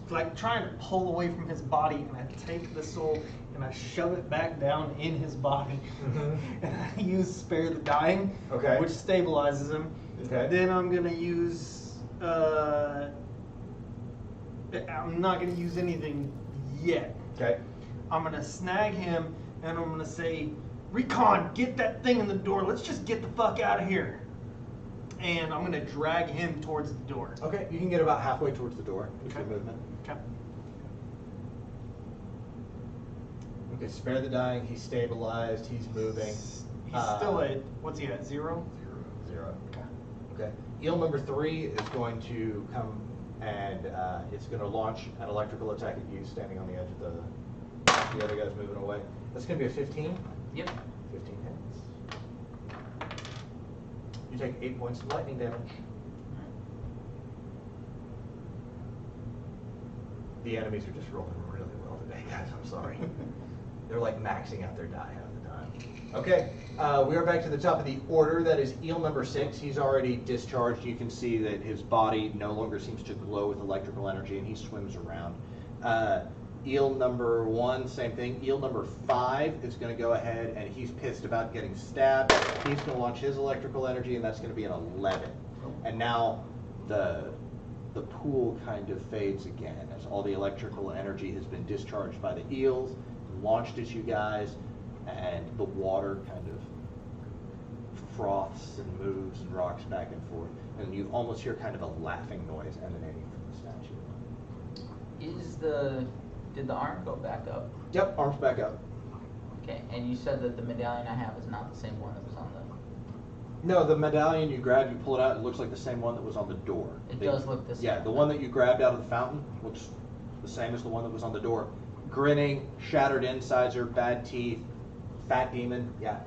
like trying to pull away from his body, and I take the soul and I shove it back down in his body. And I use Spare the Dying, Okay. which stabilizes him. Okay. Then I'm gonna use, I'm not gonna use anything yet. Okay. I'm gonna snag him and I'm gonna say, Recon, get that thing in the door. Let's just get the fuck out of here. And I'm gonna drag him towards the door. Okay, you can get about halfway towards the door with your Okay. movement. Okay. Okay, Spare the Dying, he's stabilized, he's moving. He's still at, what's he at, 0? 0. Okay. Okay. Eel number 3 is going to come and it's going to launch an electrical attack at you standing on the edge of the other guy's moving away. That's going to be a 15. Yep. 15 hits. You take 8 points of lightning damage. The enemies are just rolling really well today, guys. I'm sorry. They're like maxing out their die half the time. Okay, we are back to the top of the order. That is eel number 6. He's already discharged. You can see that his body no longer seems to glow with electrical energy, and he swims around. Eel number 1, same thing. Eel number 5 is going to go ahead, and he's pissed about getting stabbed. He's going to launch his electrical energy, and that's going to be an 11. And now the pool kind of fades again as all the electrical energy has been discharged by the eels, launched at you guys, and the water kind of froths and moves and rocks back and forth, and you almost hear kind of a laughing noise emanating from the statue. Did the arm go back up? Yep, arms back up. Okay, and you said that the medallion I have is not the same one that was on the... No, the medallion you grabbed, you pull it out, it looks like the same one that was on the door. It does look the same. Yeah, the one that you grabbed out of the fountain looks the same as the one that was on the door. Grinning, shattered incisor, bad teeth, fat demon, yeah.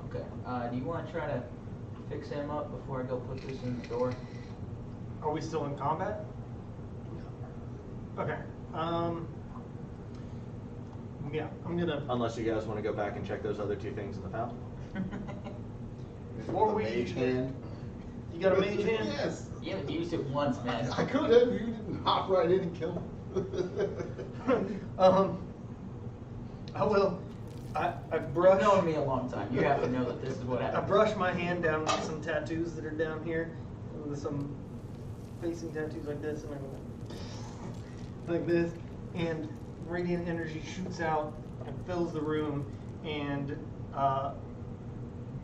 Okay, do you want to try to fix him up before I go put this in the door? Are we still in combat? Okay. Yeah, I'm gonna... Unless you guys want to go back and check those other 2 things in the fountain. Before we... Mage hand. You got a mage hand? Yes. You haven't used it once, man. I could have. You didn't hop right in and kill him. I will I You've brush. known me a long time. You have to know that this is what I happens. brush my hand down with some tattoos that are down here, with some facing tattoos like this, and I go like this, and radiant energy shoots out and fills the room, and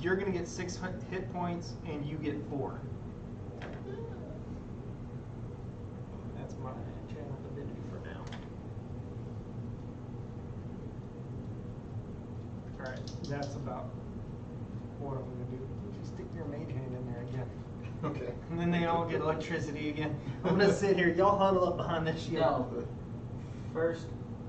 you're gonna get 6 hit points, and you get 4. That's my channel divinity for now. Alright, that's about what I'm gonna do. Just stick your mage hand in there again. Okay. And then they all get electricity again. I'm gonna sit here, y'all huddle up behind this shield. No. First,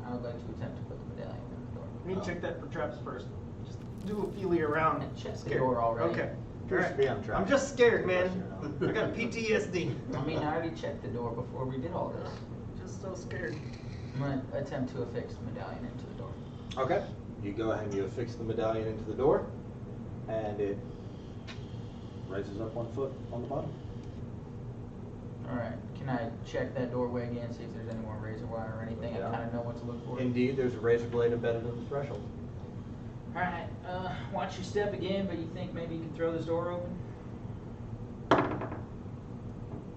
I would like to attempt to put the medallion in the door. Let me check that for traps first. Just do a feely around. And check the Scared. door already. Okay. Appears to be on track. I'm just scared, man. I got PTSD. I mean, I already checked the door before we did all this. Just so scared. I'm going to attempt to affix the medallion into the door. Okay. You go ahead and you affix the medallion into the door, and it raises up 1 foot on the bottom. Alright, can I check that doorway again, see if there's any more razor wire or anything? Yeah. I kind of know what to look for. Indeed, there's a razor blade embedded in the threshold. Alright, watch your step again, but you think maybe you can throw this door open?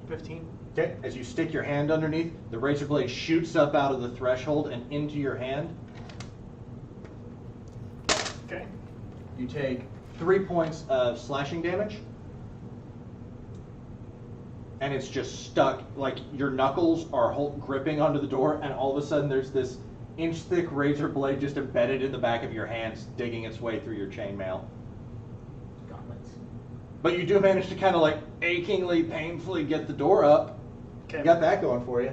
15. Okay, as you stick your hand underneath, the razor blade shoots up out of the threshold and into your hand. Okay. You take 3 points of slashing damage. And it's just stuck, like your knuckles are gripping onto the door, and all of a sudden there's this inch-thick razor blade just embedded in the back of your hands, digging its way through your chainmail. Gauntlets. But you do manage to kind of like achingly, painfully get the door up. Okay. You got that going for you.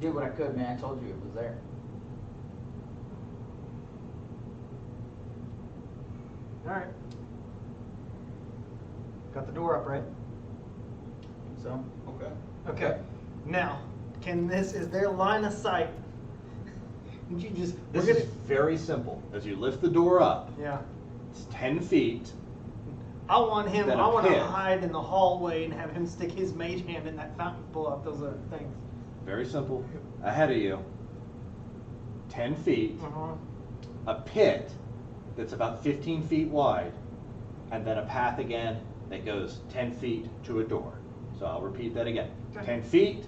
Did what I could, man. I told you it was there. Alright. Got the door up, right? So, Okay. Okay. Now, is there line of sight? Would you just, This is very simple. As you lift the door up, yeah. it's 10 feet. I want him, Then I a want to pit. hide in the hallway and have him stick his mage hand in that fountain, pull out those other things. Very simple. Ahead of you, 10 feet, Uh-huh. a pit that's about 15 feet wide, and then a path again that goes 10 feet to a door. So I'll repeat that again. Okay. 10 feet,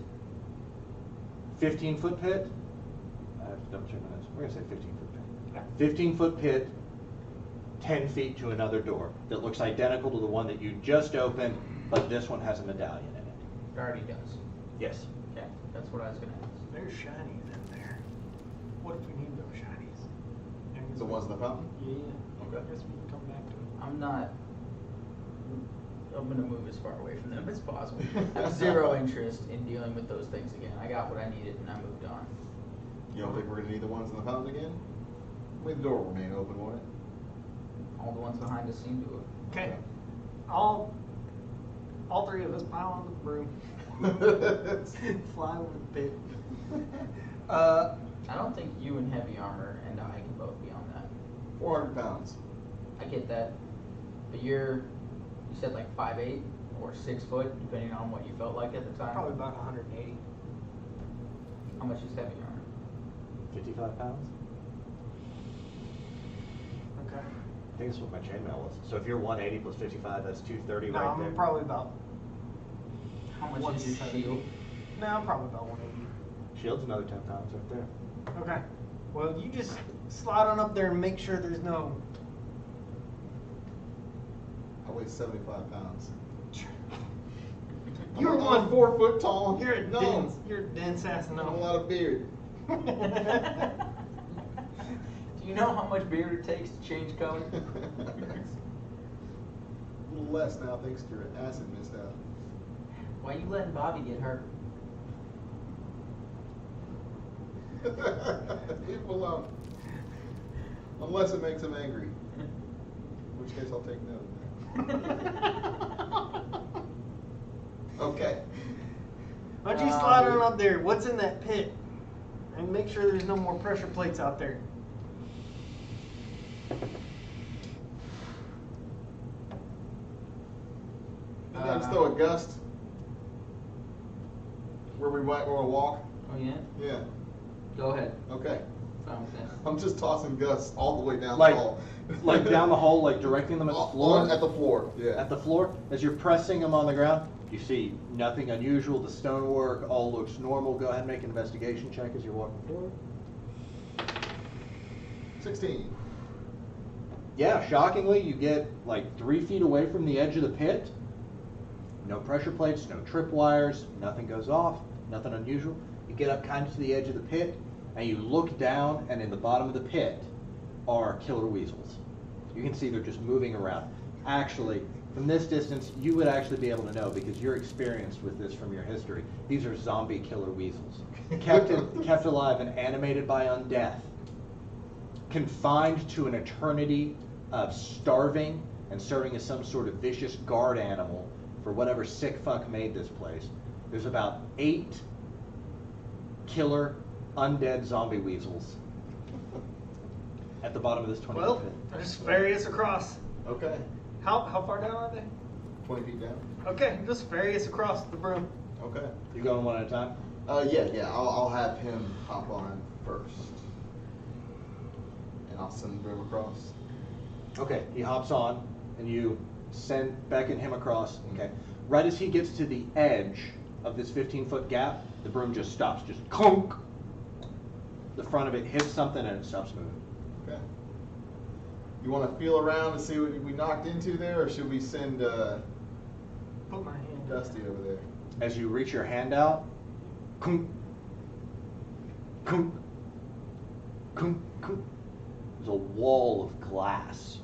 15-foot pit. I have to double check my notes. We're going to say 15-foot pit. Yeah. 15-foot pit, 10 feet to another door that looks identical to the one that you just opened, but this one has a medallion in it. it already does. Yes. Okay, that's what I was going to ask. There's shinies in there. What if we need those shinies? And The ones in the fountain? Yeah. Okay. I guess we can come back to it. I'm going to move as far away from them as possible. I have zero interest in dealing with those things again. I got what I needed and I moved on. You don't think we're gonna need the ones in the fountain again? Maybe the door will remain open, won't it? All the ones behind us seem to Okay. All 3 of us pile on the broom. Fly over the pit. have. I don't think you in heavy armor and I can both be on that. 400 pounds. I get that. But you said like 5'8" or 6 foot, depending on what you felt like at the time. Probably about 180. How much is heavy armor? 55 pounds? Okay. I think that's what my chainmail was. So if you're 180 plus 55, that's 230 No, right there. I'm probably about. How much is your 170. shield? No, I'm probably about 180. Shield's another 10 pounds right there. Okay. Well, you just slide on up there and make sure there's no. I weigh 75 pounds. You're I'm one 4 foot tall. You're a no. dense. You're a dense ass. I have a No. lot of beard. Do you know how much beer it takes to change color? A little less now thanks to your acid missed out. Why you letting Bobby get hurt? Leave him alone. Unless it makes him angry. In which case I'll take note of that. Okay. Why don't you slide on up there? What's in that pit? And make sure there's no more pressure plates out there. And then just throw a gust. Where we might want to walk. Oh yeah? Yeah. Go ahead. Okay. fountain. I'm just tossing Gus all the way down Like- the hall. Like down the hole, like directing them at the floor? At the floor, yeah. At the floor, as you're pressing them on the ground, you see nothing unusual. The stonework all looks normal. Go ahead and make an investigation check as you're walking forward. 16. Yeah, shockingly, you get like 3 feet away from the edge of the pit. No pressure plates, no tripwires, nothing goes off, nothing unusual. You get up kind of to the edge of the pit, and you look down, and in the bottom of the pit are killer weasels. You can see they're just moving around. Actually, from this distance, you would actually be able to know because you're experienced with this from your history. These are zombie killer weasels, kept alive and animated by undeath, confined to an eternity of starving and serving as some sort of vicious guard animal for whatever sick fuck made this place. There's about 8 killer undead zombie weasels at the bottom of this 20 Well, pit. I just ferry us across. Okay. How far down are they? 20 feet down. Okay, just ferry us across the broom. Okay. You going one at a time? Yeah. I'll have him hop on first, and I'll send the broom across. Okay, he hops on, and you beckon him across. Okay, right as he gets to the edge of this 15-foot gap, the broom just stops, just clunk. The front of it hits something, and it stops moving. Okay. You want to feel around to see what we knocked into there, or should we send Put my hand. Dusty over there? As you reach your hand out, kunk, kunk, kunk, kunk. There's a wall of glass,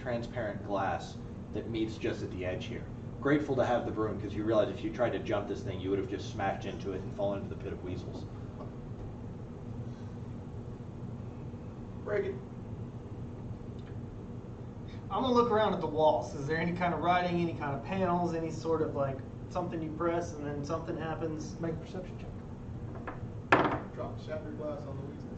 transparent glass, that meets just at the edge here. Grateful to have the broom because you realize if you tried to jump this thing, you would have just smashed into it and fallen into the pit of weasels. Break it. I'm gonna look around at the walls. Is there any kind of writing, any kind of panels, any sort of like something you press and then something happens? Make a perception check. Drop the shattered glass on the weasels.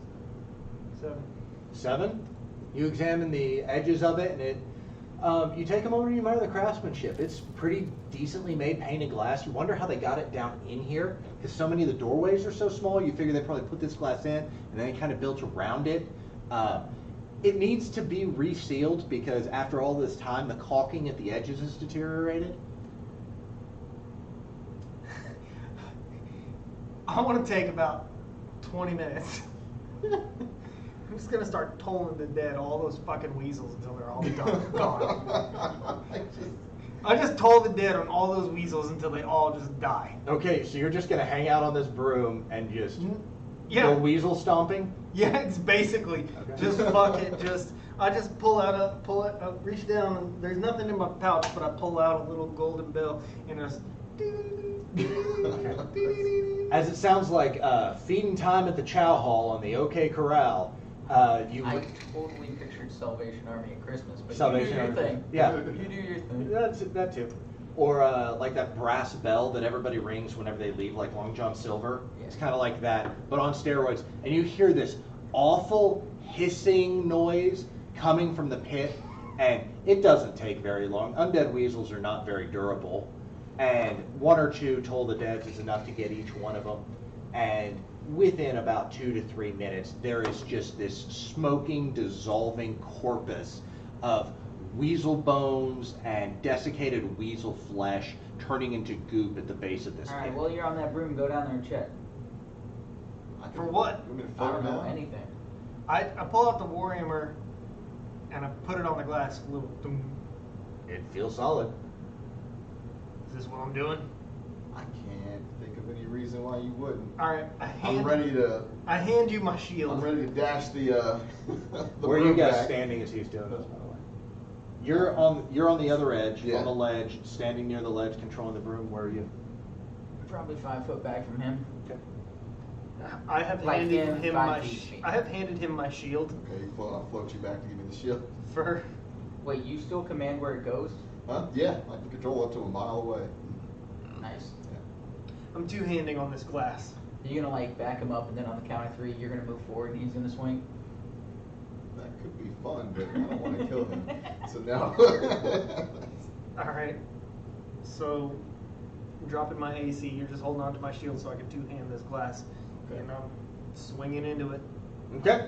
7. 7. You examine the edges of it, and you take a moment and you admire the craftsmanship. It's pretty decently made painted glass. You wonder how they got it down in here, because so many of the doorways are so small. You figure they probably put this glass in, and then they kind of built around it. It needs to be resealed because after all this time, the caulking at the edges is deteriorated. I want to take about 20 minutes. I'm just gonna start tolling to dead all those fucking weasels until they're all gone. I just toll the dead on all those weasels until they all just die. Okay, so you're just gonna hang out on this broom and just Yeah. go weasel stomping? Yeah, it's basically Okay. just fuck it. I just reach down and there's nothing in my pouch, but I pull out a little golden bell and there's. As it sounds like feeding time at the chow hall on the OK Corral. You I totally pictured Salvation Army at Christmas, but Salvation you do your Army. thing. Yeah. You do your thing. That too. Or like that brass bell that everybody rings whenever they leave, like Long John Silver. Yeah. It's kind of like that, but on steroids. And you hear this awful hissing noise coming from the pit, and it doesn't take very long. Undead weasels are not very durable, and 1 or 2 Toll the Deads is enough to get each one of them. And within about 2 to 3 minutes, there is just this smoking, dissolving corpus of weasel bones and desiccated weasel flesh turning into goop at the base of this All right, pit. well, you're on that broom. Go down there and check. For what? You want me to I float don't know around? anything. I pull out the Warhammer and I put it on the glass. A little. Doom. It feels solid. Is this what I'm doing? I can't think of any reason why you wouldn't. All right. I'm ready to. I hand you my shield. I'm ready to dash the. The Where are you broom guys back. standing as he's doing this, by the way? You're on the other edge, Yeah. on the ledge, standing near the ledge, controlling the broom. Where are you? Probably 5 foot back from him. Okay. I have Like handed him, him 5 my. feet. I have handed him my shield Okay, I'll float you back to give me the shield. for. Wait, you still command where it goes? Huh? Yeah, I can control up to a mile away. Nice. I'm two-handing on this glass. You're gonna like back him up, and then on the count of 3, you're gonna move forward, and he's gonna swing. That could be fun, but I don't want to kill him. So no. All right. So, I'm dropping my AC. You're just holding on to my shield so I can two-hand this glass, Okay. and I'm swinging into it. Okay.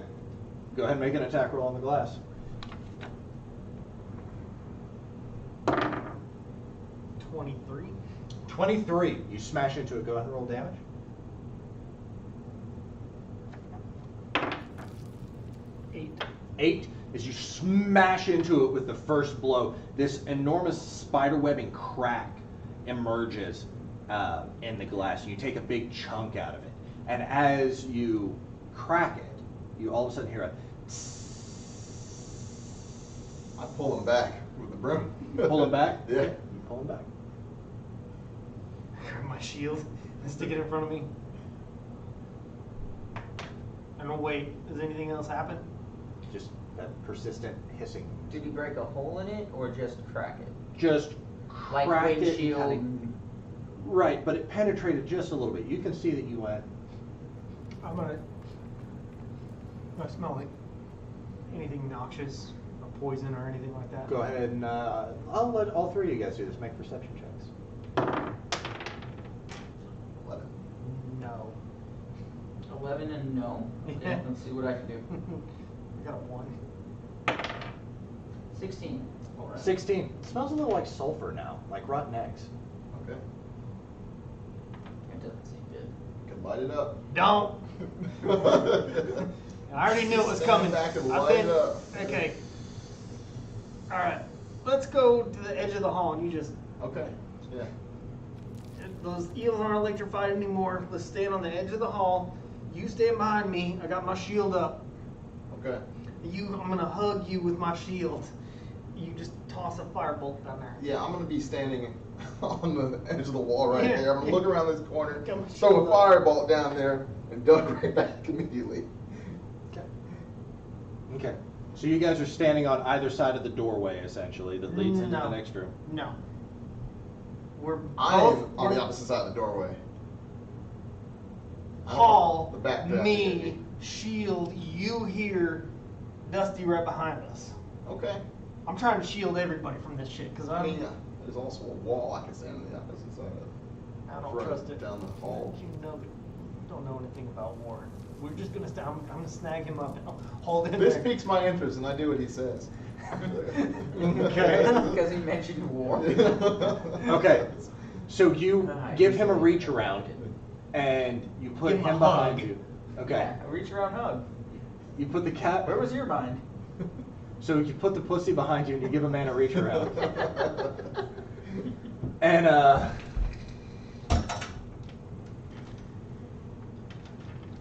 Go ahead and make an attack roll on the glass. 23. 23. You smash into it. Go ahead and roll damage. 8 as you smash into it with the first blow. This enormous spiderwebbing crack emerges in the glass. You take a big chunk out of it. And as you crack it, you all of a sudden hear a I pull him back with the broom. pull him back? Yeah. You pull him back. Grab my shield and stick it in front of me. I don't wait. Does anything else happen? Just that persistent hissing. Did you break a hole in it or just crack it? Just Like crack it. windshield? kinda- Right, but it penetrated just a little bit. You can see that you went. I'm gonna. I smell like anything noxious or poison or anything like that. Go ahead and I'll let all three of you guys do this. Make perception checks. 11. No. 11 and no. Okay, let's see what I can do. I got a 1. 16. All right. 16. It smells a little like sulfur now, like rotten eggs. Okay. It doesn't seem good. Can light it up. Don't. I already knew it was Stand coming. back and I've light been- it up. Okay. All right. Let's go to the edge of the hall, and you just. Okay. Yeah. Those eels aren't electrified anymore. Let's stand on the edge of the hall. You stand behind me. I got my shield up. Okay. I'm gonna hug you with my shield. You just toss a firebolt down there. Yeah, I'm gonna be standing on the edge of the wall right Yeah. there. I'm gonna look around this corner, Come throw shoot a up. firebolt down there, and duck right back immediately. Okay. Okay. So you guys are standing on either side of the doorway, essentially, that leads into No. the next room. No. We're I both am on the opposite side of the doorway. I'm Hall, the back me, shield, you here, Dusty right behind us. Okay. I'm trying to shield everybody from this shit because I mean, there's also a wall I can stand on the opposite side of. I don't Right trust it. down the hall. You know, don't know anything about war. We're just gonna stand. I'm gonna snag him up and hold him This there. piques my interest, and I do what he says. Okay. Because he mentioned war. Okay. So you I give him a usually reach around, and you put Give him a him behind hug. you. Okay. Yeah, a reach around hug. You put the cat. Where was your mind? So you put the pussy behind you, and you give a man a reach around. And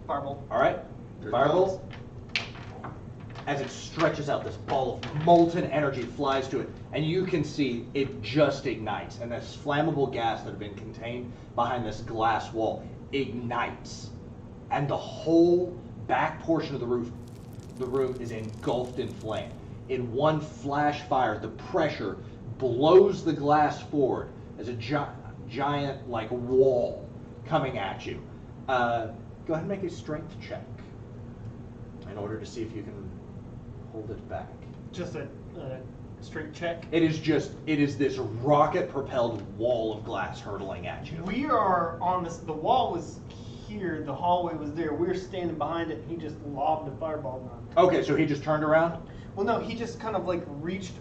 Firebolt. all right, Here it firebolt. As it stretches out, this ball of molten energy flies to it, and you can see it just ignites. And this flammable gas that had been contained behind this glass wall ignites, and the whole back portion of the room is engulfed in flame. In one flash fire, the pressure blows the glass forward as a giant like wall coming at you. Go ahead and make a strength check in order to see if you can hold it back. Just a straight check. It is this rocket-propelled wall of glass hurtling at you. We are on this. The wall was here. The hallway was there. We were standing behind it. And he just lobbed a fireball down there. Okay, so he just turned around? Well, no, he just kind of like reached.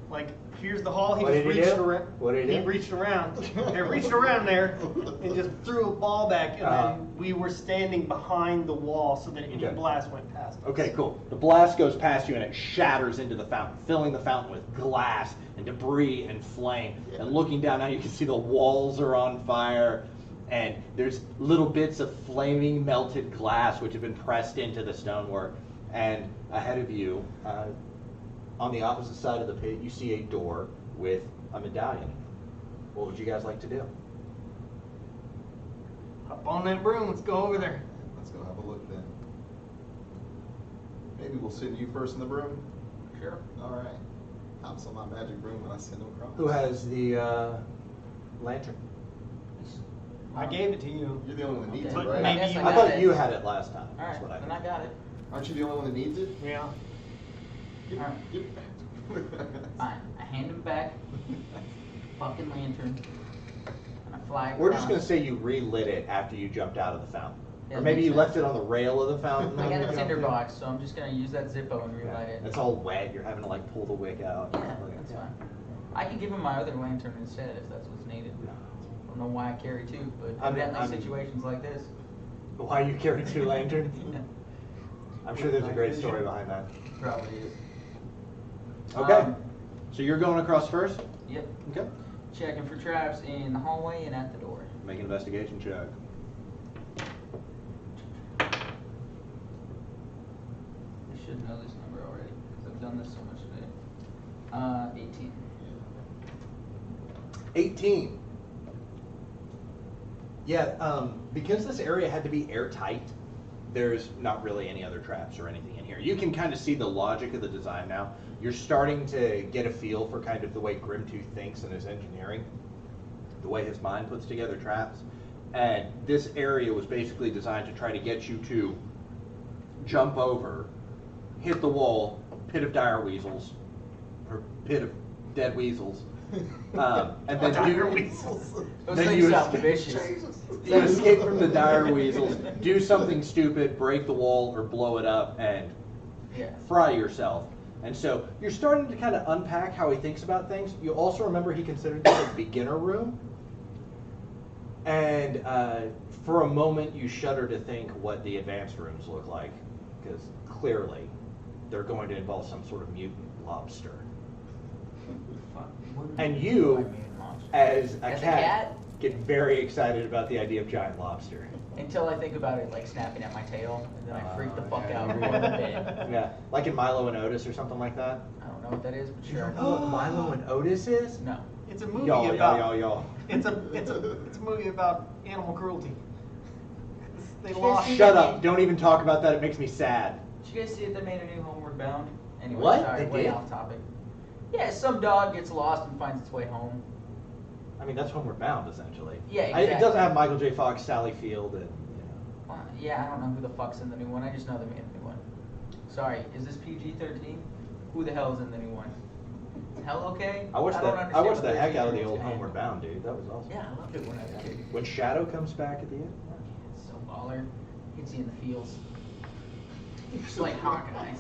Like here's the hall. He What just did he reached do? around. What did he He do? reached around. He reached around there and just threw a ball back, and Uh-huh. then we were standing behind the wall so that any Okay. blast went past us. Okay, cool. The blast goes past you and it shatters into the fountain, filling the fountain with glass and debris and flame. Yeah. And looking down now, you can see the walls are on fire, and there's little bits of flaming melted glass which have been pressed into the stonework. And ahead of you, on the opposite side of the pit, you see a door with a medallion. What would you guys like to do? Hop on that broom. Let's go over there. Let's go have a look then. Maybe we'll send you first in the broom. Sure. All right. Hops on my magic broom and I send him across. Who has the lantern? I gave it to you. You're the only one that needs Okay. it, right? Maybe guess you- I got thought it. you had it last time. That's Alright, what I then I got it. Aren't you the only one that needs it? Yeah. Give, Alright. give it back. Fine. I hand him back. Fucking lantern. And I fly We're just across. going to say you relit it after you jumped out of the fountain. Yeah, Or maybe makes you sense. left it on the rail of the fountain. I when got you a tinder jumped in. box, so I'm just gonna use that Zippo and Yeah. relight it. It's all wet. You're having to like pull the wick out. Yeah, that's fine. I can give him my other lantern instead if that's what's needed. I don't know why I carry two, but evidently situations like this. Why you carry 2 lanterns? Yeah, I'm sure there's a great story behind that. probably is. Okay. So you're going across first? Yep. Okay. Checking for traps in the hallway and at the door. Make an investigation check. I should know this number already because I've done this so much today. 18. 18. Yeah, because this area had to be airtight, there's not really any other traps or anything in here. You can kind of see the logic of the design now. You're starting to get a feel for kind of the way Grimtooth thinks in his engineering, the way his mind puts together traps. And this area was basically designed to try to get you to jump over, hit the wall, pit of dire weasels, or pit of dead weasels, and then Dire weasels. Those Then things you sound escape. vicious. you escape from the dire weasels, do something stupid, break the wall or blow it up, and Yeah. fry yourself. And so you're starting to kind of unpack how he thinks about things. You also remember he considered this a beginner room. And for a moment you shudder to think what the advanced rooms look like, because clearly they're going to involve some sort of mutant lobster. And you, as a cat, get very excited about the idea of giant lobster. Until I think about it like snapping at my tail, and then I freak the fuck out and go to bed. Yeah, like in Milo and Otis or something like that. I don't know what that is, but You sure. don't know what Milo and Otis is? No. It's a movie Y'all, about. y'all, y'all. It's a movie about animal cruelty. They Did you guys lost. see Shut that? up! Don't even talk about that. It makes me sad. Did you guys see it? They made a new Homeward Bound. Anyway, What? sorry, They way did? off topic. Yeah, some dog gets lost and finds its way home. I mean, that's Homeward Bound, essentially. Yeah, It exactly. doesn't have Michael J. Fox, Sally Field, and Yeah, I don't know who the fuck's in the new one. I just know they made a new one. Sorry, is this PG-13? Who the hell is in the new one? Hell okay? I watched don't that. I understand watched what the heck out of the 13-year-olds old can Homeward handle. Bound, dude. That was awesome. Yeah, I loved it when I was a kid. When Shadow comes back at the end. It's so baller. Hits you in the feels. It's like Hawkeye.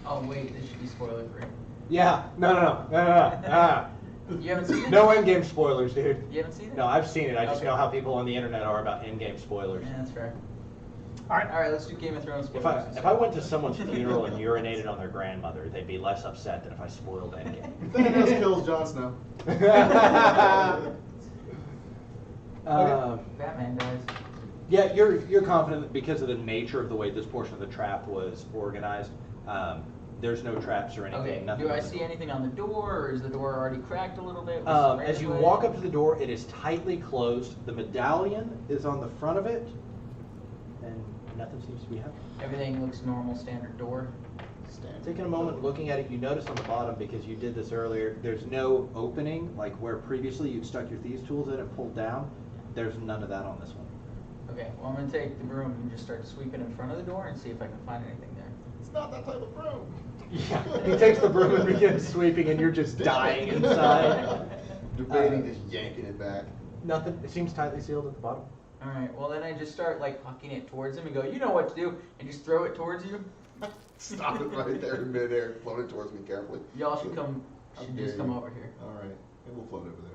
Oh wait, this should be spoiler free. Yeah. No. You haven't seen it? No endgame spoilers, dude. You haven't seen it? No, I've seen it. I just Okay. know how people on the internet are about endgame spoilers. Yeah, that's fair. All right. All right, let's do Game of Thrones If spoilers. I went to someone's funeral and urinated on their grandmother, they'd be less upset than if I spoiled endgame. Thanos kills Jon Snow. Batman dies. Yeah, you're confident that because of the nature of the way this portion of the trap was organized, there's no traps or anything. Okay, Nothing do I on the see door. anything on the door, or is the door already cracked a little bit? Was some As you rain walk away? up to the door, it is tightly closed. The medallion is on the front of it, and nothing seems to be happening. Everything looks normal, standard door. Taking a moment looking at it, you notice on the bottom, because you did this earlier, there's no opening, like where previously you'd stuck your thieves' tools in and pulled down. There's none of that on this one. Okay, well I'm gonna take the broom and just start sweeping in front of the door and see if I can find anything there. It's not that type of room. Yeah, he takes the broom and begins sweeping, and you're just dying inside. Debating just yanking it back. Nothing. It seems tightly sealed at the bottom. All right, well then I just start like hucking it towards him and go, you know what to do, and just throw it towards you. Stop it right there in midair. Float it towards me carefully. Y'all should come, How should dare just come you. over here. All right. It will float over there.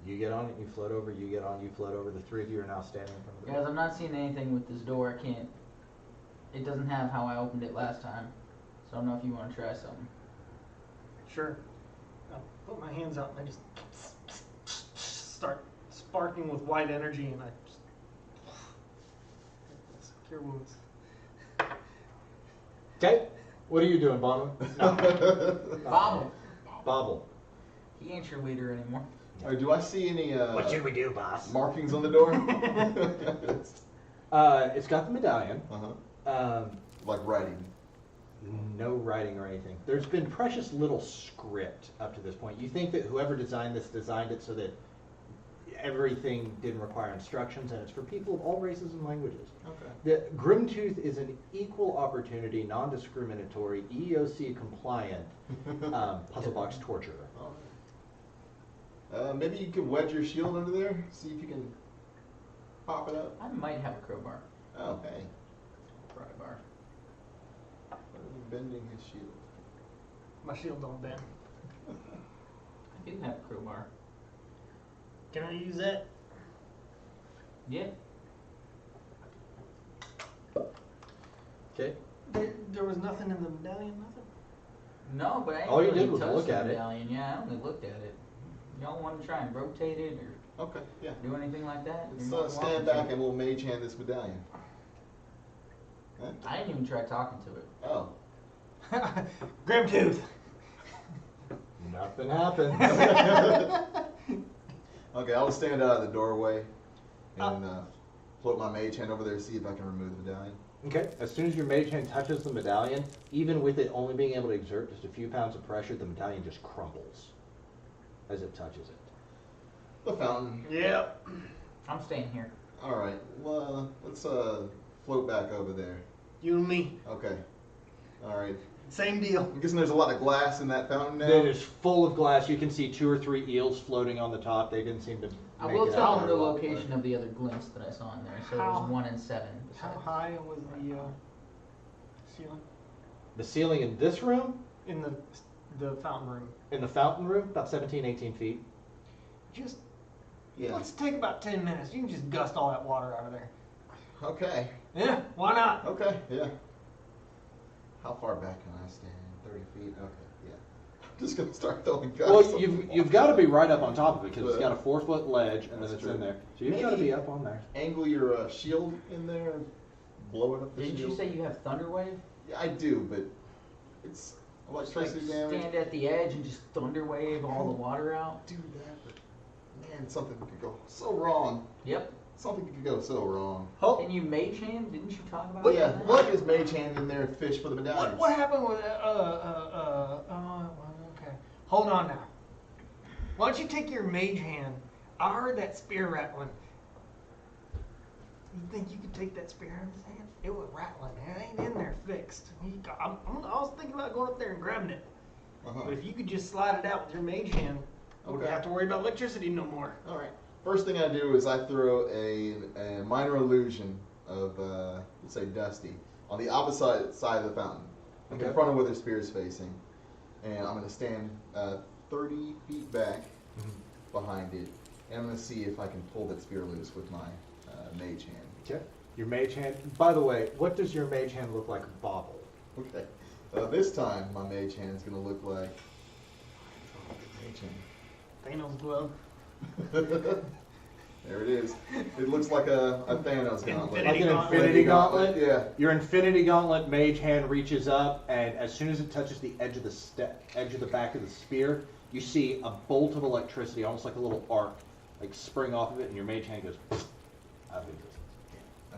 You get on it, you float over, you get on, you float over. The three of you are now standing in front of the Guys, door. I'm not seeing anything with this door. I can't. It doesn't have how I opened it last time. So I don't know if you want to try something. Sure. I'll put my hands out and I just start sparking with white energy and I just cure wounds. Okay. What are you doing, Bonham? No. Bobble. Bobble. He ain't your leader anymore. All right, do I see any we do, boss? markings on the door? It's got the medallion. Uh-huh. Like writing. No writing or anything. There's been precious little script up to this point. You think that whoever designed this designed it so that everything didn't require instructions, and it's for people of all races and languages. Okay. The Grimtooth is an equal opportunity, non-discriminatory, EEOC compliant puzzle box torturer. All Maybe you could wedge your shield under there, see if you can pop it up. I might have a crowbar. Oh, hey. Pry bar. Bending his shield. My shield don't bend. I do have a crowbar. Can I use that? Yeah. Okay. There was nothing in the medallion, nothing? No, but I didn't All you really did was touch look the at it. medallion. Yeah, I only looked at it. Y'all want to try and rotate it or Okay, yeah. do anything like that? Let's You're more than stand welcome back to. and we'll mage hand this medallion. Huh? I didn't even try talking to it. Oh. Grim tooth. Nothing happened. Okay, I'll stand out of the doorway and float my mage hand over there to see if I can remove the medallion. Okay, as soon as your mage hand touches the medallion, even with it only being able to exert just a few pounds of pressure, the medallion just crumbles as it touches it. The fountain. Yep. I'm staying here. All right. Well, let's float back over there. You and me. Okay. All right. Same deal. I'm guessing there's a lot of glass in that fountain now. It is full of glass. You can see 2 or 3 eels floating on the top. They didn't seem to I make will it tell out him very the well. location of the other glints that I saw in there. So How- there's 1 and 7. How besides. high was the ceiling? The ceiling in this room, In the fountain room. in the fountain room, about 17, 18 feet. Just Yeah. let's take about 10 minutes. You can just gust all that water out of there. Okay. Yeah, why not? Okay. Yeah. How far back can I stand? 30 feet. Okay. Yeah. I'm just gonna start throwing gusts. Well, on you've the you've got to be right up on top of it because it's got a 4-foot ledge and then That's it's true. in there. So you've got to Maybe- be up on there. Angle your shield in there and blow it up the Didn't shield. you say you have Thunder Wave? Yeah, I do, but it's Just like electricity damage. stand at the edge and just Thunder Wave all the water out? Do that, but man, something could go so wrong. Yep. Something could go so wrong. Oh, Can you mage hand? Didn't you talk about But yeah, that? what is mage hand in there? Fish for the medallions. what happened with okay. Hold on now. Why don't you take your mage hand? I heard that spear rattling. You think you could take that spear out of his hand? It was rattling. It ain't in there fixed. I was thinking about going up there and grabbing it. Uh-huh. But if you could just slide it out with your mage hand, I wouldn't Okay. have to worry about electricity no more. All right. First thing I do is I throw a minor illusion of let's say Dusty on the opposite side of the fountain, like in Okay. front of where the spear is facing, and I'm going to stand 30 feet back behind it, and I'm going to see if I can pull that spear loose with my mage hand. Okay. Your mage hand. By the way, what does your mage hand look like? Bobble. Okay. This time my mage hand is going to look like mage hand. Thanos glove. There it is. It looks like a Thanos gauntlet. Like an Gauntlet. infinity gauntlet? Yeah. Your infinity gauntlet mage hand reaches up, and as soon as it touches the edge of edge of the back of the spear, you see a bolt of electricity, almost like a little arc, like spring off of it, and your mage hand goes out of existence.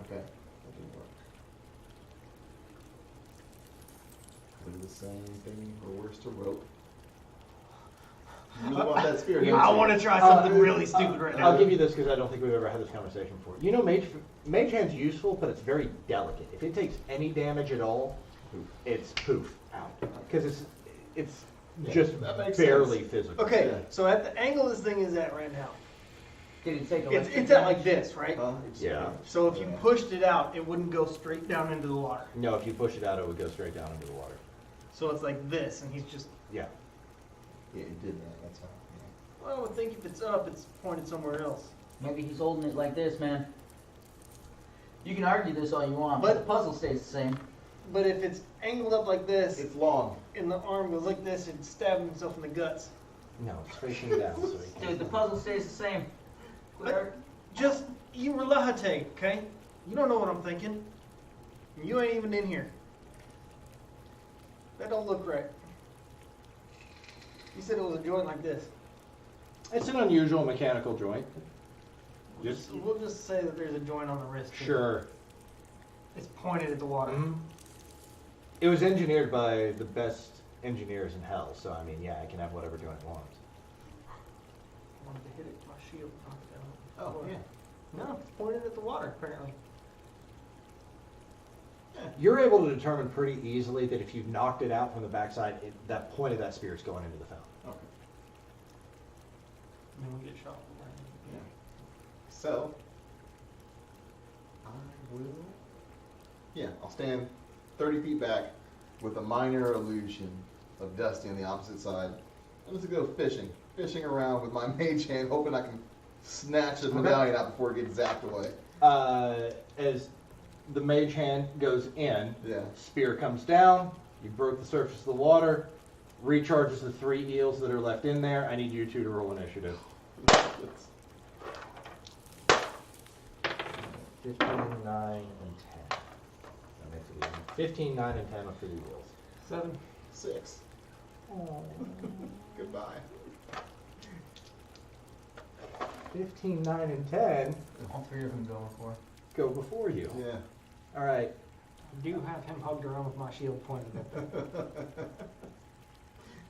Okay. That didn't work. Do the same thing, or worse to rope. You really want that spear, don't I you? want to try something really stupid right now. I'll give you this because I don't think we've ever had this conversation before. You know, mage hand's useful, but it's very delicate. If it takes any damage at all, it's poof out because it's Yeah, just that makes barely sense. physical. Okay, Yeah. so at the angle this thing is at right now, Did it take it's at like this, right? Yeah. So if you pushed it out, it wouldn't go straight down into the water. No, if you push it out, it would go straight down into the water. So it's like this, and he's just. Yeah. Yeah, it did that. That's how. Well, I would think if it's up, it's pointed somewhere else. Maybe he's holding it like this, man. You can argue this all you want, but the puzzle stays the same. But if it's angled up like this, It's long. and the arm goes like this, and stab himself in the guts. No, it's facing down. So he can't. Dude, the puzzle stays the same. But just you relax, okay? You don't know what I'm thinking. You ain't even in here. That don't look right. You said it was a joint like this. It's an unusual mechanical joint. Just We'll just say that there's a joint on the wrist. too. sure. It's pointed at the water. Mhm. It was engineered by the best engineers in hell, so I mean, yeah, I can have whatever joint I want. I wanted to hit it with my shield. knock it down. Oh, yeah. No, it's pointed at the water, apparently. You're able to determine pretty easily that if you knocked it out from the backside, that point of that spear is going into the fountain. Okay. then we get shot. Yeah. So, I will. Yeah, I'll stand 30 feet back with a minor illusion of Dusty on the opposite side. I'm just gonna go fishing around with my mage hand, hoping I can snatch the medallion out before it gets zapped away. As the mage hand goes in, Yeah. spear comes down, you broke the surface of the water, recharges the 3 eels that are left in there. I need you two to roll initiative. 15, 9, and 10. That makes it even. 15, 9, and 10 are for the eels. 7. 6. Goodbye. 15, 9, and 10 All 3 of them go before. go before you. Yeah. All right. I do have him hugged around with my shield pointed at them.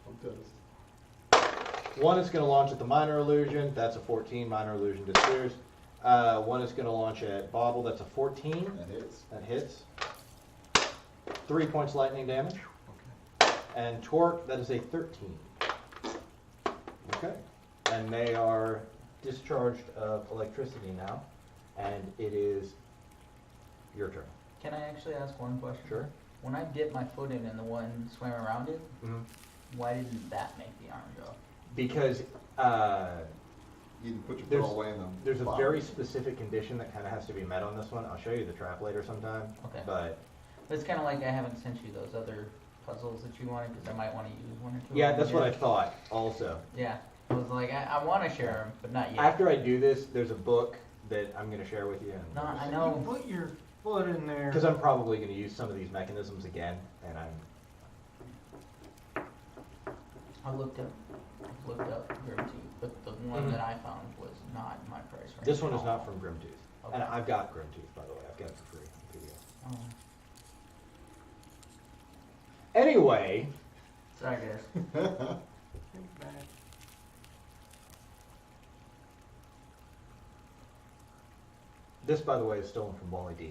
I'm toast. One is going to launch at the minor illusion. That's a 14. Minor illusion disappears. One is going to launch at Bobble. That's a 14. That hits. That hits. 3 points lightning damage. Okay. And Torque, that is a 13. Okay. And they are discharged of electricity now. And it is your turn. Can I actually ask one question? Sure. When I dipped my foot in and the one swam around it, Mm-hmm. why didn't that make the arm go? Because You can put your There's- foot away in them. there's a very specific condition that kind of has to be met on this one. I'll show you the trap later sometime. Okay. But It's kind of like I haven't sent you those other puzzles that you wanted because I might want to use one or two. yeah, of them that's what I yet. thought also. Yeah, I was like, I want to share them, but not yet. After I do this, there's a book that I'm going to share with you. No, I You know. put your foot in there. Because I'm probably going to use some of these mechanisms again, and I looked up Grim Teeth, but the one Mhm. that I found was not in my price range. this one at is all. not from Grimtooth. And Okay. I've got Grimtooth, by the way. I've got it for free on PDF. Oh, Anyway, sorry guys. Think back. this, by the way, is stolen from Wally D.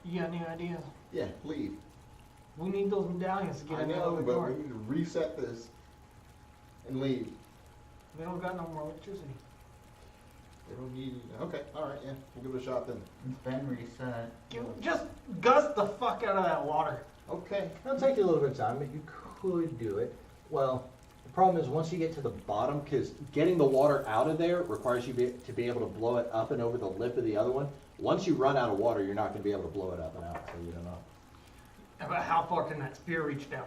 You got any ideas? Yeah, leave. We need those medallions to get I in know, the but door. we need to reset this and leave. We don't got no more electricity. They don't need. Okay, all right, yeah, we'll give it a shot then. It's been reset. Just gust the fuck out of that water. Okay. It'll take you a little bit of time, but you could do it. Well, the problem is once you get to the bottom, because getting the water out of there requires you to be able to blow it up and over the lip of the other one. Once you run out of water, you're not going to be able to blow it up and out, so you don't know. About how far can that spear reach down?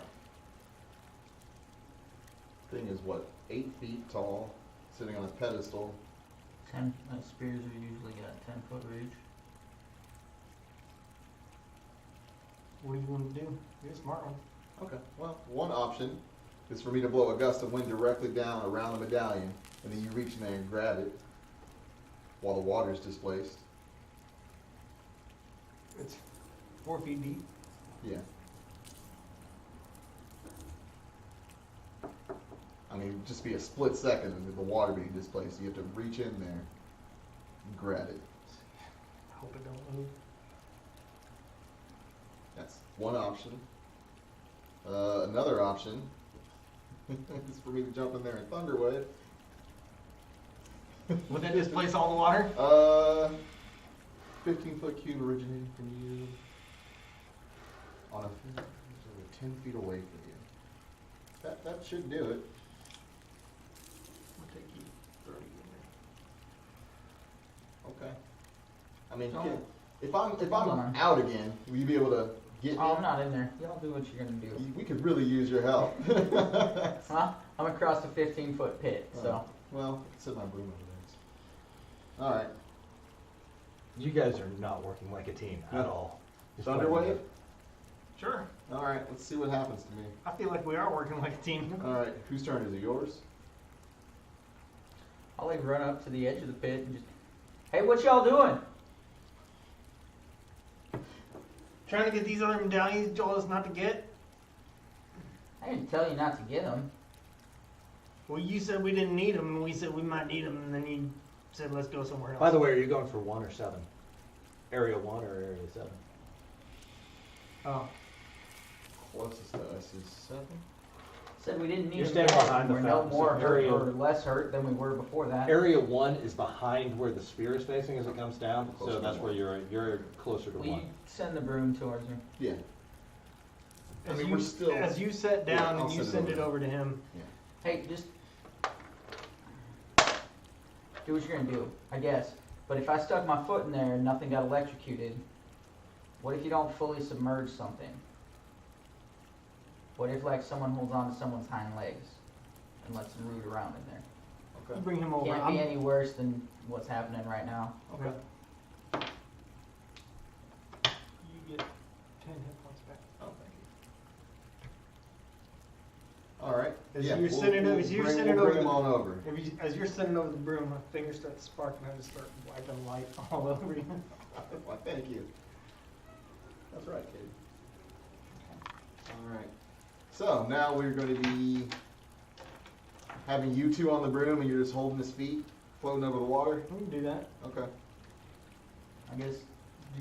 Thing is what, 8 feet tall, sitting on a pedestal. 10 spears are usually got 10-foot reach. What are you gonna do? You're a smart one. Okay, well, one option is for me to blow a gust of wind directly down around the medallion, and then you reach in there and grab it while the water's displaced. It's 4 feet deep. Yeah. I mean, just be a split second of the water being displaced. You have to reach in there and grab it. I hope it don't move. That's one option. Another option is for me to jump in there and thunder wave. Would that displace all the water? 15-foot cube originating from you on a 10 feet away from you. That should do it. We'll take you 30 Okay. I mean, So- if I'm Hold on. out again, will you be able to get Oh, me? I'm not in there. Y'all do what you're gonna do. We could really use your help. Huh? I'm across a 15-foot pit, so. Well, sit my broom over there. All right. You guys are not working like a team at No. all. Just Thunder letting you wave? Sure. All right. Let's see what happens to me. I feel like we are working like a team. All right. Whose turn is it? Yours? I'll like run up to the edge of the pit and just, hey, what y'all doing? Trying to get these other medallions you told us not to get? I didn't tell you not to get them. Well, you said we didn't need them, and we said we might need them, and then you said let's go somewhere else. By the way, are you going for 1 or 7? Area 1 or Area 7? Oh, Closest to us is 7. Said we didn't need You're him standing yet. behind the We're no fountain, so more hurt area- or less hurt than we were before that. Area 1 is behind where the spear is facing as it comes down, Closer so to that's one. where you're closer to Will you 1. send the broom towards me? Yeah. I As mean, you, we're still. as you sit Yeah, down I'll and you send it send over. it over to him, Hey, just do what you're gonna do, I guess. But if I stuck my foot in there and nothing got electrocuted, what if you don't fully submerge something? What if like someone holds on to someone's hind legs and lets them root around in there? you bring him over. Can't be any worse than what's happening right now. Okay. You get 10 hit points back. Oh, thank you. All right. As Yeah, you're sending it- as you're sending we'll over bring him the- on over. As you're sending over the broom, my fingers start sparking. I just start wiping light all over you. Well, thank you. That's right, kid. All right. So now we're going to be having you two on the broom, and you're just holding his feet, floating over the water. We can do that. Okay. I guess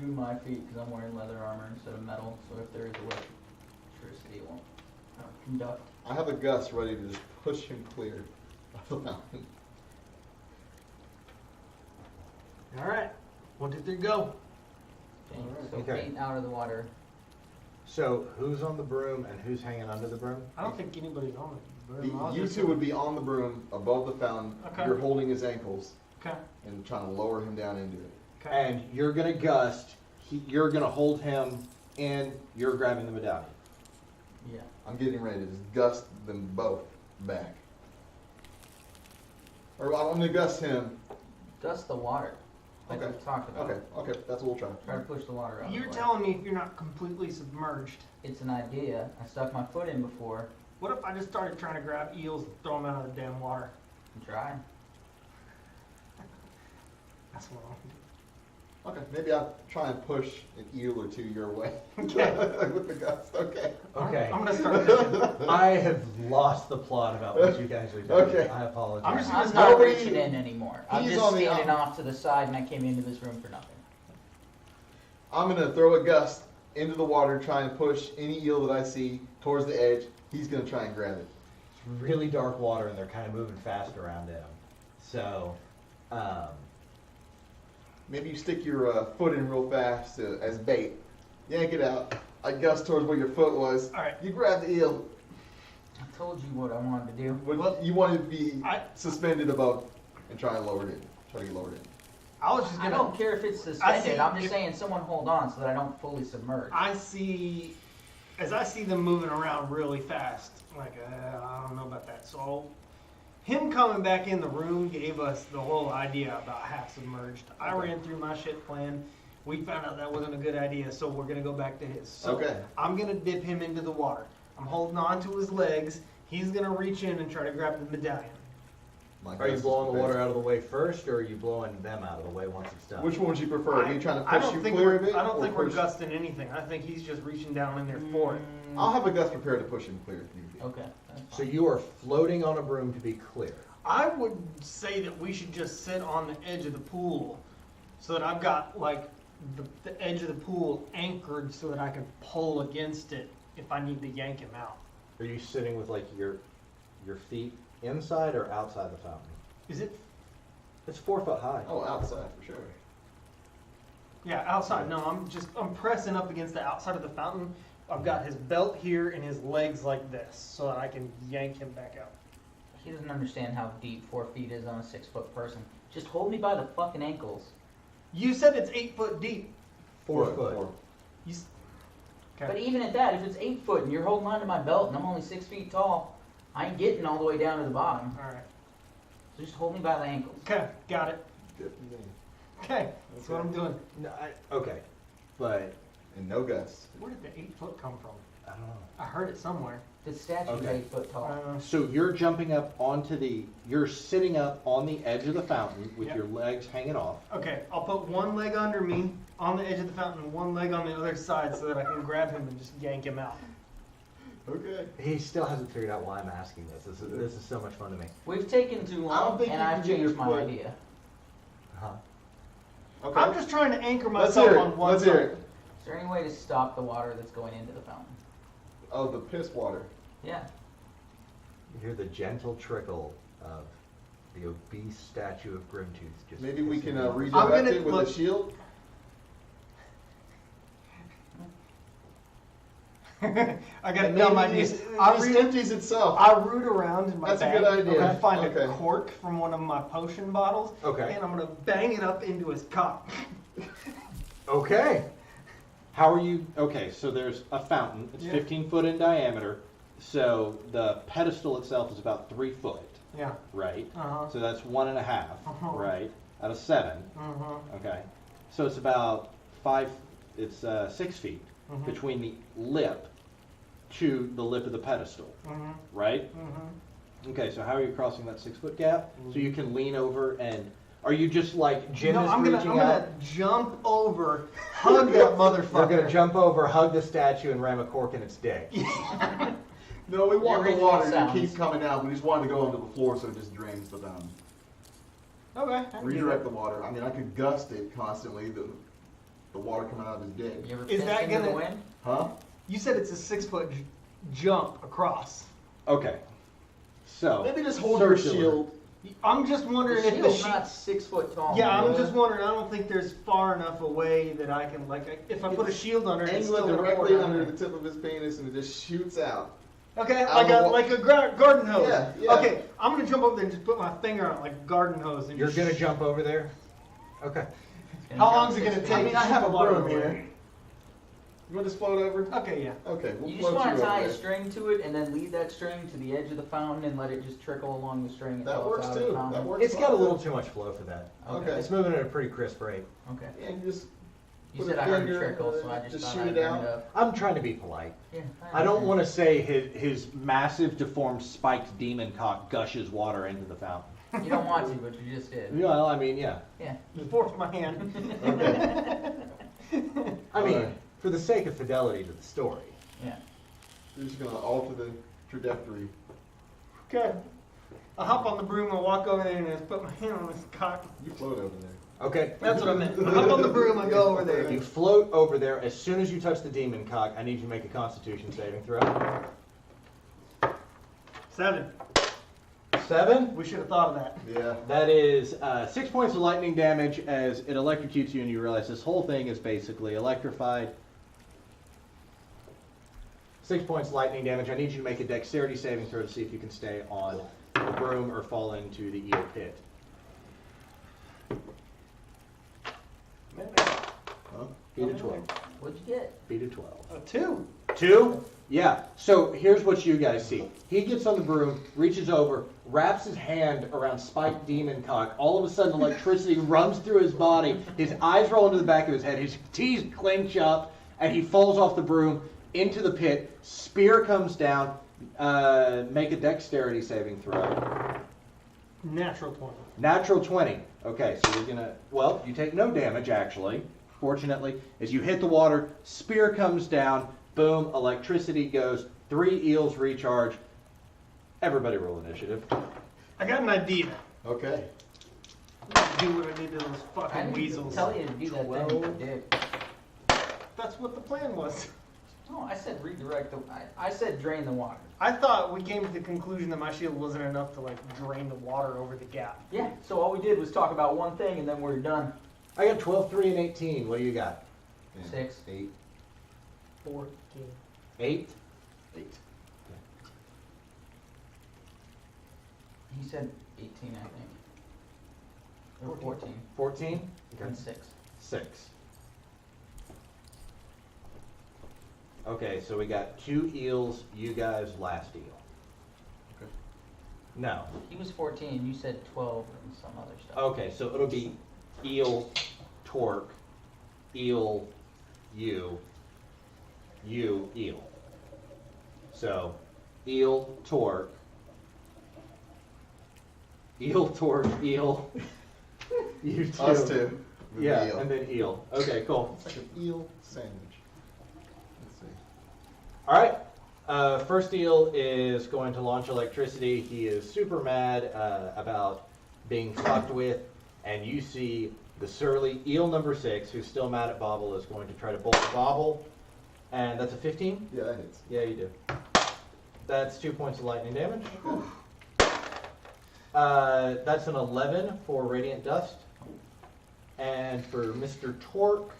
do my feet because I'm wearing leather armor instead of metal, so if there is electricity, it won't conduct. I have a gust ready to just push him clear of the mountain. All right. 1, 2, 3, go. Okay, Alright. so Okay. feet out of the water. So who's on the broom and who's hanging under the broom? I don't think anybody's on the broom. I'll You just- two would be on the broom above the fountain. Okay. You're holding his ankles Okay. and trying to lower him down into it. Okay. And you're gonna gust, you're gonna hold him, and you're grabbing the medallion. Yeah. I'm getting ready to just gust them both back. Or I'm going to gust him. Dust the water. Like Okay. we talked about. Okay, that's what we'll try. Try to push the water out. You're of the way. telling me if you're not completely submerged, It's an idea. I stuck my foot in before. what if I just started trying to grab eels and throw them out of the damn water? And try. That's what I'm Okay, maybe I'll try and push an eel or two your way. Okay. With the gust, okay. Okay. I'm gonna start fishing. I have lost the plot about what you guys are doing. Okay. I apologize. I'm just I'm gonna not nobody- reaching in anymore. I'm he's just on the standing op- off to the side and I came into this room for nothing. I'm going to throw a gust into the water, try and push any eel that I see towards the edge. He's going to try and grab it. It's really dark water and they're kind of moving fast around him. So, Maybe you stick your foot in real fast as bait. Yank it out. I gust towards where your foot was. All right. You grab the eel. I told you what I wanted to do. What you want it to be I- suspended above and try and lower it in. Try to get lowered in. I was just I gonna. don't care if it's suspended. I'm just if- saying someone hold on so that I don't fully submerge. As I see them moving around really fast, like, I don't know about that. So, him coming back in the room gave us the whole idea about half submerged. I Okay. ran through my shit plan. We found out that wasn't a good idea, so we're gonna go back to his. So Okay. I'm gonna dip him into the water. I'm holding on to his legs. He's gonna reach in and try to grab the medallion. My are you gust blowing is the water prepared. out of the way first, or are you blowing them out of the way once it's done? Which one would you prefer? Me trying to I push don't you think clear we're, of it? I don't or think we're push- gusting anything. I think he's just reaching down in there for it. I'll have a gust prepared to push him clear if need be. Okay. That's So fine. you are floating on a broom to be clear. I would say that we should just sit on the edge of the pool so that I've got like the edge of the pool anchored so that I can pull against it if I need to yank him out. Are you sitting with like your feet inside or outside the fountain? Is it? It's 4 foot high. Oh, outside for sure. Yeah, outside. No, I'm pressing up against the outside of the fountain. I've got his belt here and his legs like this so that I can yank him back out. He doesn't understand how deep 4 feet is on a 6-foot person. Just hold me by the fucking ankles. You said it's 8 foot deep. 4 foot. You, s- But okay. even at that, if it's 8 foot and you're holding on to my belt and I'm only 6 feet tall, I ain't getting all the way down to the bottom. All right. So just hold me by the ankles. Okay, got it. Good. Okay, that's what I'm doing. No, okay, but And no gusts. Where did the 8 foot come from? I don't know. I heard it somewhere. The statue's Okay. 8 foot tall. So you're jumping up onto you're sitting up on the edge of the fountain with Yep. your legs hanging off. Okay, I'll put one leg under me on the edge of the fountain and one leg on the other side so that I can grab him and just yank him out. Okay. He still hasn't figured out why I'm asking this. This is so much fun to me. We've taken too I don't long think and you I've can get your changed my foot- idea. Huh? Okay. I'm just trying to anchor Let's myself hear it. on one Let's side. hear it. Is there any way to stop the water that's going into the fountain? Oh, the piss water. Yeah. You hear the gentle trickle of the obese statue of Grimtooth just Maybe we can pissing off. redirect it with look- a shield. I gotta And tell my maybe niece. it I just root, empties itself. I root around in my That's a bag. good idea. And find a Okay. cork from one of my potion bottles. Okay. And I'm gonna bang it up into his cock. Okay. How are you? Okay, so there's a fountain. It's Yeah. 15 foot in diameter. So the pedestal itself is about 3 foot, Yeah. right? Uh-huh. So that's 1.5, Uh-huh. right? Out of 7. Uh-huh. Okay. So it's about 5. It's 6 feet Mhm. between the lip to the lip of the pedestal, Mm-hmm. right? Mm-hmm. Okay. So how are you crossing that 6 foot gap? So you can lean over and. Are you just like Jim No, is I'm reaching gonna out? jump over, hug that motherfucker. You're gonna jump over, hug the statue, and ram a cork in its dick. No, we want the You're water to making keep sounds. coming out. We just wanted to go onto the floor so it just drains the fountain. Okay. I can do Redirect that. the water. I mean, I could gust it constantly. The water coming out of his dick. You ever Is pissed that into the gonna- wind? Huh? You said it's a 6 foot jump across. Okay. So Maybe just hold your circular. shield. I'm just wondering The if the shield's sheet. not 6 foot tall. Yeah, I'm Yeah. just wondering. I don't think there's far enough away that I can if I put a shield under it, it's Angle still it gonna pour directly down under there. the tip of his penis and it just shoots out. Okay, out like of a the like a garden hose. Yeah, yeah. Okay, I'm gonna jump over there and just put my finger on it like a garden hose. And You're just gonna jump over there? Okay. How long is it gonna take? I mean, I have a Water broom away. here. You want to just float over? Okay, yeah. Okay, we'll You just float want you to tie over a there. string to it and then lead that string to the edge of the fountain and let it just trickle along the string. That until it's works out of the too. fountain. That works. It's got a fine. little too much flow for that. Okay. It's moving at a pretty crisp rate. Okay. Yeah, you just You put said a I heard finger, trickle, so I just just thought shoot I'd it bring out. it up. I'm trying to be polite. Yeah, I don't want to say his massive deformed spiked demon cock gushes water into the fountain. You don't want to, but you just did. Yeah, well, I mean, yeah. Yeah. Just forced my hand. I mean, Alright. for the sake of fidelity to the story. Yeah. You're just gonna alter the trajectory. Okay. I'll hop on the broom and walk over there and just put my hand on this cock. You float over there. Okay. That's what I meant. I hop on the broom and go over there. You float over there. As soon as you touch the demon cock, I need you to make a Constitution saving throw. 7. 7. We should have thought of that. Yeah. That is 6 points of lightning damage as it electrocutes you, and you realize this whole thing is basically electrified. 6 points lightning damage. I need you to make a dexterity saving throw to see if you can stay on the broom or fall into the eel pit. Huh? Beat a 12. What'd you get? Beat a 12. A 2. 2? Yeah. So here's what you guys see. He gets on the broom, reaches over, wraps his hand around Spike Demon Cock. All of a sudden, electricity runs through his body. His eyes roll into the back of his head. His teeth clench up, and he falls off the broom into the pit. Spear comes down. Make a dexterity saving throw. Natural 20. Natural 20. Okay, so you're gonna. Well, you take no damage actually. Fortunately, as you hit the water, spear comes down. Boom, electricity goes, 3 eels recharge. Everybody roll initiative. I got an idea. Okay. Do what I did to those I fucking didn't weasels. tell you to do that thing. You did. That's what the plan was. No, I said redirect the. I said drain the water. I thought we came to the conclusion that my shield wasn't enough to drain the water over the gap. Yeah. So all we did was talk about one thing, and then we're done. I got 12, 3, and 18. What do you got? 6. 8. 14. 8? 8. He said 18, I think. Or 14. 14? And 6. 6. Okay, so we got 2 eels, you guys last eel. Okay. No. He was 14. You said 12 and some other stuff. Okay, so it'll be eel, torque, eel, you, eel. So, eel, torque, eel, you two. Us two. with Yeah, the eel. and then eel. Okay, cool. It's like an eel sandwich. Let's see. All right. First eel is going to launch electricity. He is super mad about being fucked with, and you see the surly eel number 6, who's still mad at Bobble, is going to try to bolt Bobble, and that's a 15. Yeah, that hits. Yeah, you do. That's 2 points of lightning damage. That's an 11 for Radiant Dust. And for Mr. Torque,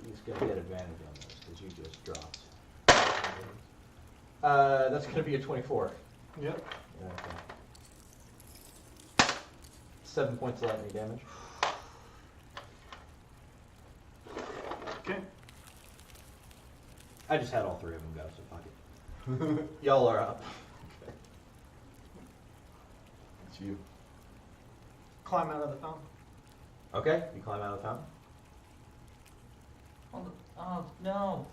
he's going to get advantage on this because you just dropped. That's going to be a 24. Yep. Okay. 7 points of lightning damage. Okay. I just had all three of them go, so fuck it. Y'all are up. It's you. Climb out of the fountain. Okay, you climb out of the fountain. Oh, no.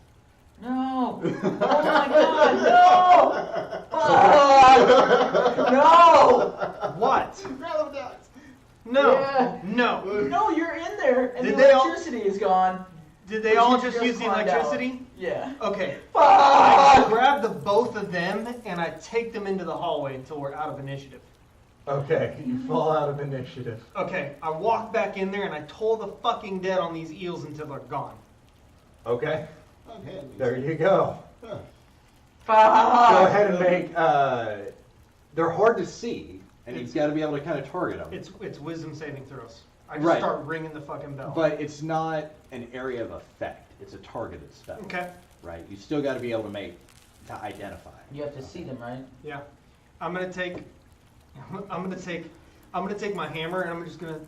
No! Oh my god, no! Fuck! No! What? Grab them ducks. No. Yeah. No. No, you're in there, and Did the they all- electricity is gone. Did they But all you just use the climbed out. electricity? Yeah. Okay. I Fuck! grab the both of them and I take them into the hallway until we're out of initiative. Okay, you fall out of initiative. Okay, I walk back in there and I toll the fucking dead on these eels until they're gone. Okay, Okay. there you go. Huh. Fuck! Go ahead and make, they're hard to see, and you've got to be able to kind of target them. It's wisdom saving throws. I just Right. start ringing the fucking bell. But it's not an area of effect. It's a targeted spell. Okay. Right? You still got to be able to identify. You have to see them, right? Yeah. I'm gonna take my hammer and I'm just gonna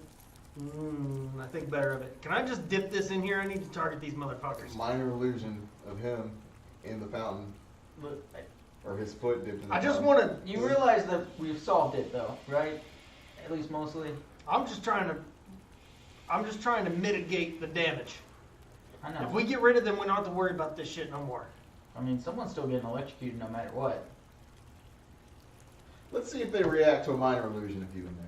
I think better of it. Can I just dip this in here? I need to target these motherfuckers. Minor illusion of him in the fountain, Look, or his foot dipped in the I just fountain. wanna you realize that we've solved it, though, right? At least mostly. I'm just trying to mitigate the damage. I know. If we get rid of them, we don't have to worry about this shit no more. I mean, someone's still getting electrocuted no matter what. Let's see if they react to a minor illusion of you in there.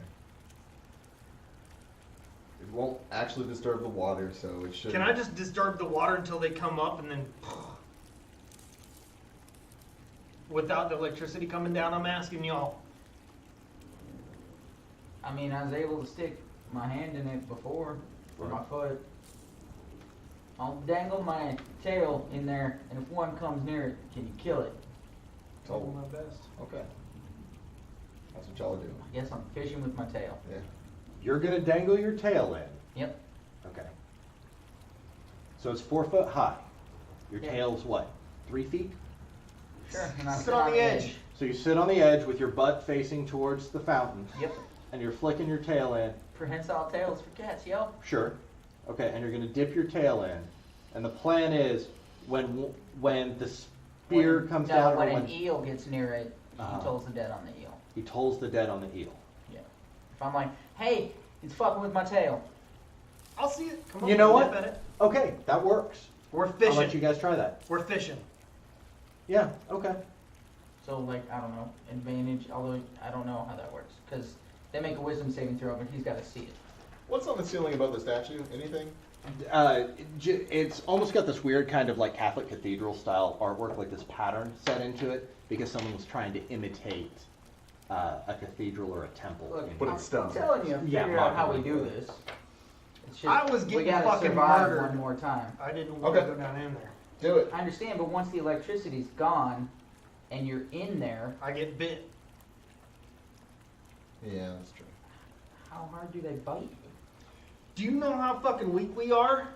It won't actually disturb the water, so it should. Can I just disturb the water until they come up and then without the electricity coming down? I'm asking y'all. I mean, I was able to stick my hand in it before, or my foot. I'll dangle my tail in there, and if one comes near it, can you kill it? Told my best. Okay. That's what y'all are doing. I guess I'm fishing with my tail. Yeah. You're going to dangle your tail in. Yep. Okay. So it's 4 foot high. Your Yeah. tail's what? 3 feet? Sure. And I Sit on the edge. So you sit on the edge with your butt facing towards the fountain, Yep. and you're flicking your tail in. Prehensile tails for cats, yo. Sure. Okay, and you're going to dip your tail in. And the plan is when the spear comes down, when or an eel gets near it, Uh-huh. he tolls the dead on the eel. he tolls the dead on the eel. Yeah. If I'm like, hey, it's fucking with my tail. I'll see it. Come on. You know nip what? at it. Okay, that works. We're I'll fishing. let you guys try that. We're fishing. Yeah, okay. So, like, I don't know, advantage, although I don't know how that works. Because they make a wisdom saving throw, but he's got to see it. What's on the ceiling above the statue? Anything? It's almost got this weird kind of like Catholic cathedral style artwork, like this pattern set into it, because someone was trying to imitate a cathedral or a temple. Look, But I'm it's stone. telling you, Yeah, figure out how we probably. do this. It's just, I was we getting gotta fucking survive murdered. one more time. I didn't want to Okay. go down in there. Do it. I understand, but once the electricity's gone and you're in there, I get bit. Yeah, that's true. how hard do they bite you? Do you know how fucking weak we are?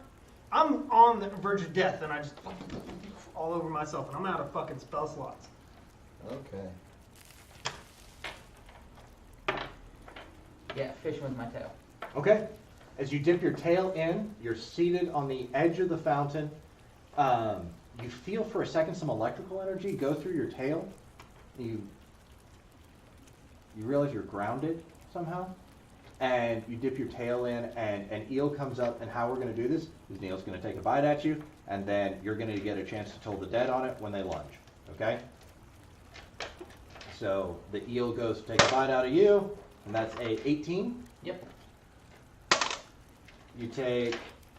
I'm on the verge of death and I just all over myself and I'm out of fucking spell slots. Okay. Yeah, fishing with my tail. Okay. As you dip your tail in, you're seated on the edge of the fountain. You feel for a second some electrical energy go through your tail. You realize you're grounded somehow. And you dip your tail in, and an eel comes up. And how we're going to do this is Neil's going to take a bite at you, and then you're going to get a chance to toll the dead on it when they lunge. Okay? So the eel goes to take a bite out of you, and that's a 18. Yep. You take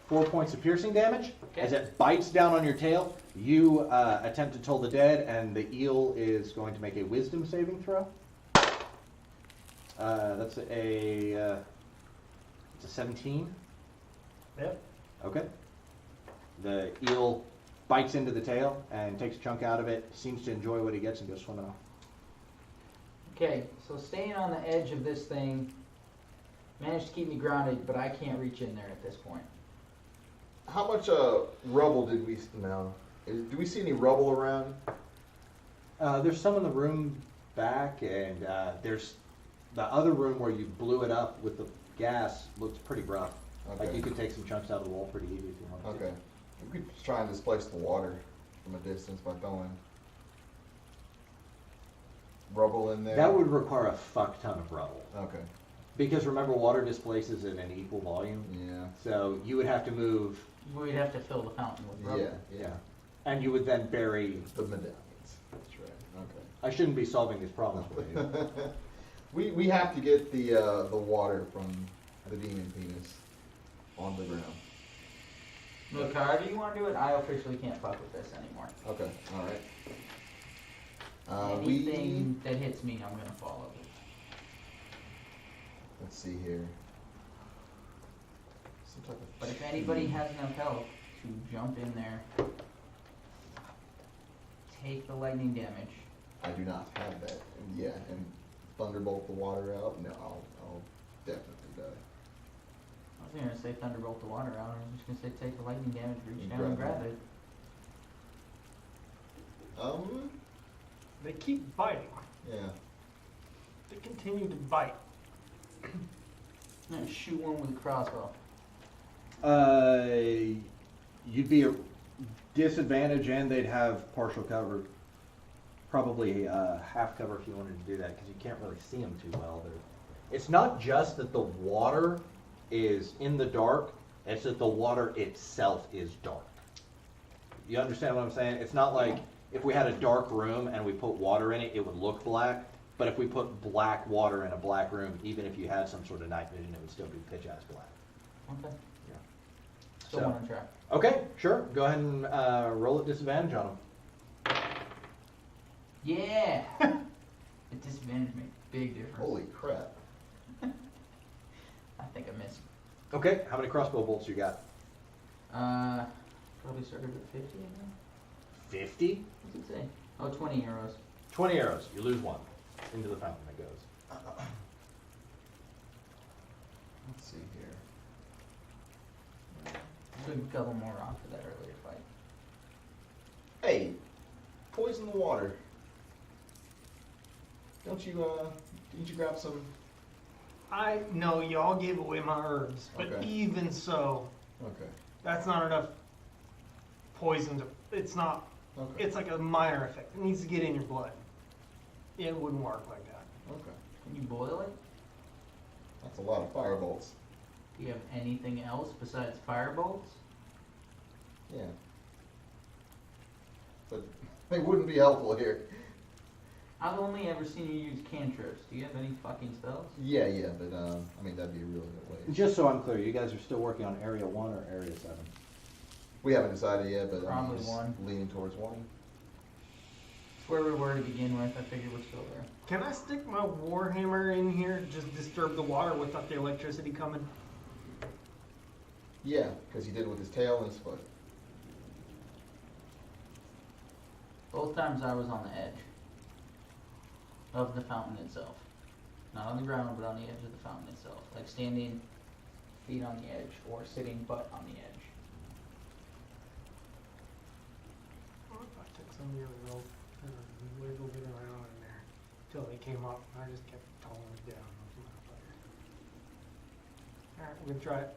4 points of piercing damage. Okay. As it bites down on your tail, you attempt to toll the dead, and the eel is going to make a wisdom saving throw. That's it's a 17. Yep. Okay. The eel bites into the tail and takes a chunk out of it, seems to enjoy what he gets and goes swimming off. Okay, so staying on the edge of this thing managed to keep me grounded, but I can't reach in there at this point. How much rubble did we know? Do we see any rubble around? There's some in the room back, and there's the other room where you blew it up with the gas looks pretty rough. Okay. Like you could take some chunks out of the wall pretty easy if you wanted to. Okay. We could try and displace the water from a distance by throwing rubble in there. That would require a fuck ton of rubble. Okay. Because remember, water displaces in an equal volume. Yeah. So you would have to move. We'd have to fill the fountain with rubber. Yeah. And you would then bury. The medallions. That's right. Okay. I shouldn't be solving these problems for you. we have to get the water from the demon penis on the ground. Look, however you want to do it, I officially can't fuck with this anymore. Okay. All right. Anything that hits me, I'm gonna follow. Let's see here. Some type of. But if anybody has enough health to jump in there, take the lightning damage. I do not have that. And yeah, and thunderbolt the water out. No, I'll definitely die. I was gonna say thunderbolt the water out. I was just gonna say take the lightning damage, reach And down and grab grab it. They keep biting. Yeah. They continue to bite. I'm gonna shoot one with a crossbow. You'd be a disadvantage, and they'd have partial cover. Probably half cover if you wanted to do that, because you can't really see them too well. It's not just that the water is in the dark, it's that the water itself is dark. You understand what I'm saying? It's not like if we had a dark room and we put water in it, it would look black. But if we put black water in a black room, even if you had some sort of night vision, it would still be pitch ass black. Okay. Yeah. Still So- want to try. Okay, sure. Go ahead and roll at disadvantage on them. Yeah! The disadvantage makes a big difference. Holy crap. I think I missed. Okay, how many crossbow bolts you got? Probably started at 50, I think. 50? What's it say? Oh, 20 arrows. 20 arrows. You lose one. Into the fountain it goes. Let's see here. Took a couple more off for that earlier fight. Hey, poison the water. Didn't you grab some? I know y'all gave away my herbs, but Okay. even so, Okay. that's not enough poison to. It's not. Okay. It's like a minor effect. It needs to get in your blood. It wouldn't work like that. Okay. Can you boil it? That's a lot of firebolts. Do you have anything else besides firebolts? Yeah. But they wouldn't be helpful here. I've only ever seen you use cantrips. Do you have any fucking spells? Yeah, but I mean that'd be a really good way. Just so I'm clear, you guys are still working on Area 1 or Area 7? We haven't decided yet, but I'm Probably just one. leaning towards one. It's where we were to begin with. I figure we're still there. Can I stick my warhammer in here? Just disturb the water without the electricity coming? Yeah, because he did it with his tail and his foot. Both times I was on the edge of the fountain itself. Not on the ground, but on the edge of the fountain itself. Like standing feet on the edge or sitting butt on the edge. What if I took some of your rope and wiggled it around in there till they came up and I just kept towing it down? Alright, we're gonna try it.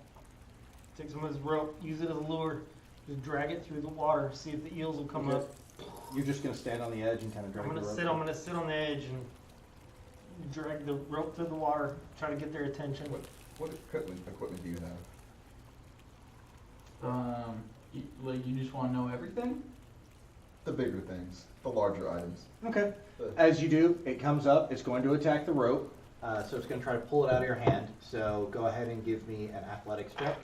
Take some of this rope, use it as a lure, just drag it through the water, see if the eels will come Okay. up. You're just going to stand on the edge and kind of drag I'm the rope? gonna sit on the edge and drag the rope through the water, try to get their attention. What equipment do you have? You just want to know everything? The bigger things, the larger items. Okay. As you do, it comes up. It's going to attack the rope. So it's going to try to pull it out of your hand. So go ahead and give me an athletics check.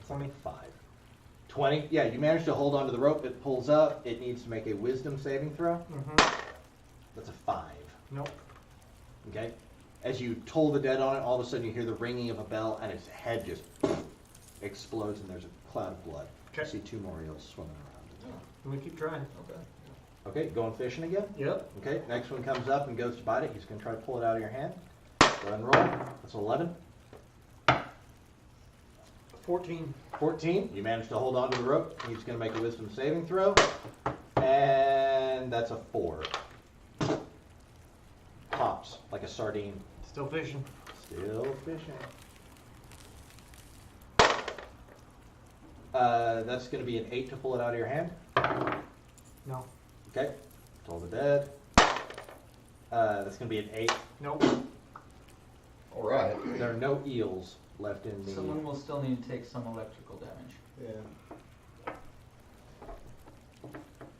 25. 20. Yeah, you managed to hold onto the rope. It pulls up. It needs to make a wisdom saving throw. Mm-hmm. That's a 5. Nope. Okay. As you toll the dead on it, all of a sudden you hear the ringing of a bell, and its head just explodes, and there's a cloud of blood. You Okay. see 2 more eels swimming around. Let me keep trying. Okay. Okay, going fishing again? Yep. Okay, next one comes up and goes to bite it. He's going to try to pull it out of your hand. Go ahead and roll. That's 11. 14. 14. You managed to hold on to the rope. He's going to make a wisdom saving throw. And that's a 4. Pops like a sardine. Still fishing. Still fishing. That's going to be an 8 to pull it out of your hand. No. Okay. Toll the dead. That's going to be an 8. Nope. All right. There are no eels left in the... Someone will still need to take some electrical damage. Yeah.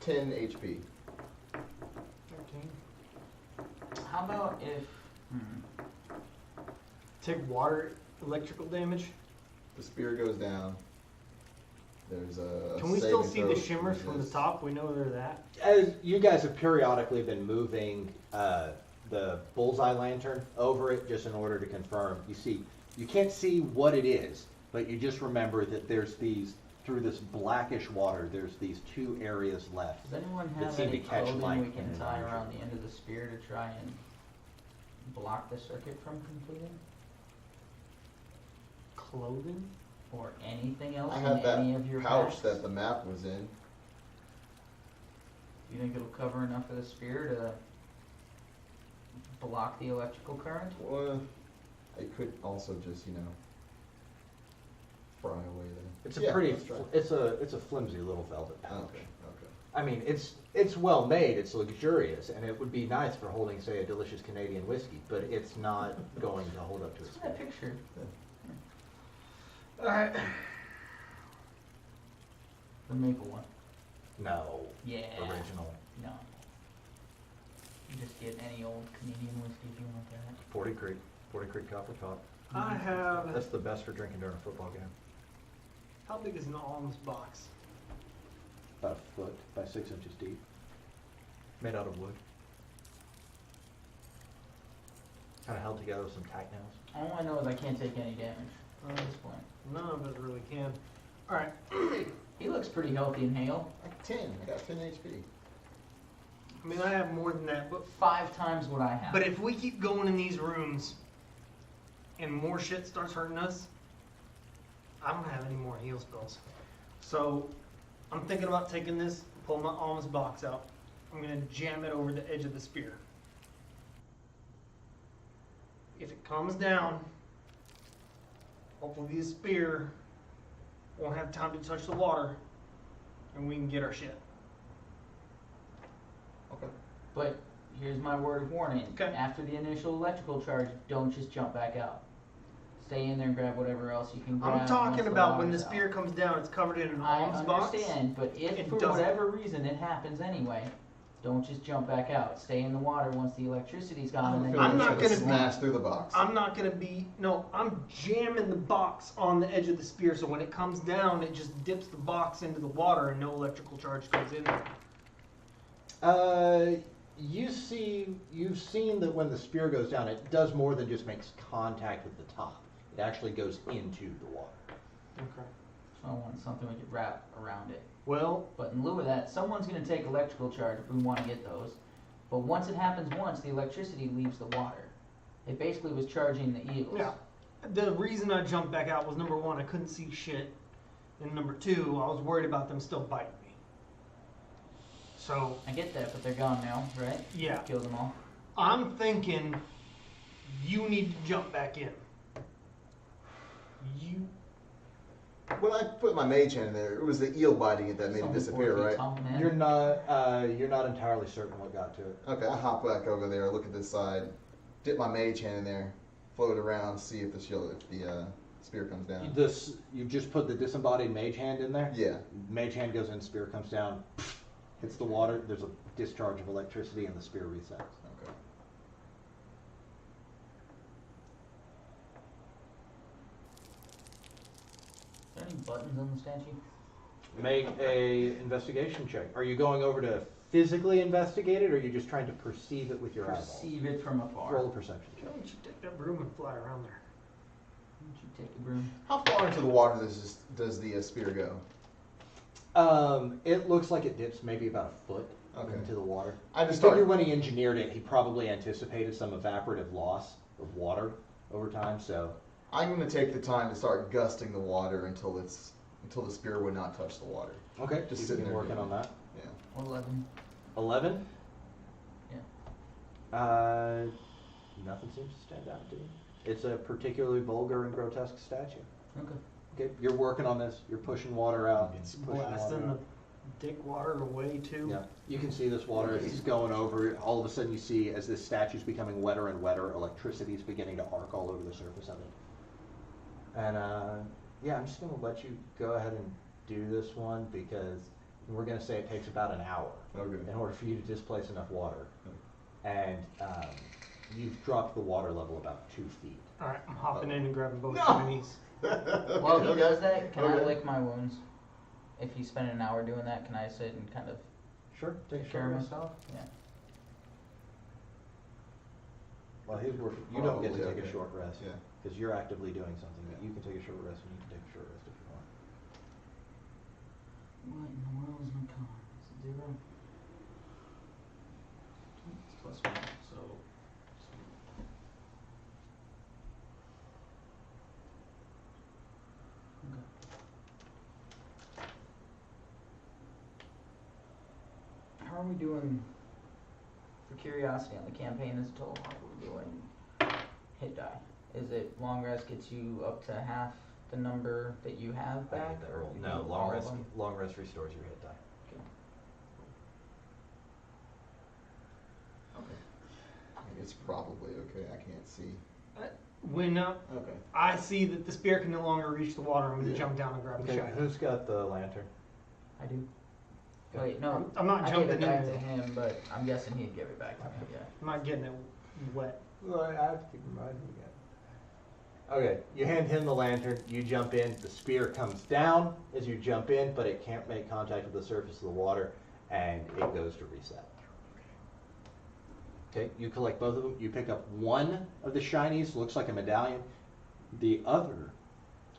10 HP. 13. How about if... Take water electrical damage. The spear goes down. There's a. Can we still saving see throw the shimmers from the resist. top? We know they're that. As you guys have periodically been moving the bullseye lantern over it just in order to confirm. You can't see what it is, but you just remember that there's these, through this blackish water, there's these 2 areas left. Does anyone That have seem any to catch light clothing we in can an tie illusion. around the end of the spear to try and block the circuit from completing? Clothing? Or anything else I in have any of your that pouch packs? that the map was in. You think it'll cover enough of the spear to block the electrical current? Well, it could also just, fry away the. It's a Yeah, pretty, let's try. it's a flimsy little velvet pouch. Okay. Okay. I mean, it's well made, it's luxurious, and it would be nice for holding, say, a delicious Canadian whiskey, but it's not going to hold up to its That's what I spec. pictured. Alright. The maple one. No, Yeah. original. No. You just get any old Canadian whiskey if you want that. 40 Creek Copper Top. I have. That's the best for drinking during a football game. How big is an alms box? About a foot by 6 inches deep. Made out of wood. Kind of held together with some tack nails. All I know is I can't take any damage at this point. None of us really can. Alright. He looks pretty healthy in Hale. 10. I got 10 HP. I mean, I have more than that, but 5 times what I have. But if we keep going in these rooms and more shit starts hurting us, I don't have any more heal spells. So I'm thinking about taking this, pull my alms box out. I'm gonna jam it over the edge of the spear. If it comes down, hopefully this spear won't have time to touch the water and we can get our shit. Okay. But here's my word of warning. Okay. After the initial electrical charge, don't just jump back out. Stay in there and grab whatever else you can grab. I'm talking once about when the water's spear out. comes down, it's covered in an I alms box. understand, but if It for doesn't- whatever reason it happens anyway, don't just jump back out. Stay in the water once the electricity's gone. And then I'm you not just- gonna smash through the box. I'm not gonna be, no, I'm jamming the box on the edge of the spear so when it comes down, it just dips the box into the water and no electrical charge goes in there. You've seen that when the spear goes down, it does more than just makes contact with the top. It actually goes into the water. Okay. So I want something we could wrap around it. Well, But in lieu of that, someone's going to take electrical charge if we want to get those. But once it happens once, the electricity leaves the water. It basically was charging the eels. yeah. The reason I jumped back out was number one, I couldn't see shit. And number two, I was worried about them still biting me. So, I get that, but they're gone now, right? yeah. Killed them all. I'm thinking you need to jump back in. You When I put my mage hand in there, it was the eel biting it that made it Some disappear, 4 feet right? tall man. You're not entirely certain what got to it. Okay, I hop back over there, look at this side, dip my mage hand in there, float around, see if the spear comes down. You just put the disembodied mage hand in there. Yeah. Mage hand goes in, spear comes down, hits the water. There's a discharge of electricity, and the spear resets. Okay. Are there any buttons on the statue? Make a investigation check. Are you going over to physically investigate it, or are you just trying to perceive it with your eyeballs? Perceive it from afar. Roll a perception Why check. don't you take that broom and fly around there? Why don't you take the broom? How far into the water does the spear go? It looks like it dips maybe about a foot Okay. into the water. I just Figure start. when he engineered it, he probably anticipated some evaporative loss of water over time. So I'm going to take the time to start gusting the water until the spear would not touch the water. okay, Just you sitting begin there working on that. Yeah. 11. 11. Yeah. Nothing seems to stand out to you. It's a particularly vulgar and grotesque statue. Okay. Okay, you're working on this. You're pushing water out. It's pushing water blasting out. the dick water away too. Yeah, you can see this water as it's going over. All of a sudden, you see as this statue's becoming wetter and wetter, electricity is beginning to arc all over the surface of it. And yeah, I'm just going to let you go ahead and do this one because we're going to say it takes about an hour Okay. in order for you to displace enough water. And you've dropped the water level about 2 feet. All right, I'm hopping in and grabbing both No! shinies. While he Okay. does that, can I Okay. lick my wounds? If he spent an hour doing that, can I sit and kind of Sure, take take care of myself? Yeah. Well, here's where you don't get to Probably, take a okay. short rest Yeah. because you're actively doing something. Yeah. You can take a short rest and you can take a short rest if you want. What in the world is my con? Is it 0? It's +1, so. Okay. How are we doing for curiosity on the campaign as a total? How are we doing hit die? Is it long rest gets you up to half the number that you have I back? hate that or roll. you No, do long all of rest. them? Long rest restores your hit die. Okay. It's probably okay. I can't see. When Okay. I see that the spear can no longer reach the water, I'm going to Yeah. jump down and grab the Okay, shiny. who's got the lantern? I do. Okay. Wait, no. I'm not I gave jumping it back in to there. him, but I'm guessing he'd give it back to me. Yeah. I'm not getting it wet. Well, I have to keep reminding you again. Okay, you hand him the lantern, you jump in, the spear comes down as you jump in, but it can't make contact with the surface of the water, and it goes to reset. Okay, you collect both of them, you pick up one of the shinies, looks like a medallion. The other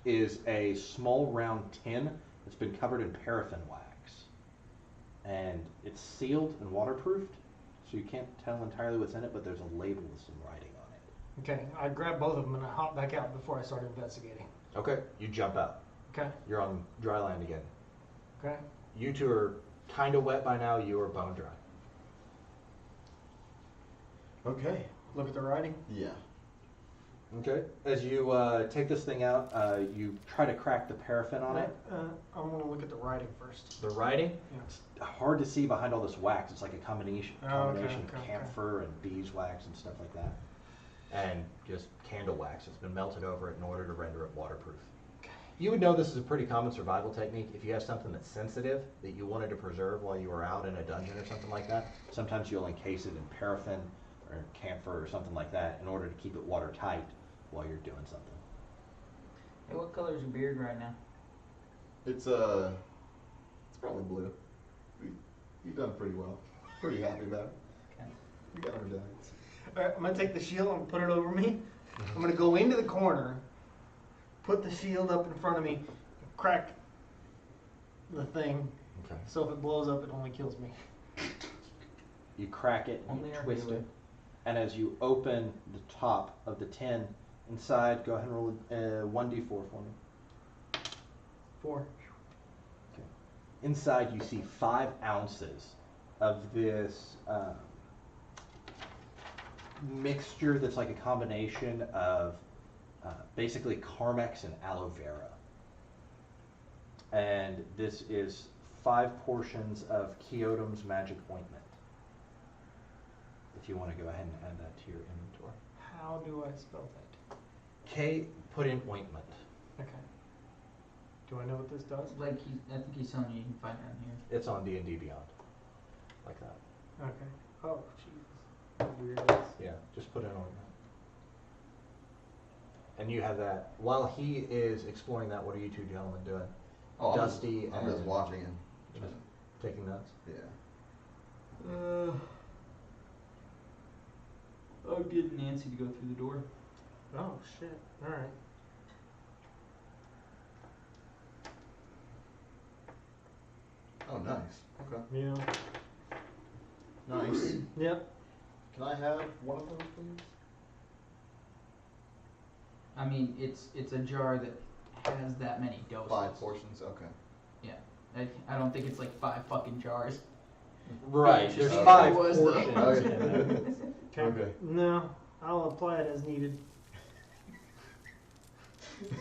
is a small round tin that's been covered in paraffin wax. And it's sealed and waterproofed, so you can't tell entirely what's in it, but there's a label with some writing on it. Okay, I grab both of them and I hop back out before I start investigating. Okay, you jump out. Okay, You're on dry land again. okay. You two are kind of wet by now. You are bone dry. Okay. Look at the writing. Yeah. Okay. As you take this thing out, you try to crack the paraffin on it. I want to look at the writing first. The writing, Yeah. it's hard to see behind all this wax. It's like a combination Oh, okay, of okay. camphor and beeswax and stuff like that, and just candle wax that's been melted over it in order to render it waterproof. You would know this is a pretty common survival technique if you have something that's sensitive that you wanted to preserve while you were out in a dungeon or something like that. Sometimes you'll encase it in paraffin or camphor or something like that in order to keep it watertight while you're doing something. Hey, what color is your beard right now? It's probably blue. You've done pretty well. Pretty happy about it. Okay. We got our medallions. All right, I'm going to take the shield and put it over me. I'm going to go into the corner, put the shield up in front of me, crack the thing. Okay. So if it blows up, it only kills me. You crack it and Only you our twist hero. it. And as you open the top of the tin inside, go ahead and roll 1d4 for me. 4. Inside, you see 5 ounces of this mixture that's like a combination of basically Carmex and aloe vera. And this is 5 portions of Kyotom's magic ointment. If you want to go ahead and add that to your inventory. How do I spell that? K, put in ointment. Okay. Do I know what this does? Like I think he's telling you can find it on here. It's on D&D Beyond. Like that. Okay. Oh, Jesus. Weird. Yeah, just put in ointment. And you have that. While he is exploring that, what are you two gentlemen doing? Oh, Dusty I'm just and- watching him. Just taking notes? Yeah. I'll get Nancy to go through the door. Oh, shit. All right. Oh, nice. Okay. Yeah. Nice. Yep. Can I have one of those, please? I mean, it's a jar that has that many doses. 5 portions. Okay. Yeah. I don't think it's like 5 fucking jars. Right, Yeah, there's just- 5 was the- portions. Okay. in there. Okay. No, I'll apply it as needed.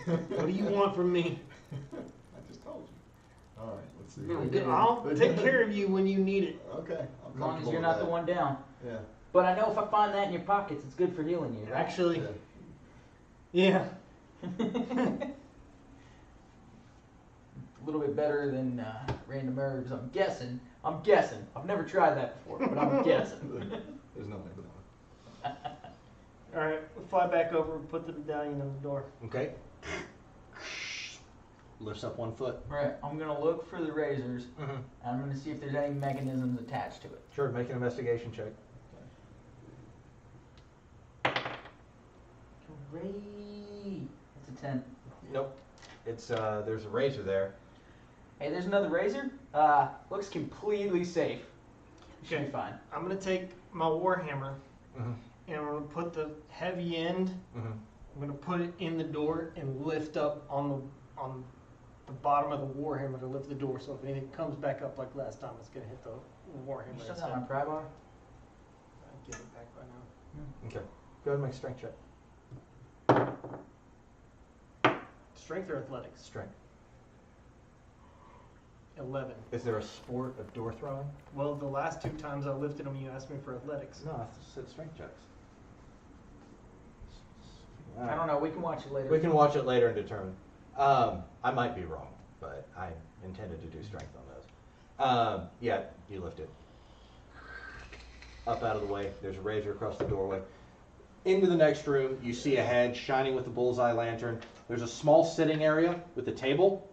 What do you want from me? I just told you. All right. Let's see. Really did. I'll take care of you when you need it. Okay. I'm As long as comfortable you're with not the that. one down. Yeah. But I know if I find that in your pockets, it's good for healing you, right? Actually, Yeah. yeah. A little bit better than random herbs, I'm guessing. I've never tried that before, but I'm guessing. There's no way. All right, we'll fly back over and put the medallion in the door. Okay. Lifts up 1 foot. Right, I'm gonna look for the razors, Mm-hmm. and I'm gonna see if there's any mechanisms attached to it. Sure, make an investigation check. Great. That's a 10. Nope. It's there's a razor there. Hey, there's another razor. Looks completely safe. Should Okay. be fine. I'm gonna take my warhammer Mm-hmm. and I'm gonna put the heavy end. Mm-hmm. I'm gonna put it in the door and lift up on the bottom of the warhammer to lift the door. So if anything comes back up like last time, it's gonna hit the warhammer. You still instead. got my pry bar? I'll give it back by now. Okay. Go ahead and make a strength check. Strength or athletics? Strength. 11. Is there a sport of door throwing? Well, the last 2 times I lifted them, you asked me for athletics. No, I said strength checks. I don't know. We can watch it later. We can watch it later and determine. I might be wrong, but I intended to do strength on those. Yeah, you lift it. Up out of the way. There's a razor across the doorway. Into the next room, you see a head shining with the bullseye lantern. There's a small sitting area with a table,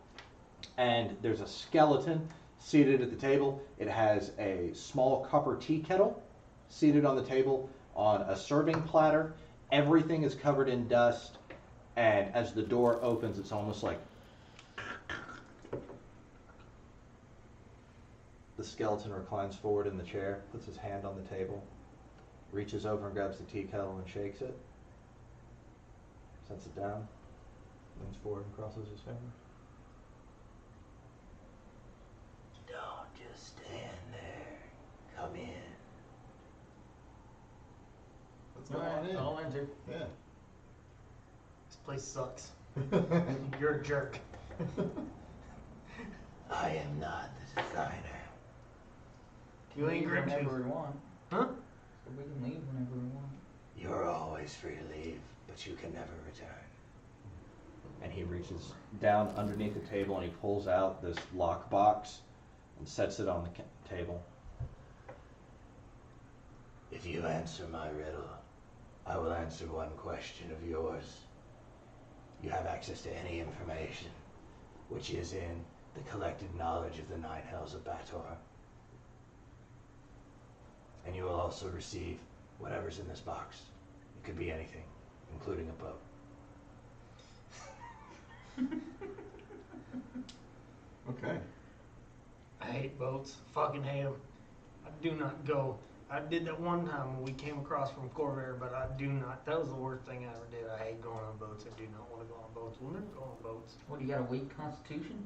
and there's a skeleton seated at the table. It has a small copper tea kettle seated on the table on a serving platter. Everything is covered in dust, and as the door opens, it's almost like the skeleton reclines forward in the chair, puts his hand on the table, reaches over and grabs the tea kettle and shakes it, sets it down, leans forward and crosses his fingers. Don't just stand there. Come in. Let's go All on right, in. I'll enter. Yeah. This place sucks. You're a jerk. I am not the designer. You ain't Leave grip whenever tooth. we want. Huh? So we can leave whenever we want. You're always free to leave, but you can never return. And he reaches down underneath the table and he pulls out this lockbox and sets it on the table. If you answer my riddle, I will answer one question of yours. You have access to any information which is in the collected knowledge of the 9 hells of Bator. And you will also receive whatever's in this box. It could be anything, including a boat. Okay. I hate boats. Fucking hate them. I do not go. I did that one time when we came across from Corvair, but I do not. That was the worst thing I ever did. I hate going on boats. I do not want to go on boats. We'll never go on boats. What, you got a weak constitution?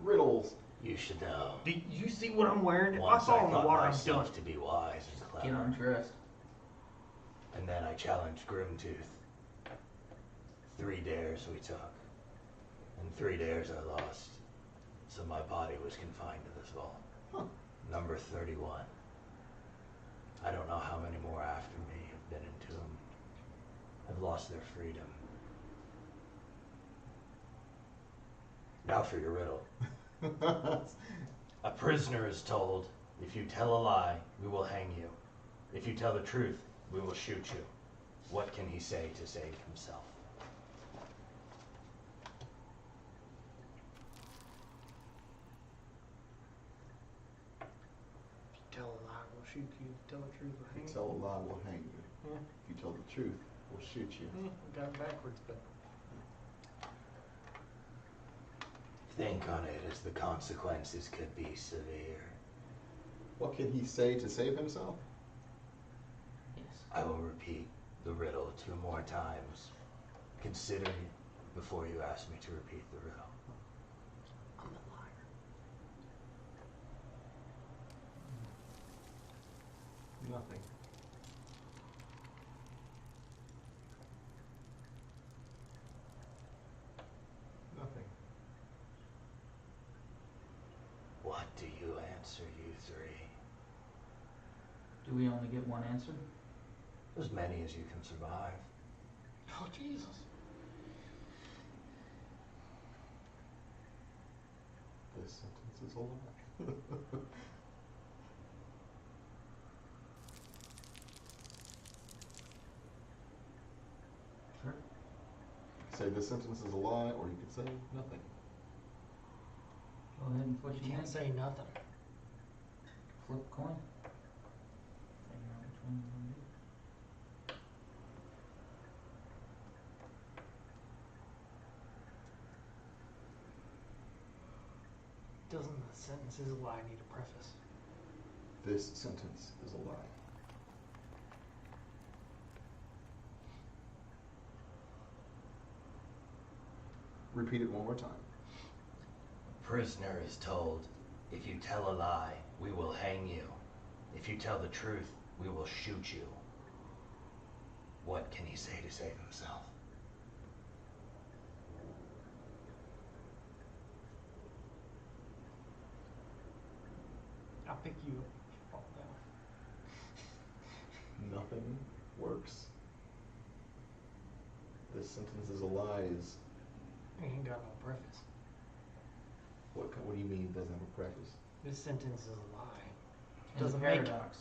Riddles. You should know. Do you see what I'm wearing? If I Once fall I in the thought water, I'm myself done. to be wise and Get clever, undressed. and then I challenged Grimtooth. 3 dares we took, and 3 dares I lost, so my body was confined to this vault. Huh. Number 31. I don't know how many more after me have been entombed, have lost their freedom. Now for your riddle. A prisoner is told, if you tell a lie, we will hang you. If you tell the truth, we will shoot you. What can he say to save himself? Tell a lie, we'll shoot you. Tell the truth, we'll hang If you. you tell a lie, we'll hang you. Yeah. If you tell the truth, we'll shoot you. I got it backwards, but think on it, as the consequences could be severe. What can he say to save himself? Yes. I will repeat the riddle 2 more times. Consider it before you ask me to repeat the riddle. I'm a liar. Nothing. Nothing. What do you answer, you 3? Do we only get one answer? As many as you can survive. Oh, Jesus. This sentence is a lie. Sure. Say this sentence is a lie, or you could say nothing. Go ahead and flip You your can't hand. say nothing. Flip a coin. Figure out which one you want to do. Doesn't the sentence is a lie need a preface? This sentence is a lie. Repeat it one more time. Prisoner is told, if you tell a lie, we will hang you. If you tell the truth, we will shoot you. What can he say to save himself? I'll pick you up if you fall down. Nothing works. This sentence is a lie is I ain't got no preface. what do you mean it doesn't have a preface? This sentence is a lie. It's a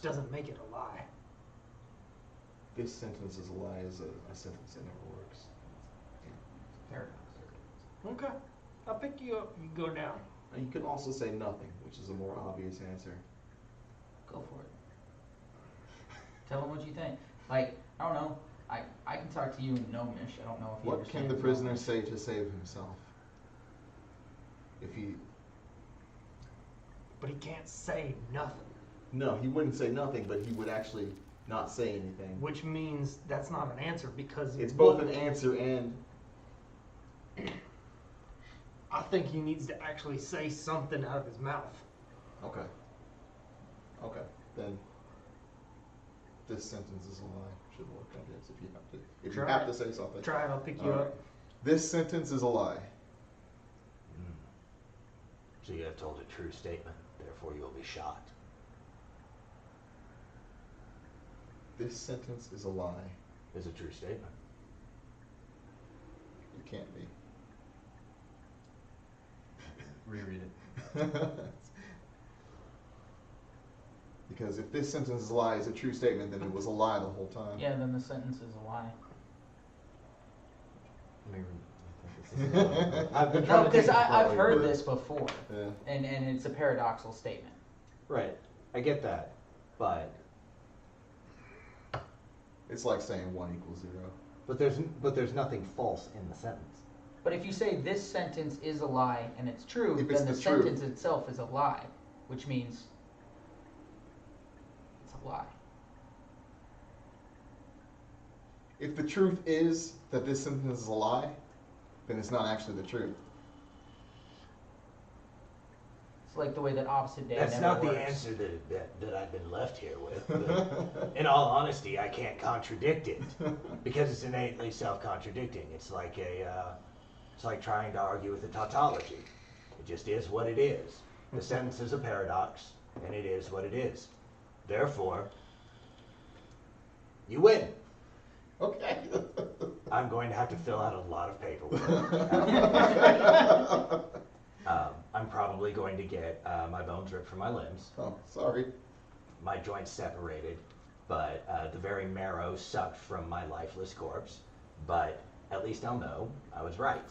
Doesn't make it a lie. This sentence is a lie is a sentence that never works. Paradox. Okay. I'll pick you up. You go down. And you can also say nothing, which is a more obvious answer. Go for it. Tell them what you think. Like, I don't know. I can talk to you in Gnomish. I don't know if you What can the understand prisoner Gnomish. say to save himself? If he... But he can't say nothing. No, he wouldn't say nothing, but he would actually not say anything. Which means that's not an answer because It's both an answer and... I think he needs to actually say something out of his mouth. Okay. Okay, then this sentence is a lie. Should work, I guess, if you have to. If you Try have it. to say something. Try it, I'll pick you All right. up. This sentence is a lie. So you have told a true statement, therefore you will be shot. This sentence is a lie. Is a true statement. It can't be. Reread it. Because if this sentence is a lie is a true statement, then it was a lie the whole time. Yeah, then the sentence is a lie. I've been No, trying to because take it I've slowly, heard but- this before, Yeah. and it's a paradoxical statement. Right, I get that, but It's like saying 1 equals 0. but there's nothing false in the sentence. But if you say this sentence is a lie and it's true, If it's then the the truth. sentence itself is a lie, which means it's a lie. If the truth is that this sentence is a lie, then it's not actually the truth. It's like the way that opposite day That's never not works. the answer that I've been left here with. But in all honesty, I can't contradict it because it's innately self-contradicting. It's like it's like trying to argue with a tautology. It just is what it is. The sentence is a paradox, and it is what it is. Therefore, you win. Okay. I'm going to have to fill out a lot of paperwork. I'm probably going to get my bones ripped from my limbs, Oh, sorry. my joints separated, but the very marrow sucked from my lifeless corpse. But at least I'll know I was right.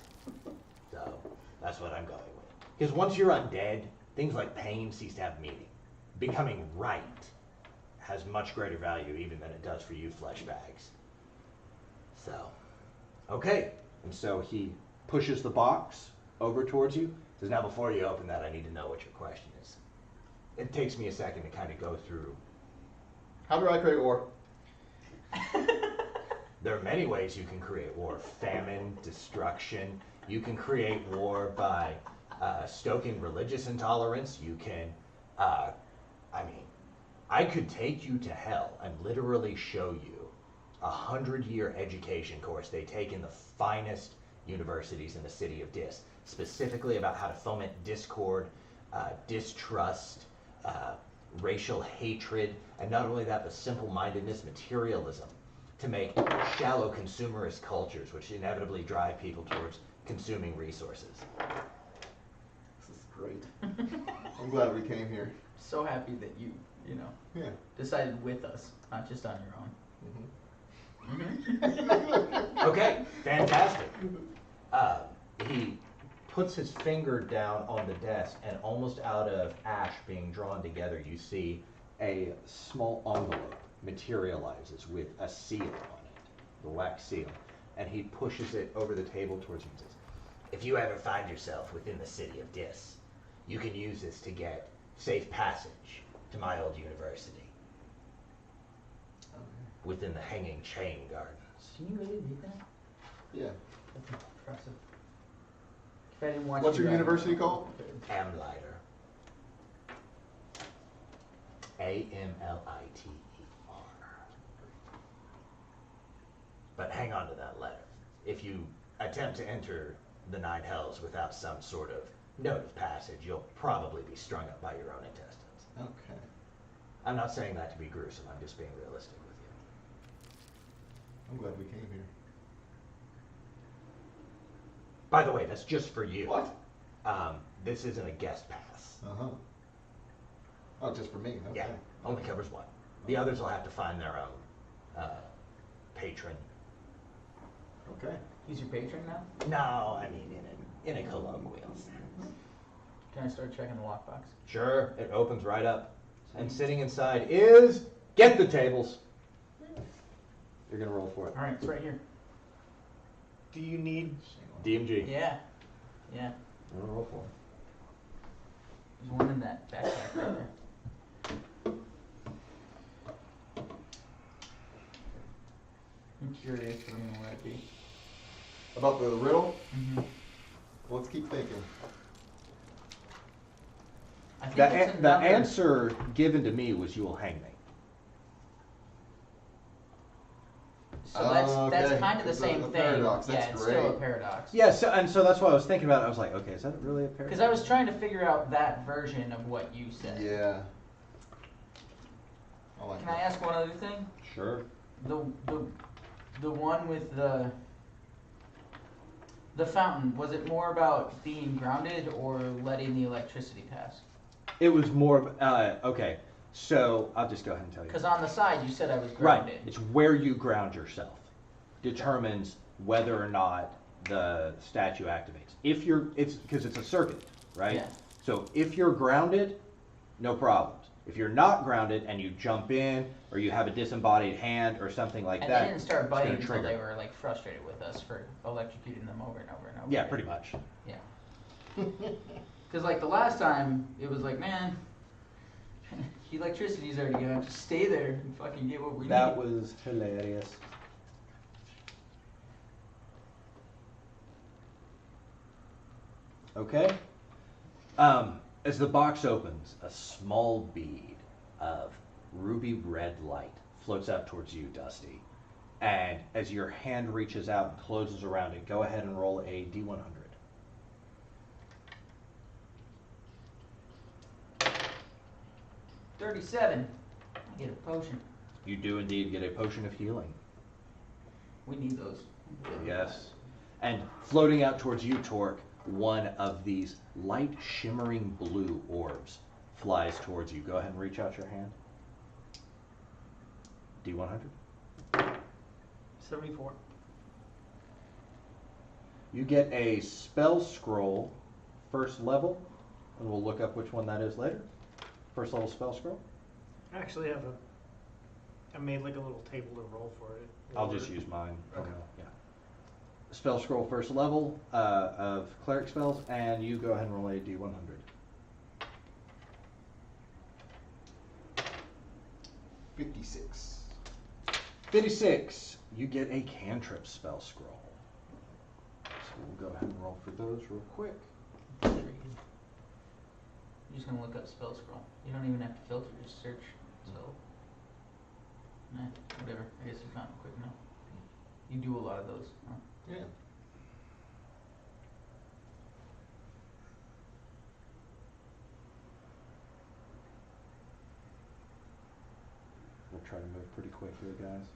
So that's what I'm going with. Because once you're undead, things like pain cease to have meaning. Becoming right has much greater value even than it does for you flesh bags. So, okay. And so he pushes the box over towards you, So now before you open that, I need to know what your question is. It takes me a second to kind of go through. How do I create war? There are many ways you can create war. Famine, destruction. You can create war by stoking religious intolerance. You can, I could take you to hell and literally show you a 100-year education course they take in the finest universities in the city of Dis, specifically about how to foment discord, distrust, racial hatred, and not only that, but simple-mindedness, materialism, to make shallow consumerist cultures, which inevitably drive people towards consuming resources. This is great. I'm glad we came here. So happy that you Yeah. decided with us, not just on your own. Okay, fantastic. He puts his finger down on the desk, and almost out of ash being drawn together, you see a small envelope materializes with a seal on it, the wax seal, and he pushes it over the table towards you and says, If you ever find yourself within the city of Dis, you can use this to get safe passage to my old university within the Hanging Chain Gardens. Can you really read that? Yeah. That's impressive. If I didn't watch What's you your guys- university called? Amlighter. Amliter. But hang on to that letter. If you attempt to enter the Nine Hells without some sort of note of passage, you'll probably be strung up by your own intestines. Okay. I'm not saying that to be gruesome, I'm just being realistic with you. I'm glad we came here. By the way, that's just for you. What? This isn't a guest pass. Uh-huh. Oh, just for me. Okay. Yeah, only covers one. The others will have to find their own patron. Okay. He's your patron now? No, I mean in a colloquial sense. Can I start checking the lockbox? sure, it opens right up. And sitting inside is, get the tables. You're gonna roll for it. All right, it's right here. Do you need? DMG. Yeah. Yeah. I'm gonna roll for it. There's one in that backpack right there. I'm curious what I'm gonna let it be. About the riddle? Mm-hmm. Well, let's keep thinking. I think The it's the another- answer given to me was, you will hang me. So that's Okay. kind of the It's a same thing. paradox. Yeah, That's it's still a great. paradox. Yeah, so that's why I was thinking about it. I was like, okay, is that really a paradox? Because I was trying to figure out that version of what you said. Yeah. I like Can I that. ask one other thing? Sure. The one with the fountain, was it more about being grounded or letting the electricity pass? It was more, okay, so I'll just go ahead and tell you. Because on the side you said I was Right, grounded. it's where you ground yourself determines whether or not the statue activates. If you're, because it's a circuit, right? Yeah. So if you're grounded, no problems. If you're not grounded and you jump in, or you have a disembodied hand or something like And that, they didn't start it's gonna biting until trigger. they were like frustrated with us for electrocuting them over and over and over. Yeah, again. pretty much. Yeah. Because like the last time, it was like, man, the electricity's already gonna have to stay there and fucking get what we That need. was hilarious. Okay. As the box opens, a small bead of ruby red light floats out towards you, Dusty. And as your hand reaches out and closes around it, go ahead and roll a D100. 37. I get a potion. You do indeed get a potion of healing. We need those. Yes. And floating out towards you, Torque, one of these light shimmering blue orbs flies towards you. Go ahead and reach out your hand. D100. 74. You get a spell scroll, first level, and we'll look up which one that is later. First level spell scroll. I actually have I made like a little table to roll for it. I'll just use mine. Okay. Yeah. spell scroll first level of cleric spells, and you go ahead and roll a d100. 56. 56. You get a cantrip spell scroll. So we'll go ahead and roll for those real quick. You're just gonna look up spell scroll. You don't even have to filter, just search. So, whatever. I guess you found it quick enough. You do a lot of those, huh? Yeah. We'll try to move pretty quick here, guys.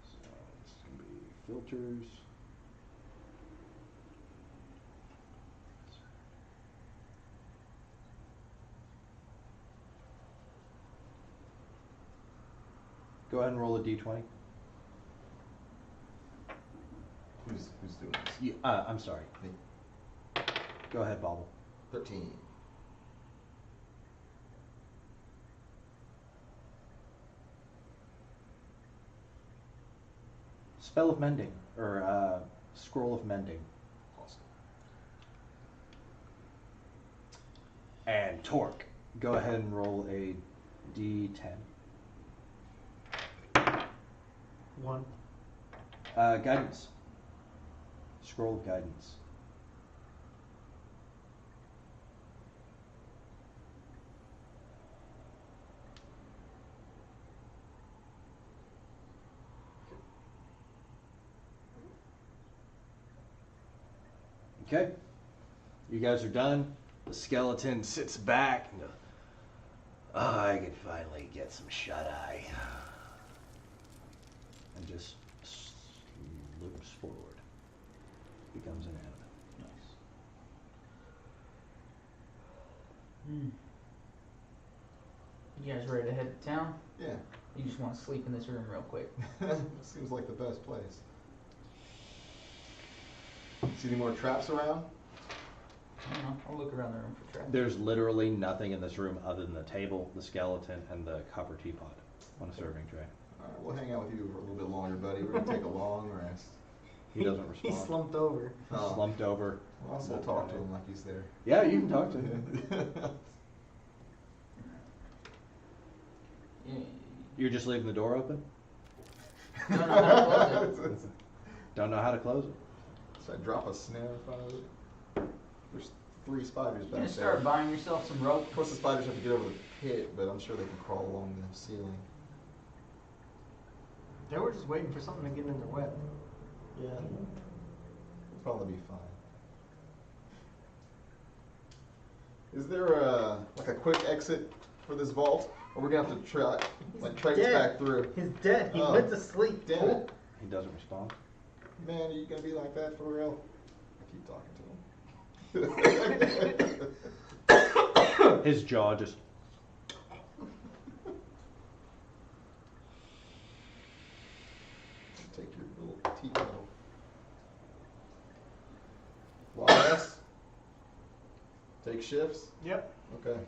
So this is going to be filters. Go ahead and roll a d20. Who's doing this? I'm sorry. Me. Go ahead, Bobble. 13. Spell of Mending, or Scroll of Mending. Awesome. And Torque. Go ahead and roll a d10. 1. Guidance. Scroll of Guidance. Okay. You guys are done. The skeleton sits back and goes, "Oh, I can finally get some shut-eye." And just loops forward. Becomes inanimate. Nice. You guys ready to head to town? Yeah. You just want to sleep in this room real quick. Seems like the best place. See any more traps around? I don't know. I'll look around the room for traps. There's literally nothing in this room other than the table, the skeleton, and the copper teapot on a serving tray. Alright, we'll hang out with you for a little bit longer, buddy. We're gonna take a long rest. He doesn't respond. He's slumped over. Oh. Slumped over. Well, I'll still talk to him like he's there. Yeah, you can talk to him. Yeah. You're just leaving the door open? Don't know how to close it. Don't know how to close it. Should I drop a snare in front of it? There's 3 spiders You're back gonna there. start buying yourself some rope. Of course, the spiders have to get over the pit, but I'm sure they can crawl along the ceiling. They were just waiting for something to get in their web. Yeah. We'll probably be fine. Is there like a quick exit for this vault? Or we're gonna have to try, like, trace dead. back through? He's dead. He Oh. went to sleep. Damn it. He doesn't respond. Man, are you gonna be like that for real? I keep talking to him. His jaw just... Take your little teeth out. Long rest? Take shifts? Yep. Okay.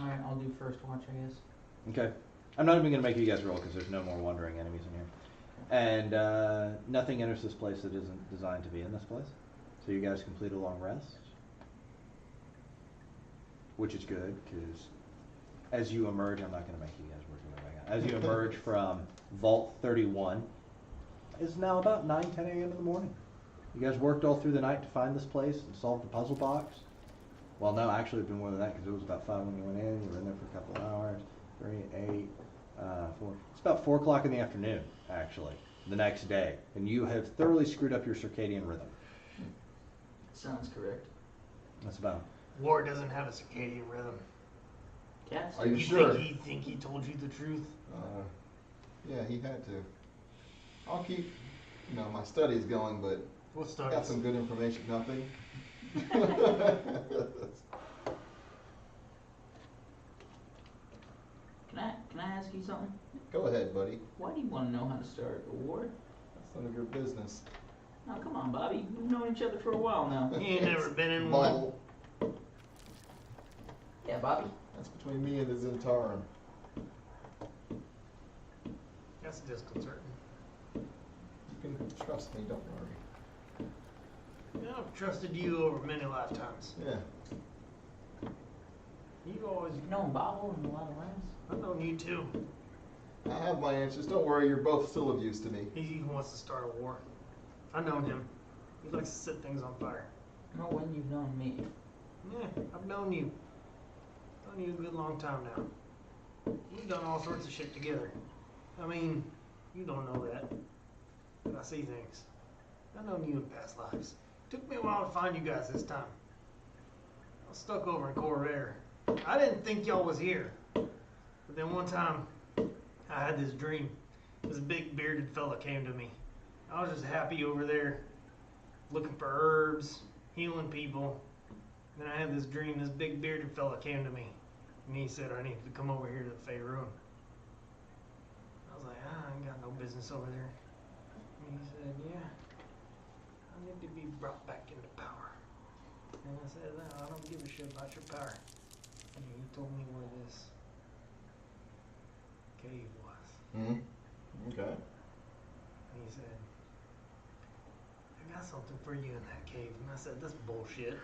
Alright, I'll do first watch, I guess. Okay. I'm not even going to make you guys roll because there's no more wandering enemies in here. And nothing enters this place that isn't designed to be in this place. So you guys complete a long rest. Which is good because as you emerge, I'm not going to make you guys work your way back out. As you emerge from Vault 31, it's now about 9, 10 a.m. in the morning. You guys worked all through the night to find this place and solve the puzzle box. Well, no, actually, it's been more than that because it was about 5 when you went in. You were in there for a couple of hours. 3, 8, 4. It's about 4 o'clock in the afternoon, actually, the next day. And you have thoroughly screwed up your circadian rhythm. Sounds correct. That's about... War doesn't have a circadian rhythm. Cats? Are you You sure? think he told you the truth? Yeah, he had to. I'll keep, my studies going, but What got studies? some good information. Nothing. Can I ask you something? Go ahead, buddy. Why do you want to know how to start a war? That's none of your business. Now, come on, Bobby. We've known each other for a while now. You ain't never been in one. Mole. Yeah, Bobby. That's between me and the Zentaran. That's disconcerting. You can trust me, don't worry. Yeah, I've trusted you over many lifetimes. Yeah. You've always You've known Bobble in a lot of lives. I've known you too. I have my answers. Don't worry, you're both still of use to me. He even wants to start a war. I've known him. He likes to set things on fire. I know when you've known me. Yeah, I've known you. Known you a good long time now. We've done all sorts of shit together. I mean, you don't know that. But I see things. I've known you in past lives. Took me a while to find you guys this time. I was stuck over in Corvair. I didn't think y'all was here. But then one time, I had this dream. This big bearded fella came to me. I was just happy over there, looking for herbs, healing people. Then I had this dream, this big bearded fella came to me. And he said I needed to come over here to the Faerun. I was like, I ain't got no business over there. And he said, yeah, I need to be brought back into power. And I said, no, I don't give a shit about your power. And he told me where this cave was. Mm-hmm. Okay. And he said, I got something for you in that cave. And I said, that's bullshit.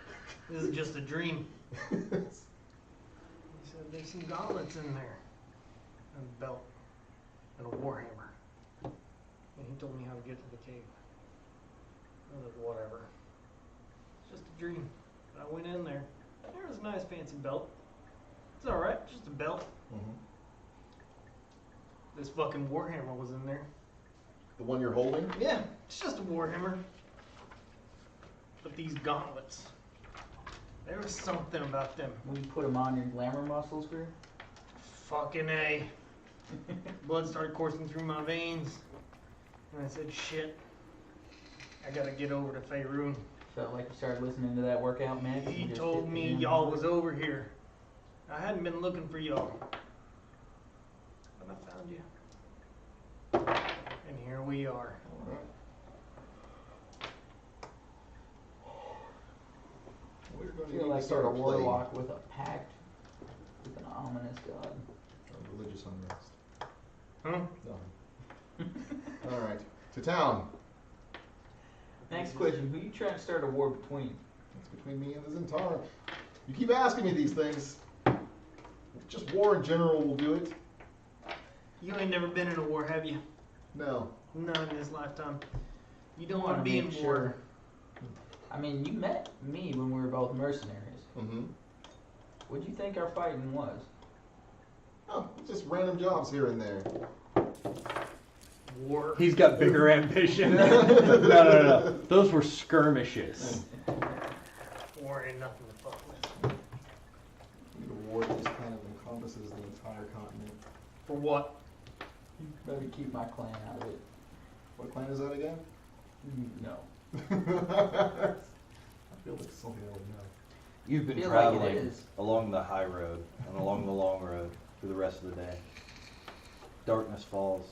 This is just a dream. He said, there's some gauntlets in there. And a belt. And a warhammer. And he told me how to get to the cave. I was like, whatever. It's just a dream. But I went in there. There was a nice fancy belt. It's alright, just a belt. Mm-hmm. This fucking warhammer was in there. The one you're holding? Yeah, it's just a warhammer. But these gauntlets, there was something about them. Will you put them on your glamour muscles, Greer? Fucking A. Blood started coursing through my veins. And I said, shit. I gotta get over to Faerun. Felt like you started listening to that workout mix. He and just told hit the me gym. y'all was over here. I hadn't been looking for y'all. But I found you. And here we are. Alright. We're I going to feel need like to start you're a a play. warlock with a pact with an ominous god. A religious unrest. Huh? No. Alright. To town. Next question, who you trying to start a war between? It's between me and the Zentara. You keep asking me these things. Just war in general will do it. You ain't never been in a war, have you? No. None in this lifetime. You don't Wanna want to be make in sure. war. I mean, you met me when we were both mercenaries. Mm-hmm. What'd you think our fighting was? Oh, just random jobs here and there. War. He's got bigger ambition. No. Those were skirmishes. War ain't nothing to fuck with. We need a war that just kind of encompasses the entire continent. For what? You better keep my clan out of it. What clan is that again? No. I feel like something I would know. You've been Feel like it traveling is. along the high road and along the long road for the rest of the day. Darkness falls.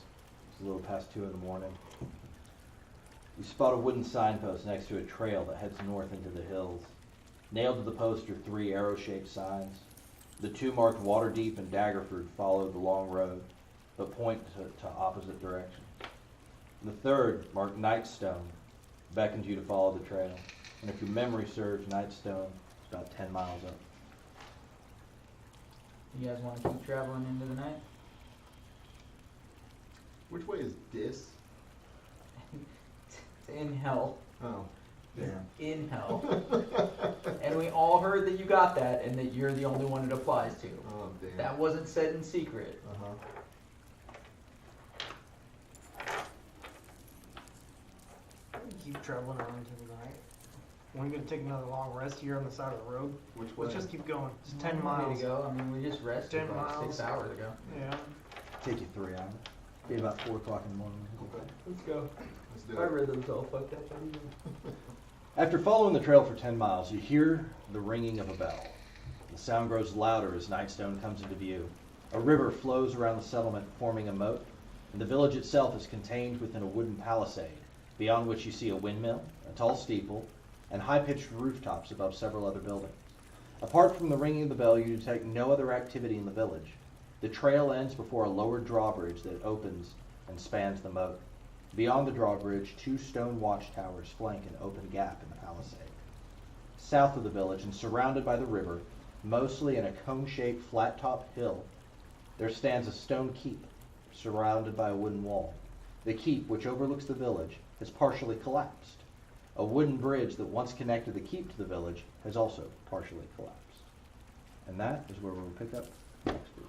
It's a little past 2 in the morning. You spot a wooden signpost next to a trail that heads north into the hills. Nailed to the post are 3 arrow-shaped signs. The 2 marked Waterdeep and Daggerford follow the long road, but point to opposite directions. The 3rd, marked Nightstone, beckons you to follow the trail. And if your memory serves, Nightstone is about 10 miles up. You guys want to keep traveling into the night? Which way is this? It's in hell. Oh, damn. In hell. And we all heard that you got that and that you're the only one it applies to. Oh, damn. That wasn't said in secret. Uh-huh. Keep traveling on into the night. We're gonna take another long rest here on the side of the road. Which way? Let's just keep going. Just Way 10 miles. to go. I mean, we just rested 10 like miles. 6 hours ago. Yeah. Take you 3 hours. Be about 4 o'clock in the morning. Okay, Let's go. let's do My it. rhythm's all fucked up. After following the trail for 10 miles, you hear the ringing of a bell. The sound grows louder as Nightstone comes into view. A river flows around the settlement, forming a moat, and the village itself is contained within a wooden palisade, beyond which you see a windmill, a tall steeple, and high-pitched rooftops above several other buildings. Apart from the ringing of the bell, you detect no other activity in the village. The trail ends before a lowered drawbridge that opens and spans the moat. Beyond the drawbridge, 2 stone watchtowers flank an open gap in the palisade. South of the village and surrounded by the river, mostly in a cone-shaped flat-top hill, there stands a stone keep surrounded by a wooden wall. The keep, which overlooks the village, has partially collapsed. A wooden bridge that once connected the keep to the village has also partially collapsed. And that is where we'll pick up next week.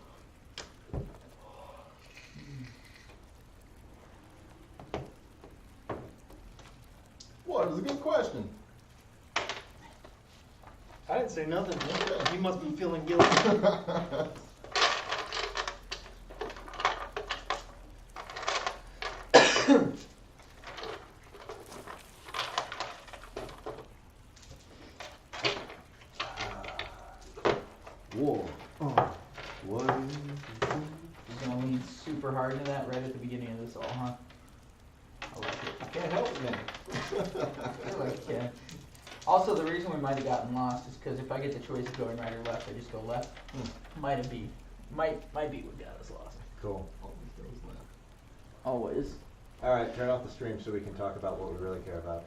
What is a good question? I didn't say nothing. You must be feeling guilty. War. What is You're gonna lean super hard into that right at the beginning of this all, huh? I like it. I can't help it, man. I feel like you can. Also, the reason we might have gotten lost is because if I get the choice of going right or left, I just go left. Might be what got us lost. Cool. Always. All right, turn off the stream so we can talk about what we really care about.